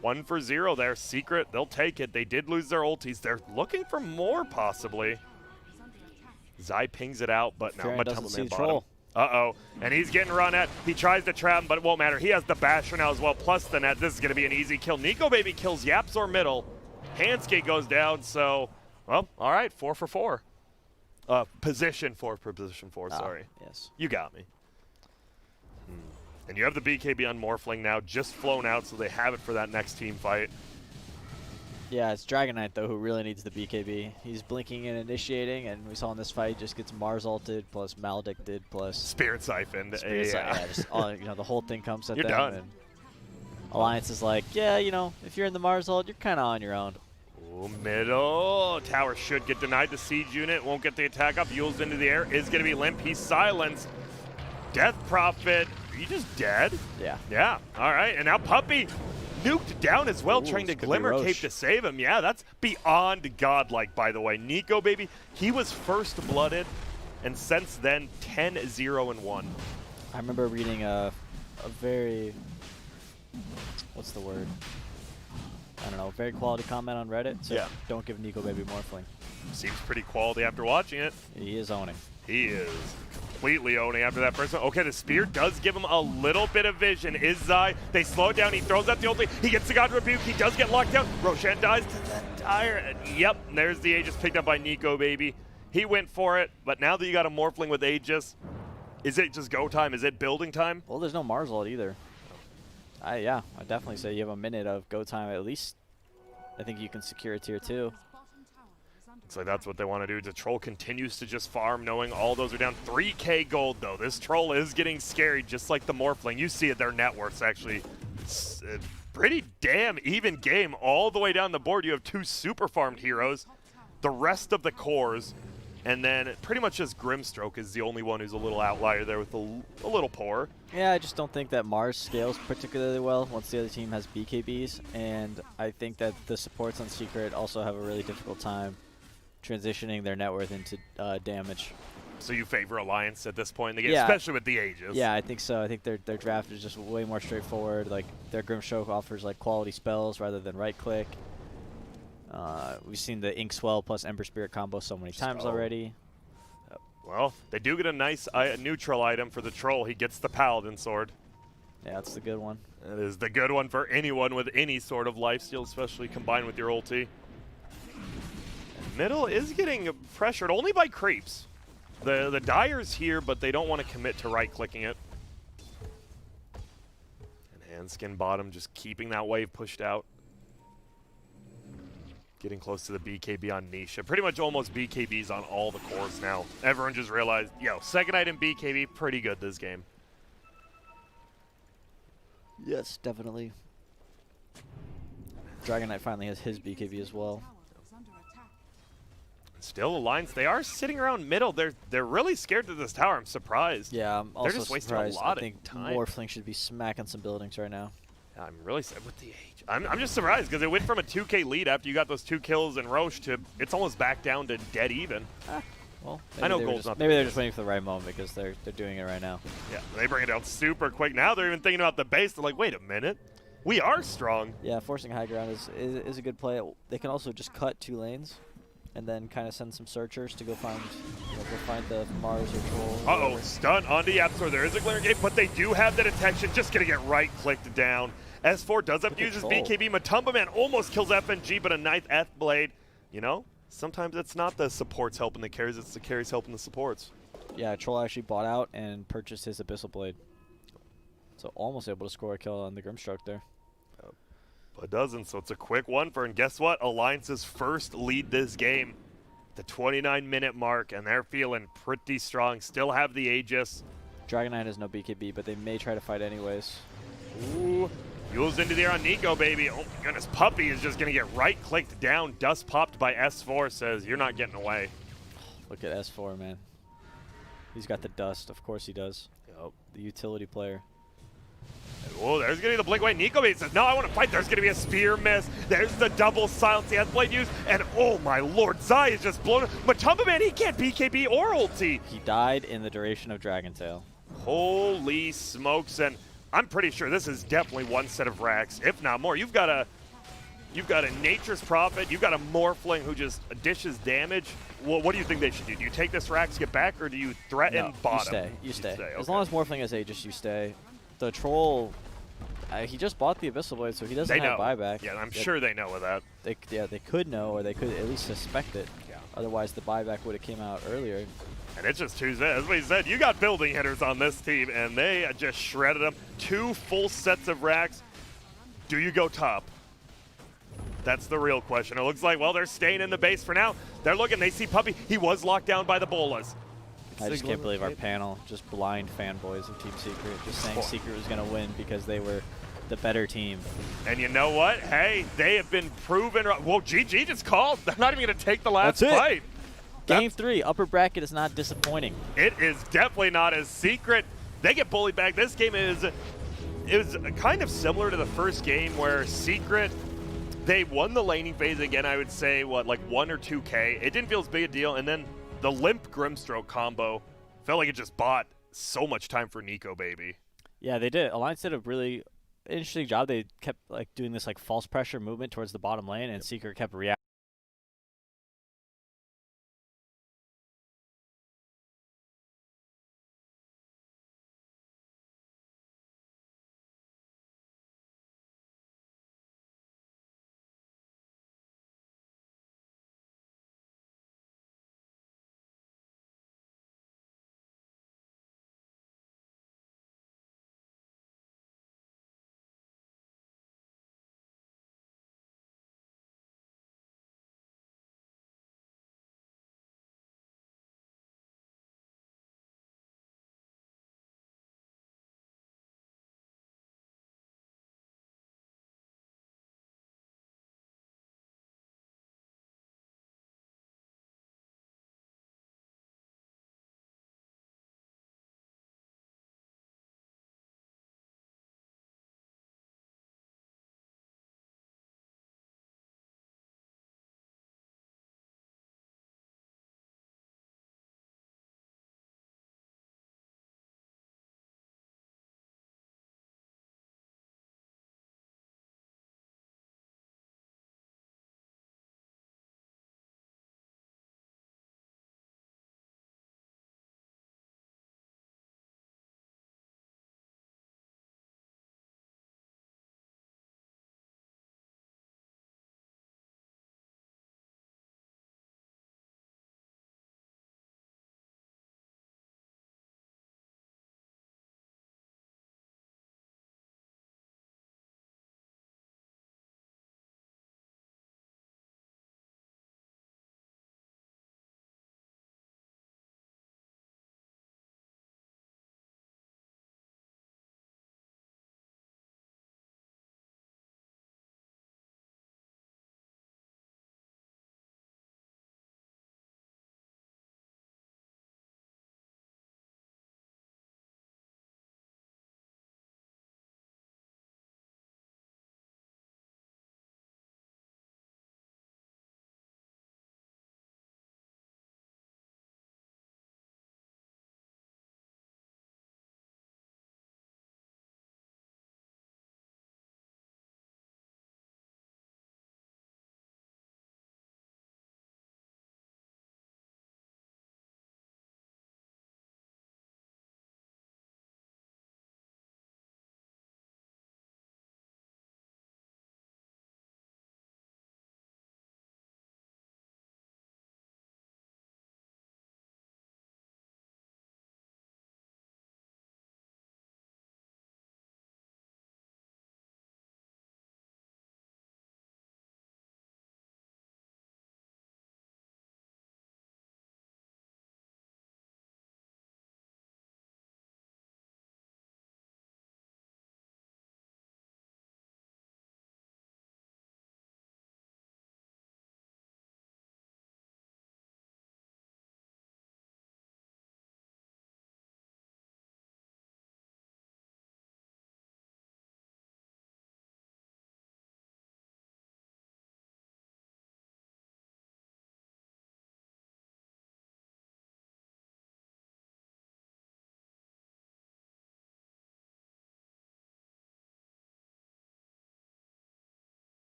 1 for 0 there. Secret, they'll take it. They did lose their ultis. They're looking for more, possibly. Zai pings it out, but now Matamba Man bottom. Uh-oh. And he's getting run at. He tries to trap him, but it won't matter. He has the Basher now as well, plus the net. This is going to be an easy kill. Nico Baby kills Yapsor middle. Handskate goes down, so, well, all right, 4 for 4. Position 4 for position 4, sorry. Yes. You got me. And you have the BKB on Morphling now, just flown out, so they have it for that next team fight. Yeah, it's Dragon Knight, though, who really needs the BKB. He's blinking and initiating, and we saw in this fight just gets Mars ulted, plus Maledicted, plus Spirit Siphoned. yeah, just all, the whole thing comes at You're them. done. And Alliance is like, yeah, if you're in the Mars ult, you're kind of on your own. Ooh, middle. Tower should get denied. The siege unit won't get the attack up. Yule's into the air. Is going to be limp. He's silenced. Death Prophet. Are you just dead? Yeah. Yeah. All right. And now Puppy nuked down as well, Ooh, trying to this could be Glimmer Cape Roche. to save him. Yeah, that's beyond godlike, by the way. Nico, baby, he was first blooded, and since then, 10-0-1. I remember reading a very, what's the word? I don't know, very quality comment on Reddit. So Yeah. don't give Nico Baby Morphling. Seems pretty quality after watching it. He is owning. He is completely owning after that first one. Okay, the spear does give him a little bit of vision. Is Zai? They slow it down. He throws out the ulti. He gets the God Rebuke. He does get locked down. Roshan dies to the tire. And yep, there's the Aegis picked up by Nico, baby. He went for it, but now that you got a Morphling with Aegis, is it just go time? Is it building time? Well, there's no Mars ult either. Yeah, I definitely say you have a minute of go time at least. I think you can secure a tier 2. So that's what they want to do. The troll continues to just farm, knowing all those are down. 3K gold, though. This troll is getting scary, just like the Morphling. You see it, their net worth's actually pretty damn even game. All the way down the board, you have 2 super farmed heroes. The rest of the cores, and then pretty much just Grimstroke is the only one who's a little outlier there with a little poor. Yeah, I just don't think that Mars scales particularly well once the other team has BKBs, and I think that the supports on Secret also have a really difficult time transitioning their net worth into damage. So you favor Alliance at this point in the game, Yeah. especially with the Aegis. Yeah, I think so. I think their draft is just way more straightforward. Like, their Grimstroke offers like quality spells rather than right click. We've seen the Inkswell plus Ember Spirit combo so many times already. Well, they do get a nice neutral item for the troll. He gets the Paladin Sword. Yeah, that's the good one. It is the good one for anyone with any sort of lifesteal, especially combined with your ulti. And middle is getting pressured only by creeps. The Dyer's here, but they don't want to commit to right-clicking it. And Handskin bottom just keeping that wave pushed out. Getting close to the BKB on Nisha. Pretty much almost BKBs on all the cores now. Everyone just realized, yo, second item BKB, pretty good this game. Yes, definitely. Dragon Knight finally has his BKB as well. Still Alliance, they are sitting around middle. They're really scared of this tower. I'm surprised. Yeah, I'm also They're just wasting surprised. a lot I think of time. Morphling should be smacking some buildings right now. I'm really sad with the age. I'm just surprised because it went from a 2K lead after you got those 2 kills in Roche to it's almost back down to dead even. Well, I know they were gold's not. maybe they're just waiting for the right moment because they're doing it right now. Yeah, they bring it down super quick. Now they're even thinking about the base. They're like, wait a minute, we are strong. Yeah, forcing high ground is a good play. They can also just cut 2 lanes, and then kind of send some searchers to go find the Mars or Troll. Uh-oh, stun onto Yapsor. There is a Glimmer Gate, but they do have the detection. Just gonna get right-clicked down. S4 does have to use his BKB. Matumba Man almost kills FNG, but a ninth F-Blade. You know, sometimes it's not the supports helping the carries, it's the carries helping the supports. Yeah, Troll actually bought out and purchased his Abyssal Blade. So almost able to score a kill on the Grimstroke there. But doesn't, so it's a quick one for, and guess what? Alliance's first lead this game. The 29-minute mark, and they're feeling pretty strong. Still have the Aegis. Dragon Knight has no BKB, but they may try to fight anyways. Ooh. Yule's into the air on Nico, baby. Oh my goodness, Puppy is just going to get right-clicked down. Dust popped by S4 says, you're not getting away. Look at S4, man. He's got the dust. Of course he does. Yep. The utility player. Oh, there's going to be the blink away. Nico baby says, no, I want to fight. There's going to be a spear miss. There's the double silence the S-Blade used. And oh my lord, Zai is just blown. Matumba Man, he can't BKB or ulti. He died in the duration of Dragon Tail. Holy smokes. And I'm pretty sure this is definitely one set of racks, if not more. You've got a Nature's Prophet, you've got a Morphling who just dishes damage. Well, what do you think they should do? Do you take this rack to get back, or do you threaten bottom? You stay. Okay. As long as Morphling has Aegis, you stay. The Troll, he just bought the Abyssal Blade, so he doesn't have buyback. Yeah, I'm sure they know of that. They could know, or they could at least suspect it. Yeah. Otherwise, the buyback would have came out earlier. And it's just Tuesday. That's what he said. You got building hitters on this team, and they just shredded them. 2 full sets of racks. Do you go top? That's the real question. It looks like, well, they're staying in the base for now. They're looking. They see Puppy. He was locked down by the bolas. I just can't believe our panel, just blind fanboys of Team Secret, just saying Secret was going to win because they were the better team. And you know what? Hey, they have been proven. Whoa, GG just called. They're not even going to take the last fight. Game 3, upper bracket is not disappointing. It is definitely not as Secret. They get bullied back. This game is kind of similar to the first game where Secret, they won the laning phase again, I would say, what, like 1 or 2K. It didn't feel as big a deal. And then the Limp Grimstroke combo felt like it just bought so much time for Nico, baby. Yeah, they did. Alliance did a really interesting job. They kept like doing this like false pressure movement towards the bottom lane, and Secret kept reacting.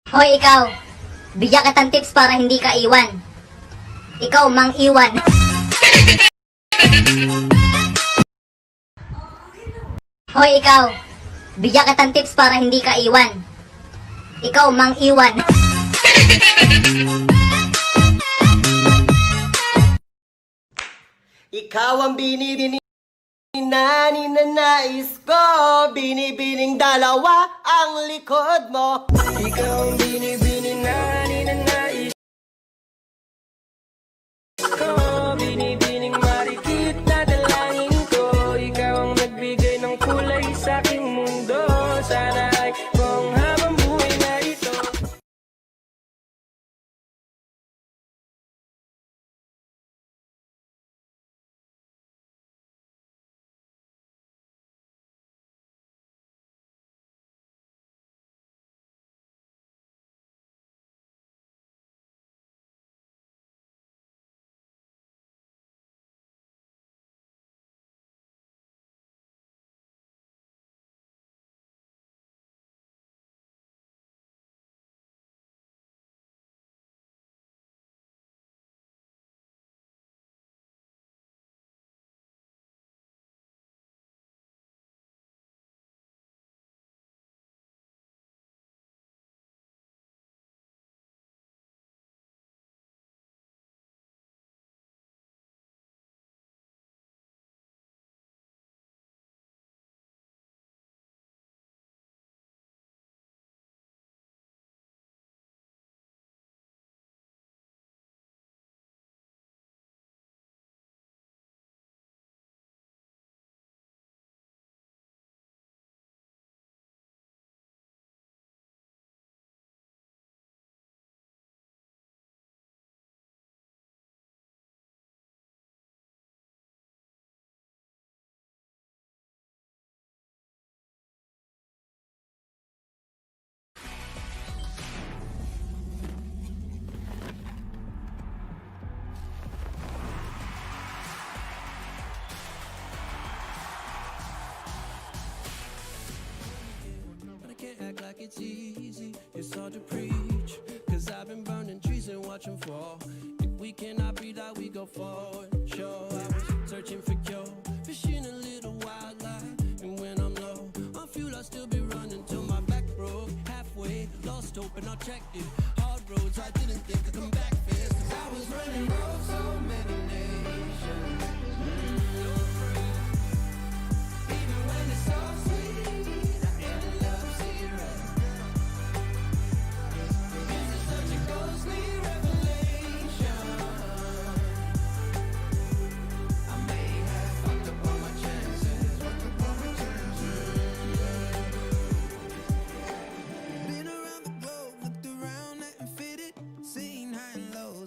Hoy ikaw, bigyan kitang tips para hindi ka iwan. Ikaw mang iwan. Hoy ikaw, bigyan kitang tips para hindi ka iwan. Ikaw mang iwan. Ikaw ang binibini na ninanais ko. Binibining dalawa ang likod mo. Ikaw ang binibini na ninanais ko. Binibining marikit na dalangin ko. Ikaw ang nagbigay ng kulay sa aking mundo. Sana ay kung habang buhay na ito. Act like it's easy, it's hard to preach. Cause I've been burning trees and watching fall. If we cannot be that, we go forward. Sure, I was searching for cure, fishing a little wildlife. And when I'm low on fuel, I'll still be running till my back broke. Halfway, lost hope and I checked it. Hard roads, I didn't think I'd come back fast. Cause I was running roads so many nations. Even when it's so sweet, I ended up zero.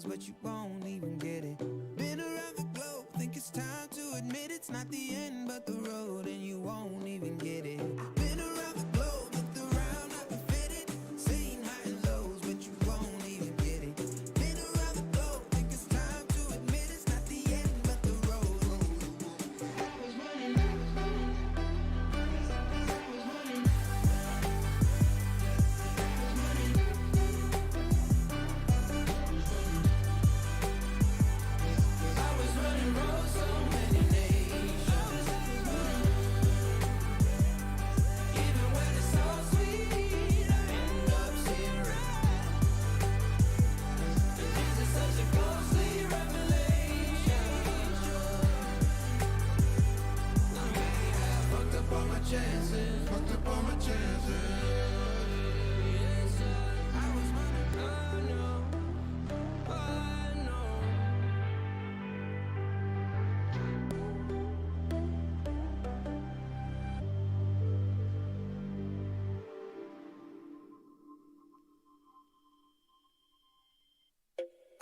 But you won't even get it. Been around the globe, think it's time to admit it's not the end, but the road, and you won't even get it. Been around the globe, looked around, not fitted, seen high and lows, but you won't even get it. Been around the globe, think it's time to admit it's not the end, but the road.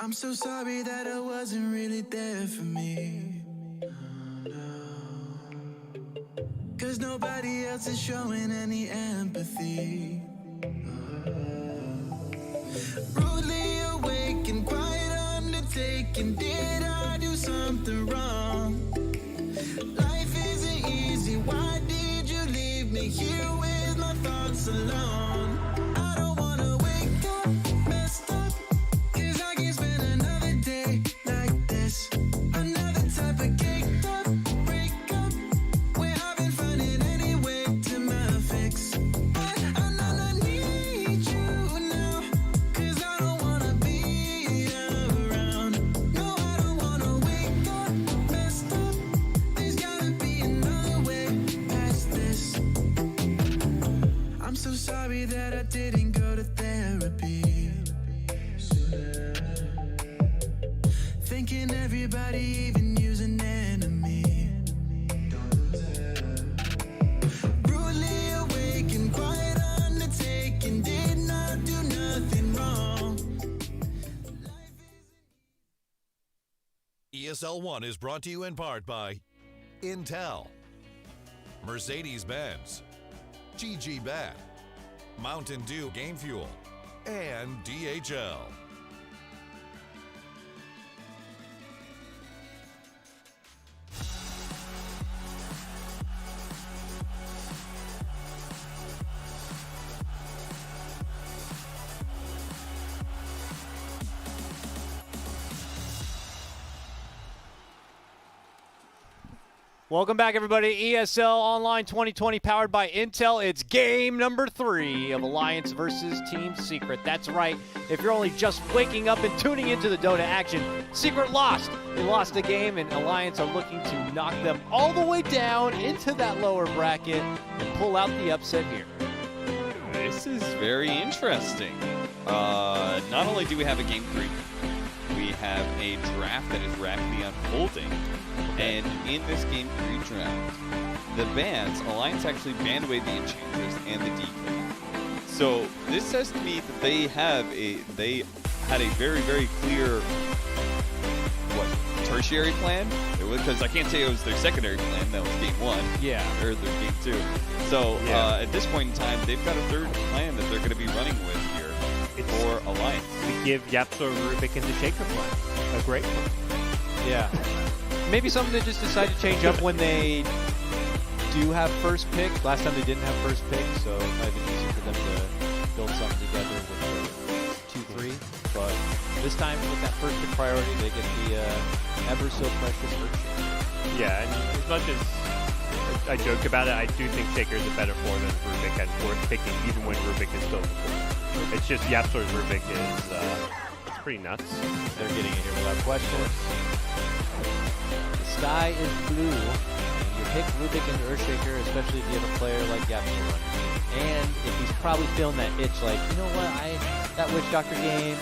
I'm so sorry that I wasn't really there for me. Cause nobody else is showing any empathy. Rudely awake and quite undertaken. Did I do something wrong? Life isn't easy. Why did you leave me here with my thoughts alone? I don't wanna wake up thinking everybody even use an enemy. Brutally awake and quiet undertaking, did not do nothing wrong. ESL One is brought to you in part by Intel, Mercedes-Benz, GG Bet, Mountain Dew Game Fuel, and DHL. Welcome back, everybody. ESL Online 2020 powered by Intel. It's game number 3 of Alliance versus Team Secret. That's right. If you're only just waking up and tuning into the Dota action, Secret lost. They lost a game, and Alliance are looking to knock them all the way down into that lower bracket and pull out the upset here. This is very interesting. Not only do we have a game 3, we have a draft that is rapidly unfolding. And in this game 3 draft, the bans, Alliance actually banned away the Enchantress and the DK. So this says to me that they had a very, very clear, tertiary plan? Because I can't say it was their secondary plan, that was game 1. Yeah. Or their game 2. So at this point in time, they've got a third plan that they're going to be running with here for Alliance. To give Yapsor, Rubik, and the Shaker plan. A great one. Yeah. Maybe something they just decide to change up when they do have first pick. Last time they didn't have first pick, so it might have been easier for them to build something together with the 2-3. But this time, with that first pick priority, they get the ever so precious Earthshaker. Yeah, and as much as I joke about it, I do think Shaker is a better 4 than Rubik and worth picking, even when Rubik is still in the 4. It's just Yapsor's Rubik is it's pretty nuts. They're getting it here without question. The sky is blue. You pick Rubik and Earthshaker, especially if you have a player like Yapsor. And if he's probably feeling that itch, like, you know what, that Witch Doctor game,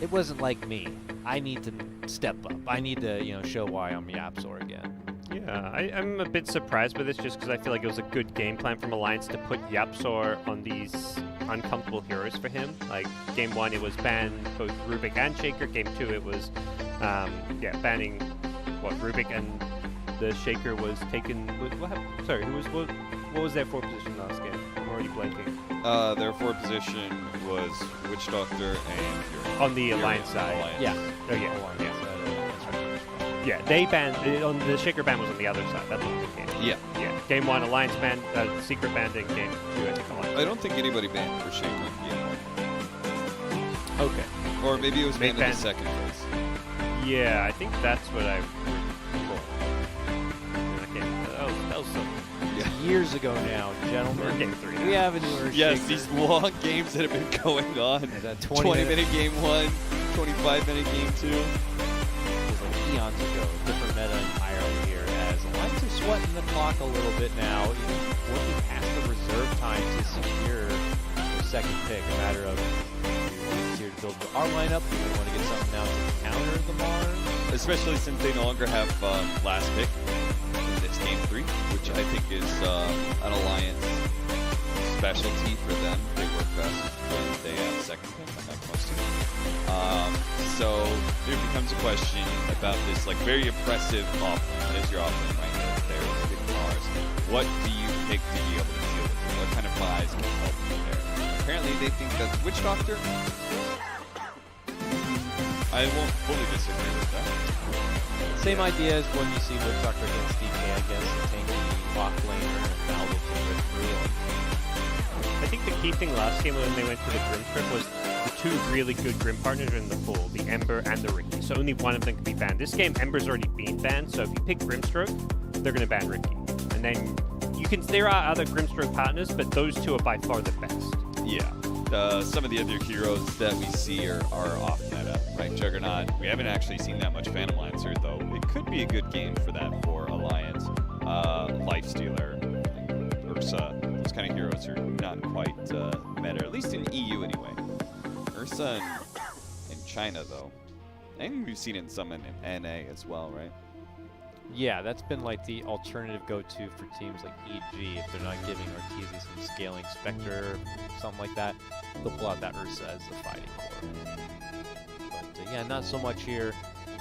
it wasn't like me. I need to step up. I need to, show why I'm Yapsor again. Yeah, I'm a bit surprised by this just because I feel like it was a good game plan from Alliance to put Yapsor on these uncomfortable heroes for him. Like, game 1, it was ban both Rubik and Shaker. Game 2, it was, banning, Rubik and the Shaker was taken. What happened? Sorry, what was their 4 position last game? I'm already blanking. Their 4 position was Witch Doctor and Fury. On the Alliance side. Alliance. Yeah. Oh, yeah. Yeah, they banned, on the Shaker ban was on the other side. That's what the game. Yeah. Yeah. Game 1, Alliance banned, Secret banned in game 2, I think Alliance. I don't think anybody banned for Shaker in game 1. Okay. Or maybe it was banned in the banned- second phase. Yeah, I think that's what I recall. That was some Years ago now, gentlemen. game 3 now. We have a new Earthshaker. Yes, these long games that have been going on. That 20-minute game 1, 25-minute game 2. Eons ago, different meta entirely here, as Alliance is sweating the clock a little bit now, even working past the reserve time to secure their second pick. A matter of, do we want here to build our lineup? Do we want to get something out to counter the Mars? Especially since they no longer have last pick in this game 3, which I think is an Alliance specialty for them. They work best when they have second pick, like most teams. So there becomes a question about this very impressive offering. That is your offering right there with Mars. What do you pick to be able to deal with it? What kind of buys can help you there? Apparently they think that Witch Doctor. I won't fully disagree with that. Same idea as when you see Witch Doctor against DK, I guess, the tanky bot laner, and now they can rip through. I think the key thing last game when they went to the Grim Strip was the 2 really good Grim partners are in the pool, the Ember and the Ricky. So only one of them can be banned. This game, Ember's already been banned, so if you pick Grimstroke, they're going to ban Ricky. And then there are other Grimstroke partners, but those 2 are by far the best. Yeah. Some of the other heroes that we see are off meta, right? Juggernaut. We haven't actually seen that much Phantom Lancer, though. It could be a good game for that for Alliance. Lifestealer, Ursa. Those kind of heroes are not quite meta, at least in EU anyway. Ursa in China, though, And we've seen it in some in NA as well, right? Yeah, that's been like the alternative go-to for teams like EG. If they're not giving Ortiz some scaling Spectre, something like that, they'll pull out that Ursa as the fighting core. But yeah, not so much here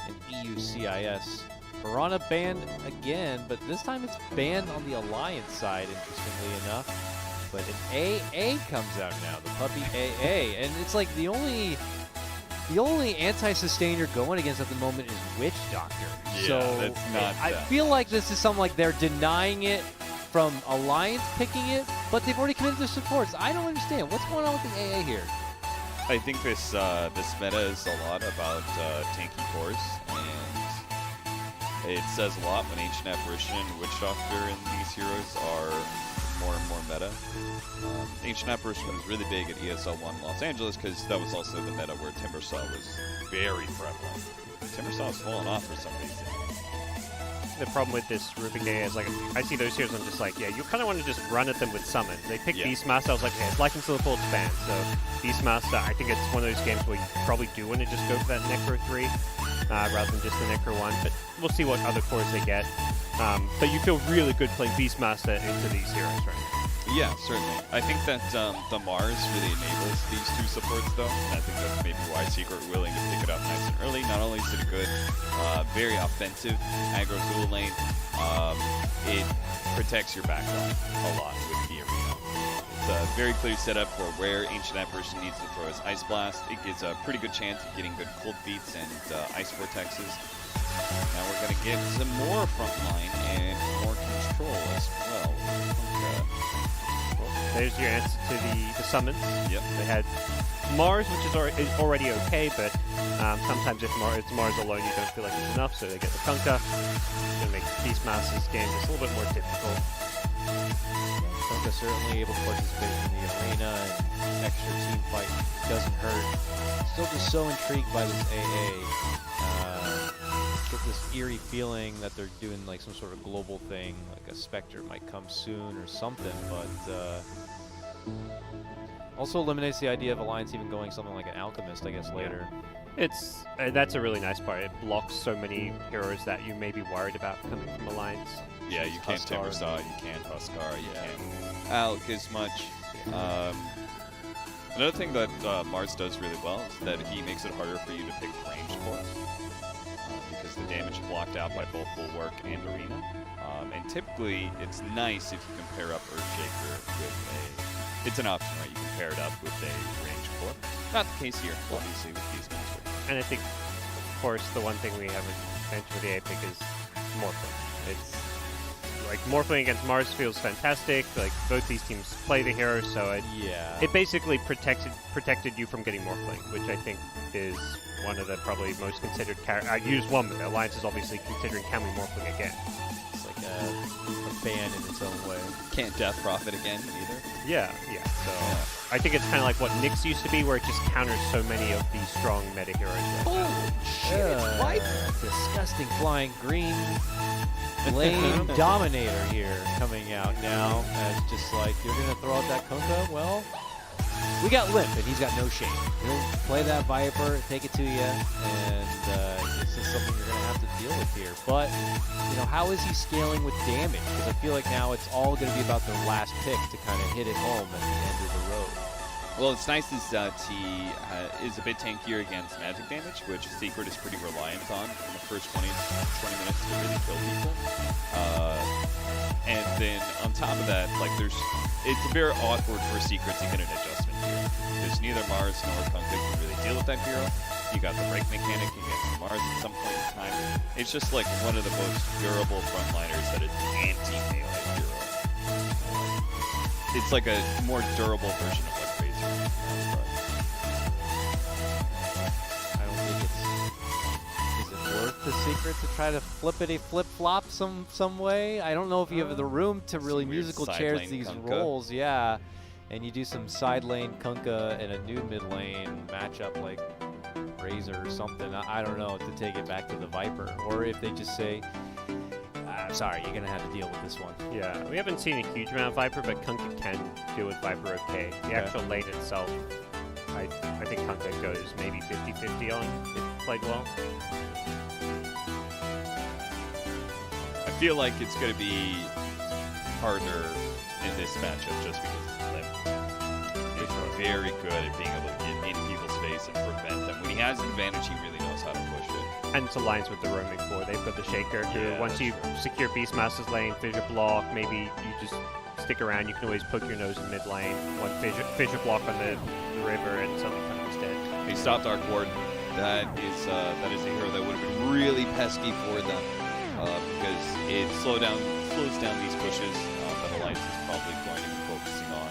in EU CIS. Piranha banned again, but this time it's banned on the Alliance side, interestingly enough. But an AA comes out now, the puppy AA, and it's like the only anti-sustain you're going against at the moment is Witch Doctor. Yeah, so that's not I feel like this is something like they're denying it from Alliance picking it, but they've already committed their supports. I don't understand. What's going on with the AA here? I think this meta is a lot about tanky cores, and it says a lot when Ancient Apparition and Witch Doctor and these heroes are more and more meta. Ancient Apparition was really big at ESL 1 Los Angeles because that was also the meta where Timbersaw was very prevalent. Timbersaw's fallen off for some reason. The problem with this Rubik AA is, like, I see those heroes, I'm just like, yeah, you kind of want to just run at them with summon. They picked Beastmaster, I was like, okay, it's License to the Full Expand, so Beastmaster, I think it's one of those games where you probably do want to just go for that Necro 3 rather than just the Necro 1, but we'll see what other cores they get. But you feel really good playing Beastmaster into these heroes right now. Yeah, certainly. I think that the Mars really enables these two supports, though. And I think that's maybe why Secret were willing to pick it up nice and early. Not only is it a good, very offensive aggro dual lane, it protects your backline a lot with the arena. It's a very clear setup for where Ancient Apparition needs to throw his Ice Blast. It gives a pretty good chance of getting good cold beats and Ice Vortexes. Now we're going to get some more frontline and more control as well. There's your answer to the summons. Yep. They had Mars, which is already okay, but sometimes if it's Mars alone, you don't feel like it's enough, so they get the Kunkka. It's going to make Beastmaster's game just a little bit more difficult. Kunkka certainly able to participate in the arena, and extra team fight doesn't hurt. Still just so intrigued by this AA. Get this eerie feeling that they're doing like some sort of global thing, like a Spectre might come soon or something, but also eliminates the idea of Alliance even going something like an Alchemist, I guess, later. It's that's a really nice part. It blocks so many heroes that you may be worried about coming from Alliance. Yeah, you can't Timbersaw, you can't Huskar, you can't Alk as much. Another thing that Mars does really well is that he makes it harder for you to pick ranged cores. Because the damage is blocked out by both Bulwark and Arena. And typically, it's nice if you can pair up Earthshaker with it's an option, right? You can pair it up with a ranged core. Not the case here, obviously, with Beastmaster. And I think, of course, the one thing we haven't mentioned with the A pick is Morphling. It's like Morphling against Mars feels fantastic. Like both these teams play the hero, so it basically protected you from getting Morphling, which I think is one of the probably most considered characters. I use one, but Alliance is obviously considering can we Morphling again. It's like a ban in its own way. Can't Death Prophet again either. Yeah. So I think it's kind of like what Nyx used to be, where it just counters so many of these strong meta heroes. Holy shit! Disgusting flying green lane dominator here coming out now. As just like you're gonna throw out that Kunkka. Well, we got Limp, and he's got no shame. He'll play that Viper, take it to you, and this is something you're going to have to deal with here. But, you know, how is he scaling with damage? Because I feel like now it's all going to be about their last pick to kind of hit it home at the end of the road. Well, it's nice is that he is a bit tankier against magic damage, which Secret is pretty reliant on in the first 20 minutes to really kill people. And then on top of that, like it's very awkward for Secret to get an adjustment here. There's neither Mars nor Kunkka can really deal with that hero. You got the break mechanic against Mars at some point in time. It's just like one of the most durable frontliners that is anti-melee hero. It's like a more durable version of like Razor. I don't think is it worth the Secret to try to flip-flop some way? I don't know if you have the room to really musical chairs these roles, and you do some side lane Kunkka and a new mid lane matchup like Razor or something. I don't know, to take it back to the Viper, or if they just say, sorry, you're going to have to deal with this one. Yeah, we haven't seen a huge amount of Viper, but Kunkka can deal with Viper okay. The actual lane itself, I think Kunkka goes maybe 50-50 on if played well. feel like it's going to be harder in this matchup just because of them. He's very good at being able to get in people's face and prevent them. When he has an advantage, he really knows how to push it. And it's Alliance with the roaming 4. They've got the Shaker, who once you secure Beastmaster's lane, fissure block, maybe you just stick around. You can always poke your nose in mid lane. One fissure block on the river, and something comes dead. He stopped Dark Ward. That is a hero that would have been really pesky for them because it slows down these pushes that Alliance is probably going to be focusing on.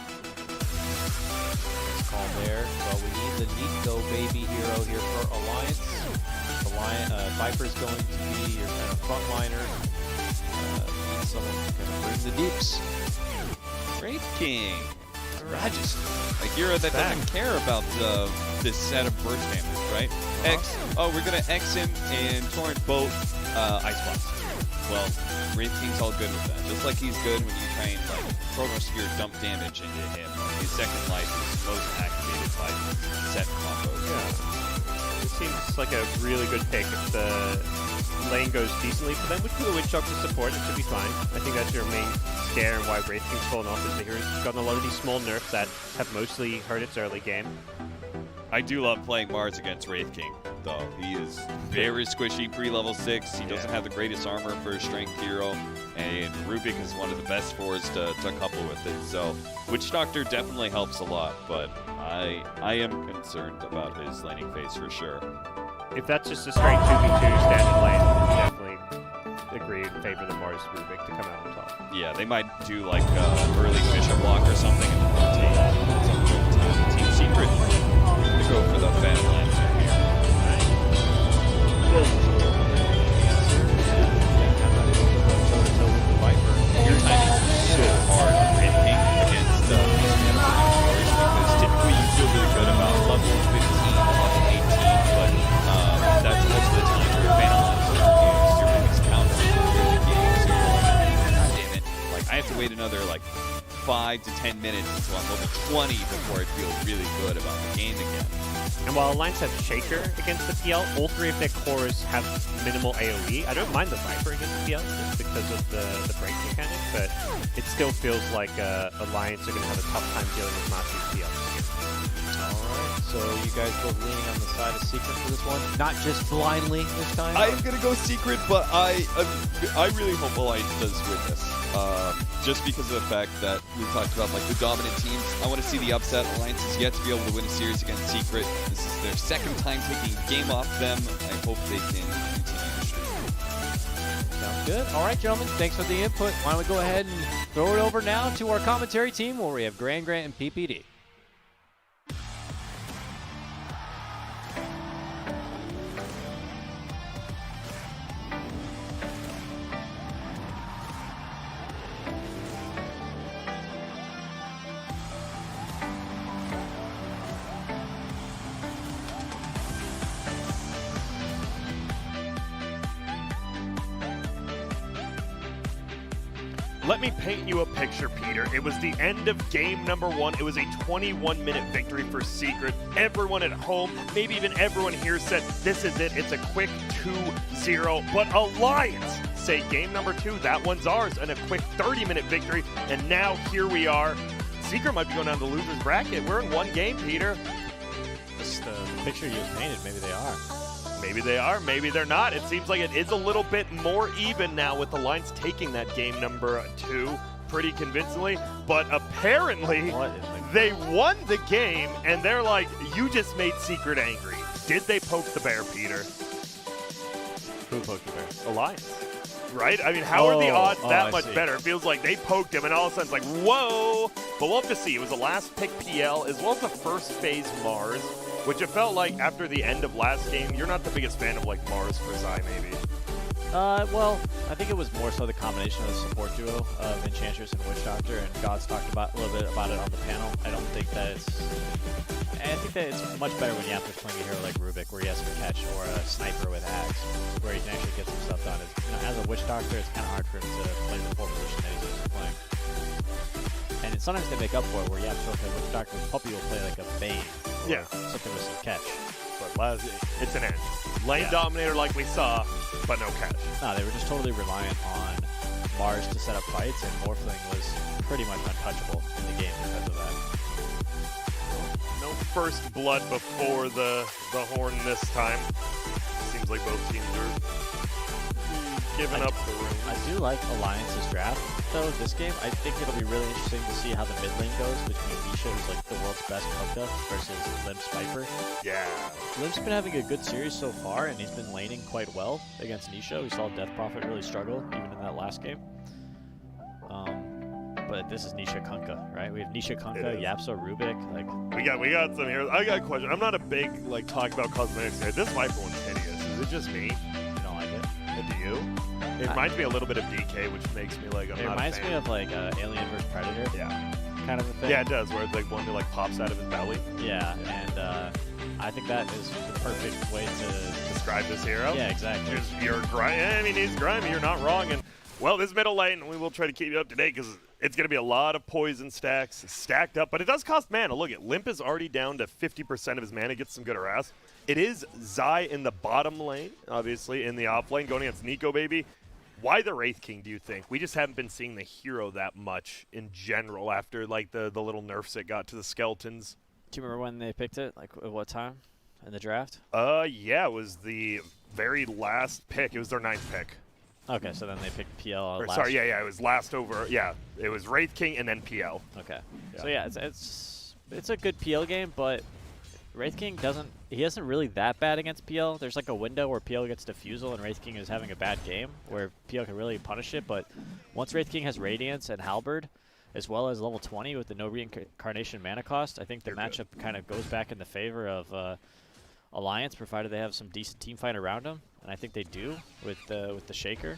Nice call there. Well, we need the Nico baby hero here for Alliance. Viper's going to be your kind of frontliner. Need someone to kind of bring the deeps. Wraith King. Register. A hero that doesn't care about this set of burst damage, right? We're going to X him and torrent both Ice Blast. Well, Wraith King's all good with that. Just like he's good when you try and Chronosphere dump damage into him. His second life is most activated by set combos. Yeah. It seems like a really good pick. If the lane goes decently for them, with the Witch Doctor support, it should be fine. I think that's your main scare and why Wraith King's fallen off, is the hero's gotten a lot of these small nerfs that have mostly hurt its early game. I do love playing Mars against Wraith King, though. He is very squishy pre-level 6. He doesn't have the greatest armor for a strength hero, and Rubik is one of the best fours to couple with it. So Witch Doctor definitely helps a lot, but I am concerned about his laning phase for sure. If that's just a straight 2v2 standard lane, definitely agree in favor of the Mars Rubik to come out on top. Yeah, they might do like early Fisher block or something and rotate Team Secret to go for the Fan Lancer here. You're timing so hard on Wraith King against because typically you feel really good about level 15, level 18, but that's most of the time where Fan Lancer is your biggest counter in the game. So you're like, God damn it. Like, I have to wait another like 5 to 10 minutes until I'm level 20 before I feel really good about the game again. And while Alliance have Shaker against the PL, all three of their cores have minimal AoE. I don't mind the Viper against the PL just because of the break mechanic, but it still feels like Alliance are going to have a tough time dealing with Master's PL. Alright, so you guys both leaning on the side of Secret for this one? Not just blindly this time? I'm going to go Secret, but I really hope Alliance does win this. Just because of the fact that we talked about like the dominant teams. I want to see the upset. Alliance is yet to be able to win a series against Secret. This is their second time taking a game off them. I hope they can continue the streak. Sounds good. All right, gentlemen, thanks for the input. Why don't we go ahead and throw it over now to our commentary team where we have Grant and PPD. Let me paint you a picture, Peter. It was the end of game number 1. It was a 21-minute victory for Secret. Everyone at home, maybe even everyone here said, this is it. It's a quick 2-0. But Alliance say game number 2, that one's ours, and a quick 30-minute victory. And now here we are. Secret might be going down the loser's bracket. We're in one game, Peter. Just the picture you just painted, maybe they are. Maybe they are, maybe they're not. It seems like it is a little bit more even now with the Alliance taking that game number 2 pretty convincingly. But apparently, they won the game, and they're like, you just made Secret angry. Did they poke the bear, Peter? Who poked the bear? Alliance. Right? I mean, how are the odds that much better? It feels like they poked him, and all of a sudden it's like, whoa! But we'll have to see. It was the last pick PL, as well as the first phase Mars, which it felt like after the end of last game, you're not the biggest fan of like Mars for Zai, maybe. Well, I think it was more so the combination of the support duo of Enchantress and Witch Doctor, and God's talked about a little bit about it on the panel. I think that it's much better when Yapper's playing a hero like Rubik, where he has to catch, or a sniper with Axe, where he can actually get some stuff done. As a Witch Doctor, it's kind of hard for him to play the full position that he's used to playing. And sometimes they make up for it, where Yapper will play Witch Doctor, with Puppy will play like a Bane, or something with some catch. But it's an end. Lane dominator like we saw, but no catch. No, they were just totally reliant on bars to set up fights, and Morphling was pretty much untouchable in the game because of that. No first blood before the horn this time. Seems like both teams are giving up the room. I do like Alliance's draft, though, this game. I think it'll be really interesting to see how the mid lane goes between Nisha, who's like the world's best Kunkka, versus Limp's Viper. Yeah. Limp's been having a good series so far, and he's been laning quite well against Nisha. We saw Death Prophet really struggle, even in that last game. But this is Nisha Kunkka, right? We have Nisha Kunkka, Yapso, Rubik. Like we got some here. I got a question. I'm not a big talk about cosmetics here. This Viper one's hideous. Is it just me? I don't like it. Do you? It reminds me a little bit of DK, which makes me like I'm not a fan. It reminds me of like Alien vs Predator. Yeah. Kind of a thing. Yeah, it does. Where it's like one that pops out of his belly. Yeah, and I think that is the perfect way to describe this hero. Yeah, exactly. You're grimy. I mean, he's grimy. You're not wrong. And well, this middle lane, we will try to keep you up to date because it's going to be a lot of poison stacks stacked up, but it does cost mana. Look, Limp is already down to 50% of his mana. Gets some good harass. It is Zai in the bottom lane, obviously, in the off lane, going against Nico, baby. Why the Wraith King, do you think? We just haven't been seeing the hero that much in general after, like, the little nerfs it got to the skeletons. Do you remember when they picked it? Like, at what time in the draft? Yeah, it was the very last pick. It was their 9th pick. Okay, so then they picked PL last. Sorry, yeah, it was last over. Yeah, it was Wraith King and then PL. Okay. Yeah. So yeah, it's a good PL game, but Wraith King hasn't really that bad against PL. There's like a window where PL gets Diffusal and Wraith King is having a bad game where PL can really punish it, but once Wraith King has Radiance and Halberd, as well as level 20 with the no reincarnation mana cost, I think the matchup kind of goes back in the favor of Alliance, provided they have some decent team fight around them, and I think they do with the Shaker.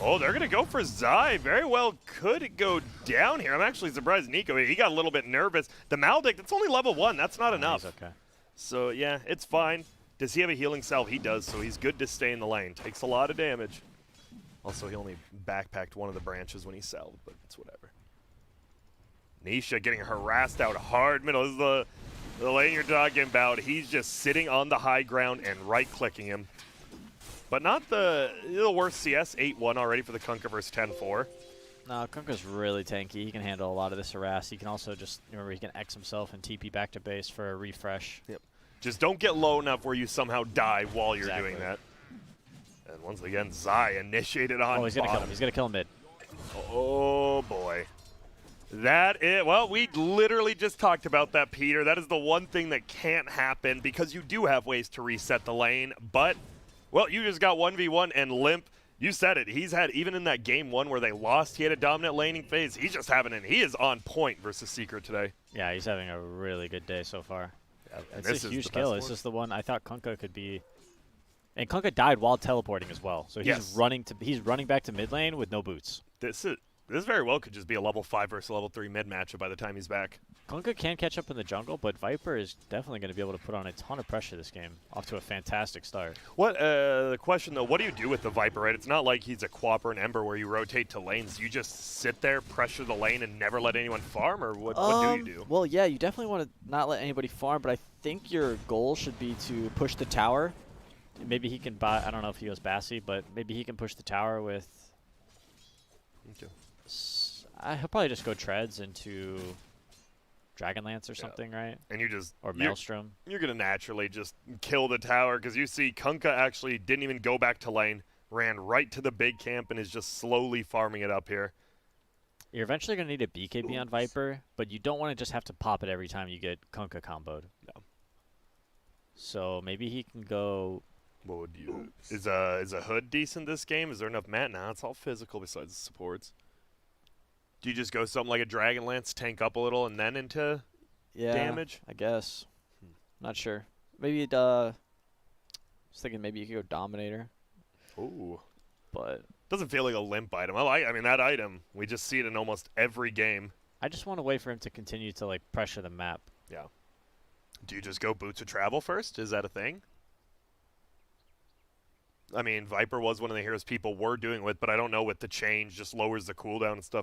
Oh, they're going to go for Zai. Very well could go down here. I'm actually surprised Nico, he got a little bit nervous. The Maldic, that's only level 1. That's not enough. He's okay. So, yeah, it's fine. Does he have a healing salve? He does, so he's good to stay in the lane. Takes a lot of damage. Also, he only backpacked one of the branches when he salved, but it's whatever. Nisha getting harassed out hard middle. This is the lane you're talking about. He's just sitting on the high ground and right-clicking him. But not the worst CS, 8-1 already for the Kunkka versus 10-4. No, Kunkka's really tanky. He can handle a lot of this harass. He can also just, remember, he can X himself and TP back to base for a refresh. Yep. Just don't get low enough where you somehow die while you're doing that. And once again, Zai initiated on he's going to kill him. He's going to kill him mid. Oh, boy. Well, we literally just talked about that, Peter. That is the one thing that can't happen because you do have ways to reset the lane. But, well, you just got 1v1 and Limp. You said it. He's had, even in that game 1 where they lost, he had a dominant laning phase. He's just having it. He is on point versus Secret today. Yeah, he's having a really good day so far. Yeah, it's a huge kill. This is the one I thought Kunkka could be. And Kunkka died while teleporting as well. So he's running back to mid lane with no boots. This very well could just be a level 5 versus level 3 mid matchup by the time he's back. Kunkka can catch up in the jungle, but Viper is definitely going to be able to put on a ton of pressure this game. Off to a fantastic start. The question, though, what do you do with the Viper, right? It's not like he's a Quapper and Ember where you rotate to lanes. You just sit there, pressure the lane, and never let anyone farm, or what do you do? Well, yeah, you definitely want to not let anybody farm, but I think your goal should be to push the tower. Maybe he can buy, I don't know if he goes Bassi, but maybe he can push the tower with... Okay. He'll probably just go Treads into Dragonlance or something, right? And or Maelstrom. You're going to naturally just kill the tower because you see Kunkka actually didn't even go back to lane, ran right to the big camp and is just slowly farming it up here. You're eventually going to need a BKB on Viper, but you don't want to just have to pop it every time you get Kunkka comboed. No. So maybe he can go... What would you... Is a Hood decent this game? Is there enough mat? Nah, it's all physical besides the supports. Do you just go something like a Dragonlance, tank up a little, and then into damage? I guess. Not sure. Maybe I was thinking maybe you could go Dominator. Ooh. But doesn't feel like a limp item. I mean, that item, we just see it in almost every game. I just want to wait for him to continue to pressure the map. Yeah. Do you just go Boots of Travel first? Is that a thing? I mean, Viper was one of the heroes people were doing with, but I don't know with the change, just lowers the cooldown and stuff.